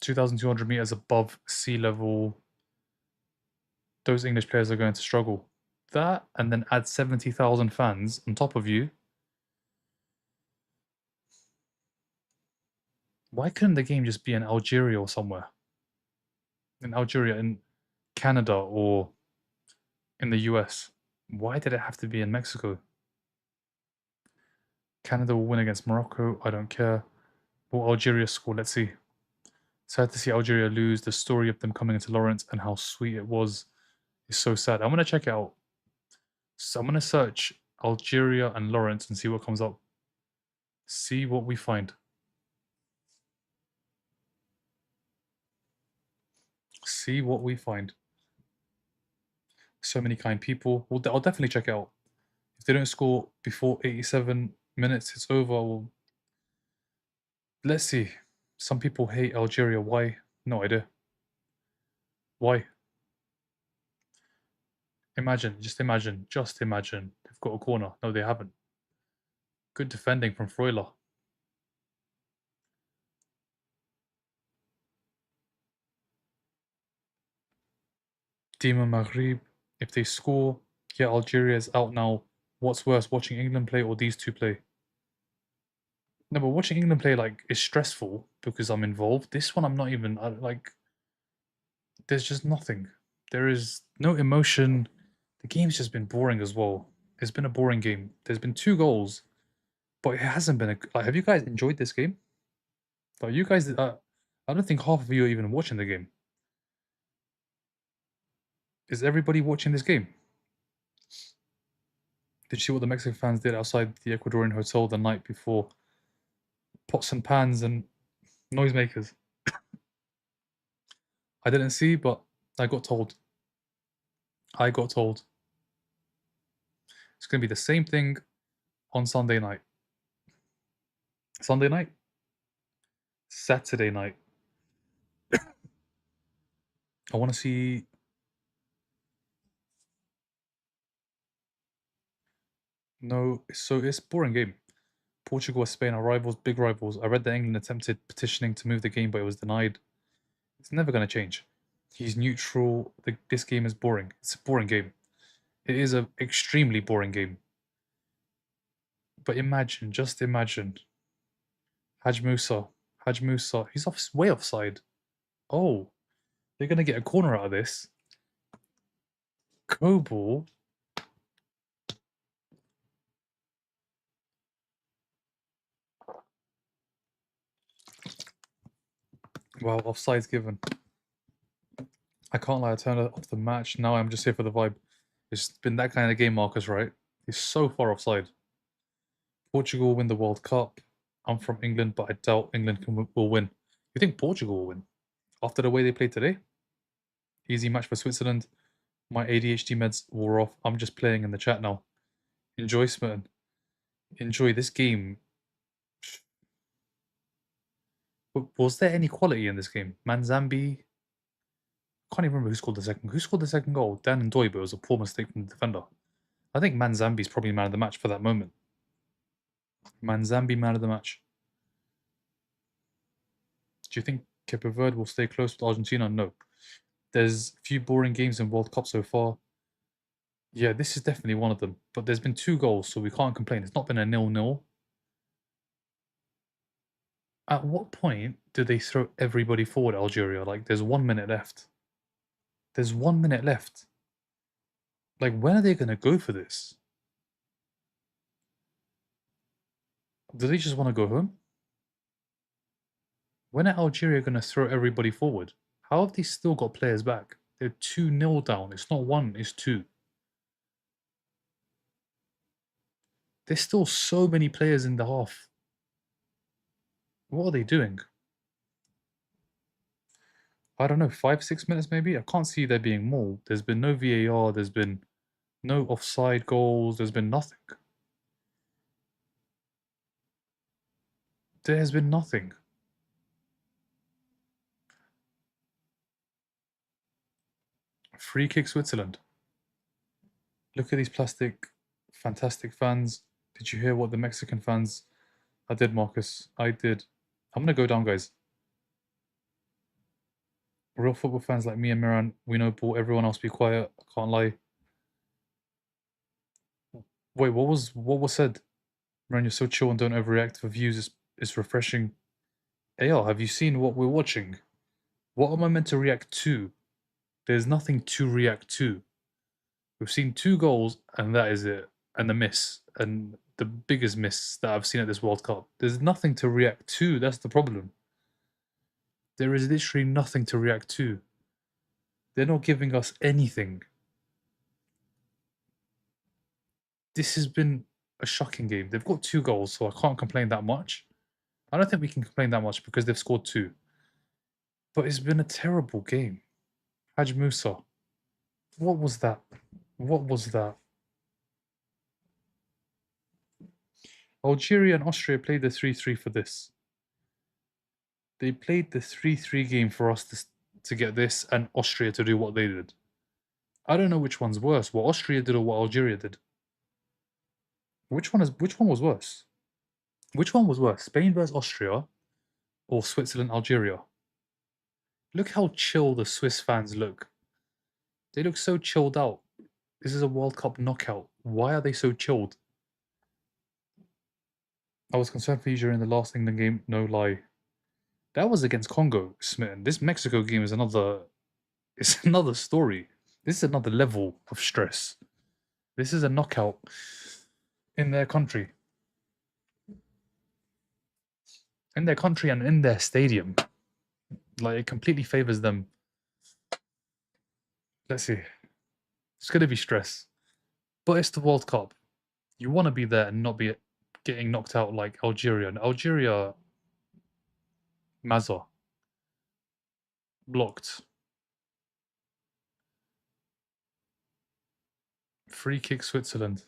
A: 2,200 meters above sea level. Those English players are going to struggle. That, and then add 70,000 fans on top of you. Why couldn't the game just be in Algeria or somewhere? In Algeria, in Canada, or in the US? Why did it have to be in Mexico? Canada will win against Morocco. I don't care. Will Algeria score? Let's see. Sad to see Algeria lose. The story of them coming into Lawrence and how sweet it was is so sad. I'm going to check it out. So I'm going to search Algeria and Lawrence and see what comes up. See what we find. See what we find. So many kind people. I'll definitely check it out. If they don't score before 87 minutes, it's over. Well, let's see. Some people hate Algeria. Why? No idea. Why? Imagine, just imagine, just imagine. They've got a corner. No, they haven't. Good defending from Freuler. Dima Maghrib. If they score, yeah, Algeria is out now. What's worse, watching England play or these two play? No, but watching England play like is stressful because I'm involved. This one, I'm not even like. There's just nothing. There is no emotion. The game's just been boring as well. It's been a boring game. There's been 2 goals, but it hasn't been a like. Have you guys enjoyed this game? Like you guys, I don't think half of you are even watching the game. Is everybody watching this game? Did you see what the Mexican fans did outside the Ecuadorian hotel the night before? Pots and pans and noisemakers. I didn't see, but I got told. I got told. It's going to be the same thing on Sunday night. Sunday night? Saturday night. I want to see. No, it's boring game. Portugal and Spain are rivals, big rivals. I read that England attempted petitioning to move the game, but it was denied. It's never going to change. He's neutral. This game is boring. It's a boring game. It is an extremely boring game. But imagine, just imagine. Haj Musa. Haj Musa. He's way offside. Oh, they're going to get a corner out of this. Kobal. Wow, offside's given. I can't lie, I turned off the match. Now I'm just here for the vibe. It's been that kind of game, Marcus, right? He's so far offside. Portugal will win the World Cup. I'm from England, but I doubt England will win. You think Portugal will win? After the way they played today? Easy match for Switzerland. My ADHD meds wore off. I'm just playing in the chat now. Enjoy, Smitten. Enjoy this game. Was there any quality in this game? Manzambi? Can't even remember who scored the second. Who scored the second goal? Dan and Doiber. It was a poor mistake from the defender. I think Manzambi's probably man of the match for that moment. Manzambi man of the match. Do you think Cape Verde will stay close with Argentina? No. There's a few boring games in World Cup so far. Yeah, this is definitely one of them. But there's been 2 goals, so we can't complain. It's not been a 0-0. At what point do they throw everybody forward, Algeria? Like, there's 1 minute left. There's 1 minute left. Like, when are they going to go for this? Do they just want to go home? When are Algeria going to throw everybody forward? How have they still got players back? They're 2-0 down. It's not 1, it's 2. There's still so many players in the half. What are they doing? I don't know, 5, 6 minutes maybe? I can't see there being more. There's been no VAR, there's been no offside goals, there's been nothing. There has been nothing. Free kick Switzerland. Look at these fantastic fans. Did you hear what the Mexican fans? I did, Marcus. I did. I'm gonna go down, guys. Real football fans like me and Miran, we know ball. Everyone else be quiet. I can't lie. Wait, what was said? Miran, you're so chill and don't overreact. For views, it's refreshing. AR, have you seen what we're watching? What am I meant to react to? There's nothing to react to. We've seen 2 goals, and that is it. And the miss, and the biggest miss that I've seen at this World Cup. There's nothing to react to, that's the problem. There is literally nothing to react to. They're not giving us anything. This has been a shocking game. They've got 2 goals, so I can't complain that much. I don't think we can complain that much because they've scored 2. But it's been a terrible game. Haj Musa. What was that? What was that? Algeria and Austria played the 3-3 for this. They played the 3-3 game for us to get this and Austria to do what they did. I don't know which one's worse, what Austria did or what Algeria did. Which one was worse? Which one was worse? Spain versus Austria or Switzerland, Algeria? Look how chill the Swiss fans look. They look so chilled out. This is a World Cup knockout. Why are they so chilled? I was concerned for you during the last England game, no lie. That was against Congo, smitten. This Mexico game is it's another story. This is another level of stress. This is a knockout in their country. In their country and in their stadium. Like, it completely favors them. Let's see. It's going to be stress. But it's the World Cup. You want to be there and not be getting knocked out like Algeria. And Algeria, Mazza, blocked. Free kick Switzerland.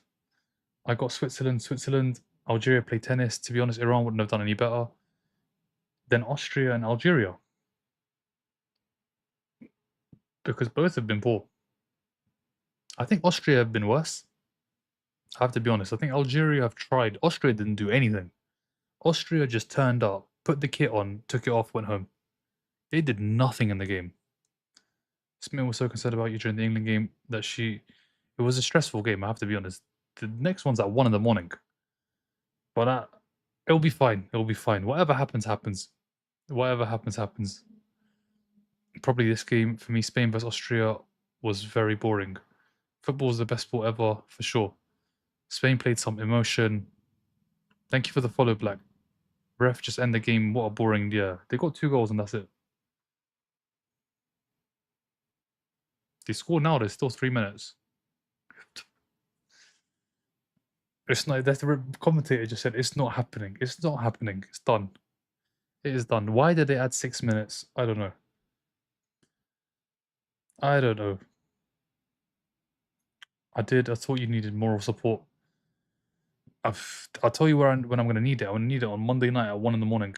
A: I got Switzerland, Algeria play tennis. To be honest, Iran wouldn't have done any better. Then Austria and Algeria. Because both have been poor. I think Austria have been worse. I have to be honest. I think Algeria have tried. Austria didn't do anything. Austria just turned up, put the kit on, took it off, went home. They did nothing in the game. Smith was so concerned about you during the England game that it was a stressful game, I have to be honest. The next one's at 1 in the morning. But it'll be fine. It'll be fine. Whatever happens, happens. Whatever happens, happens. Probably this game, for me, Spain versus Austria was very boring. Football is the best sport ever, for sure. Spain played some emotion. Thank you for the follow, Black. Ref, just end the game. What a boring, yeah. They got 2 goals and that's it. They score now, there's still 3 minutes. It's not, the commentator just said, it's not happening. It's not happening. It's done. It is done. Why did they add 6 minutes? I don't know. I don't know. I thought you needed moral support. I'll tell you when I'm going to need it. I'm going to need it on Monday night at 1 in the morning.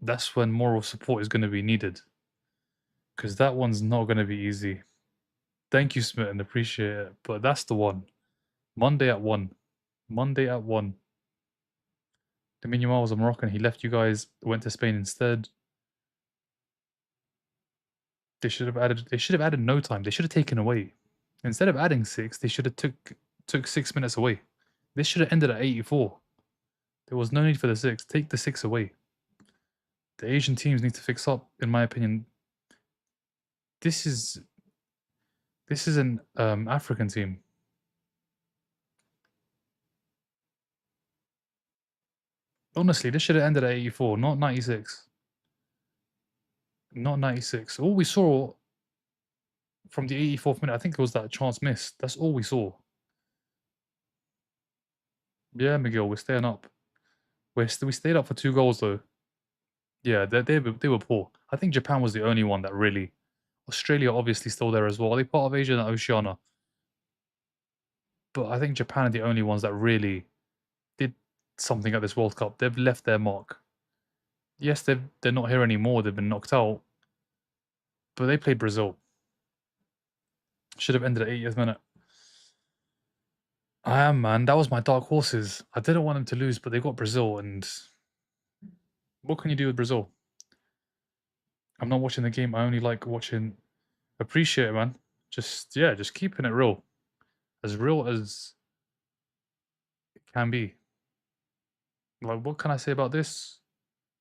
A: That's when moral support is going to be needed. Because that one's not going to be easy. Thank you, Smitten. Appreciate it. But that's the one. Monday at 1. Monday at 1. Lamine Yamal was a Moroccan. He left you guys, went to Spain instead. They should have added no time. They should have taken away. Instead of adding 6, they should have took 6 minutes away. This should have ended at 84. There was no need for the 6. Take the 6 away. The Asian teams need to fix up, in my opinion. This is an African team. Honestly, this should have ended at 84, not 96. Not 96. All we saw from the 84th minute, I think it was that chance missed. That's all we saw. Yeah, Miguel, we're staying up. We stayed up for 2 goals though. Yeah, they were poor. I think Japan was the only one that really. Australia obviously still there as well. Are they part of Asia and Oceania? But I think Japan are the only ones that really did something at this World Cup. They've left their mark. Yes, they're not here anymore. They've been knocked out. But they played Brazil. Should have ended at 80th minute. I am, man. That was my dark horses. I didn't want them to lose, but they got Brazil, and what can you do with Brazil? I'm not watching the game. I only like watching. Appreciate it, man. Just keeping it real as it can be. Like, what can I say about this?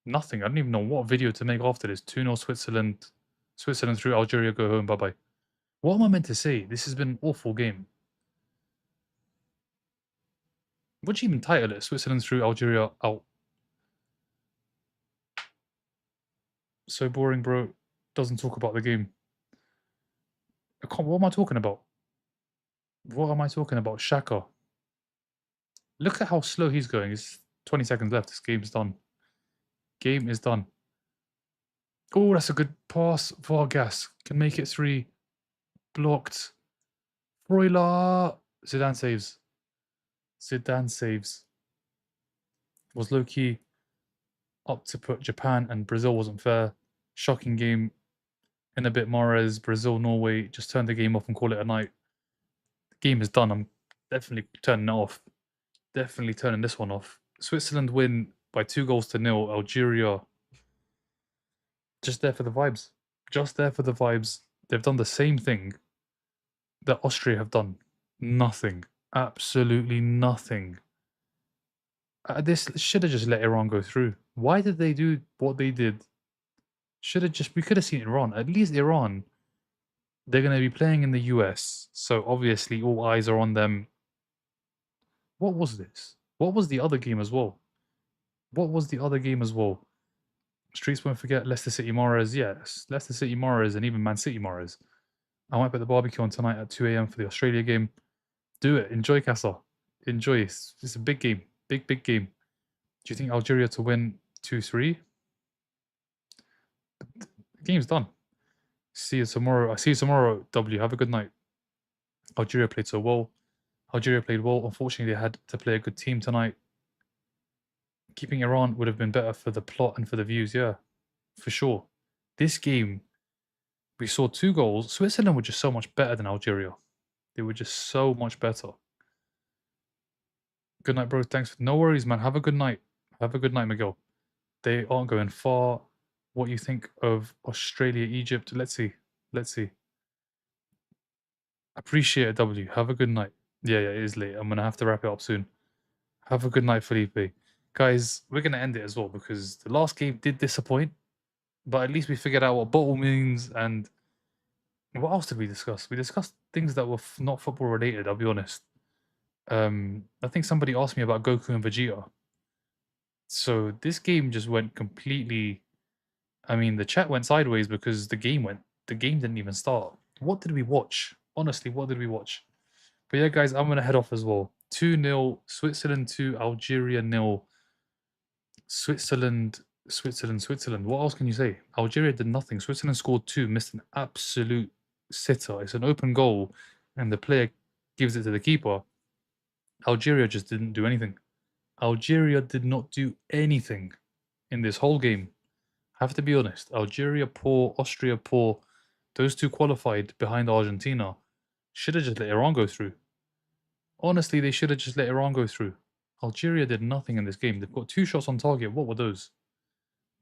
A: Nothing. I don't even know what video to make after this. 2-0 Switzerland. Switzerland through Algeria, go home, bye-bye. What am I meant to say? This has been an awful game. What do you even title it? Switzerland through Algeria out. So boring, bro. Doesn't talk about the game. What am I talking about? What am I talking about? Shaka. Look at how slow he's going. It's 20 seconds left. This game's done. Game is done. Oh, that's a good pass. Vargas can make it 3. Blocked. Broiler. Zidane saves. Zidane saves. Was low-key up to put Japan and Brazil wasn't fair. Shocking game. In a bit, Mahrez, Brazil, Norway. Just turn the game off and call it a night. The game is done. I'm definitely turning it off. Definitely turning this one off. Switzerland win by 2-0. Algeria. Just there for the vibes. Just there for the vibes. They've done the same thing that Austria have done. Nothing. Absolutely nothing. This should have just let Iran go through. Why did they do what they did? We could have seen Iran. At least Iran, they're going to be playing in the US. So obviously all eyes are on them. What was this? What was the other game as well? What was the other game as well? Streets won't forget Leicester City Mahrez. Yes, Leicester City Mahrez and even Man City Mahrez. I might put the barbecue on tonight at 2 a.m. for the Australia game. Do it. Enjoy, Casa. Enjoy. It's a big game. Big game. Do you think Algeria to win 2-3? The game's done. See you tomorrow. I see you tomorrow, W. Have a good night. Algeria played so well. Algeria played well. Unfortunately, they had to play a good team tonight. Keeping Iran would have been better for the plot and for the views, yeah. For sure. This game, we saw 2 goals. Switzerland were just so much better than Algeria. They were just so much better. Good night, bro. Thanks. No worries, man. Have a good night. Have a good night, Miguel. They aren't going far. What you think of Australia, Egypt? Let's see. Let's see. Appreciate it, W. Have a good night. Yeah, it is late. I'm going to have to wrap it up soon. Have a good night, Felipe. Guys, we're going to end it as well because the last game did disappoint. But at least we figured out what bottle means and what else did we discuss? We discussed things that were not football related, I'll be honest. I think somebody asked me about Goku and Vegeta. So this game just went completely... I mean, the chat went sideways because the game didn't even start. What did we watch? Honestly, what did we watch? But yeah, guys, I'm going to head off as well. 2-0, Switzerland 2, Algeria 0. Switzerland. What else can you say? Algeria did nothing. Switzerland scored 2, missed an absolute sitter. It's an open goal, and the player gives it to the keeper. Algeria just didn't do anything. Algeria did not do anything in this whole game. Have to be honest. Algeria poor, Austria poor. Those 2 qualified behind Argentina. Should have just let Iran go through. Honestly, they should have just let Iran go through. Algeria did nothing in this game. They've got 2 shots on target. What were those?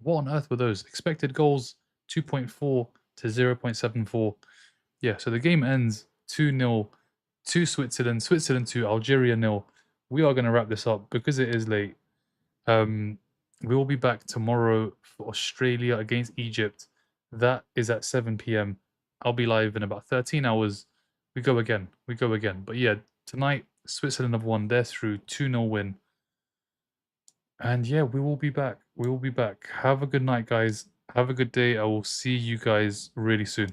A: What on earth were those? Expected goals 2.4 to 0.74. Yeah, so the game ends 2-0 to Switzerland. Switzerland 2, Algeria 0. We are going to wrap this up because it is late. We will be back tomorrow for Australia against Egypt. That is at 7 p.m. I'll be live in about 13 hours. We go again. But yeah, tonight, Switzerland have won. They're through 2-0 win. And yeah, we will be back. Have a good night, guys. Have a good day. I will see you guys really soon.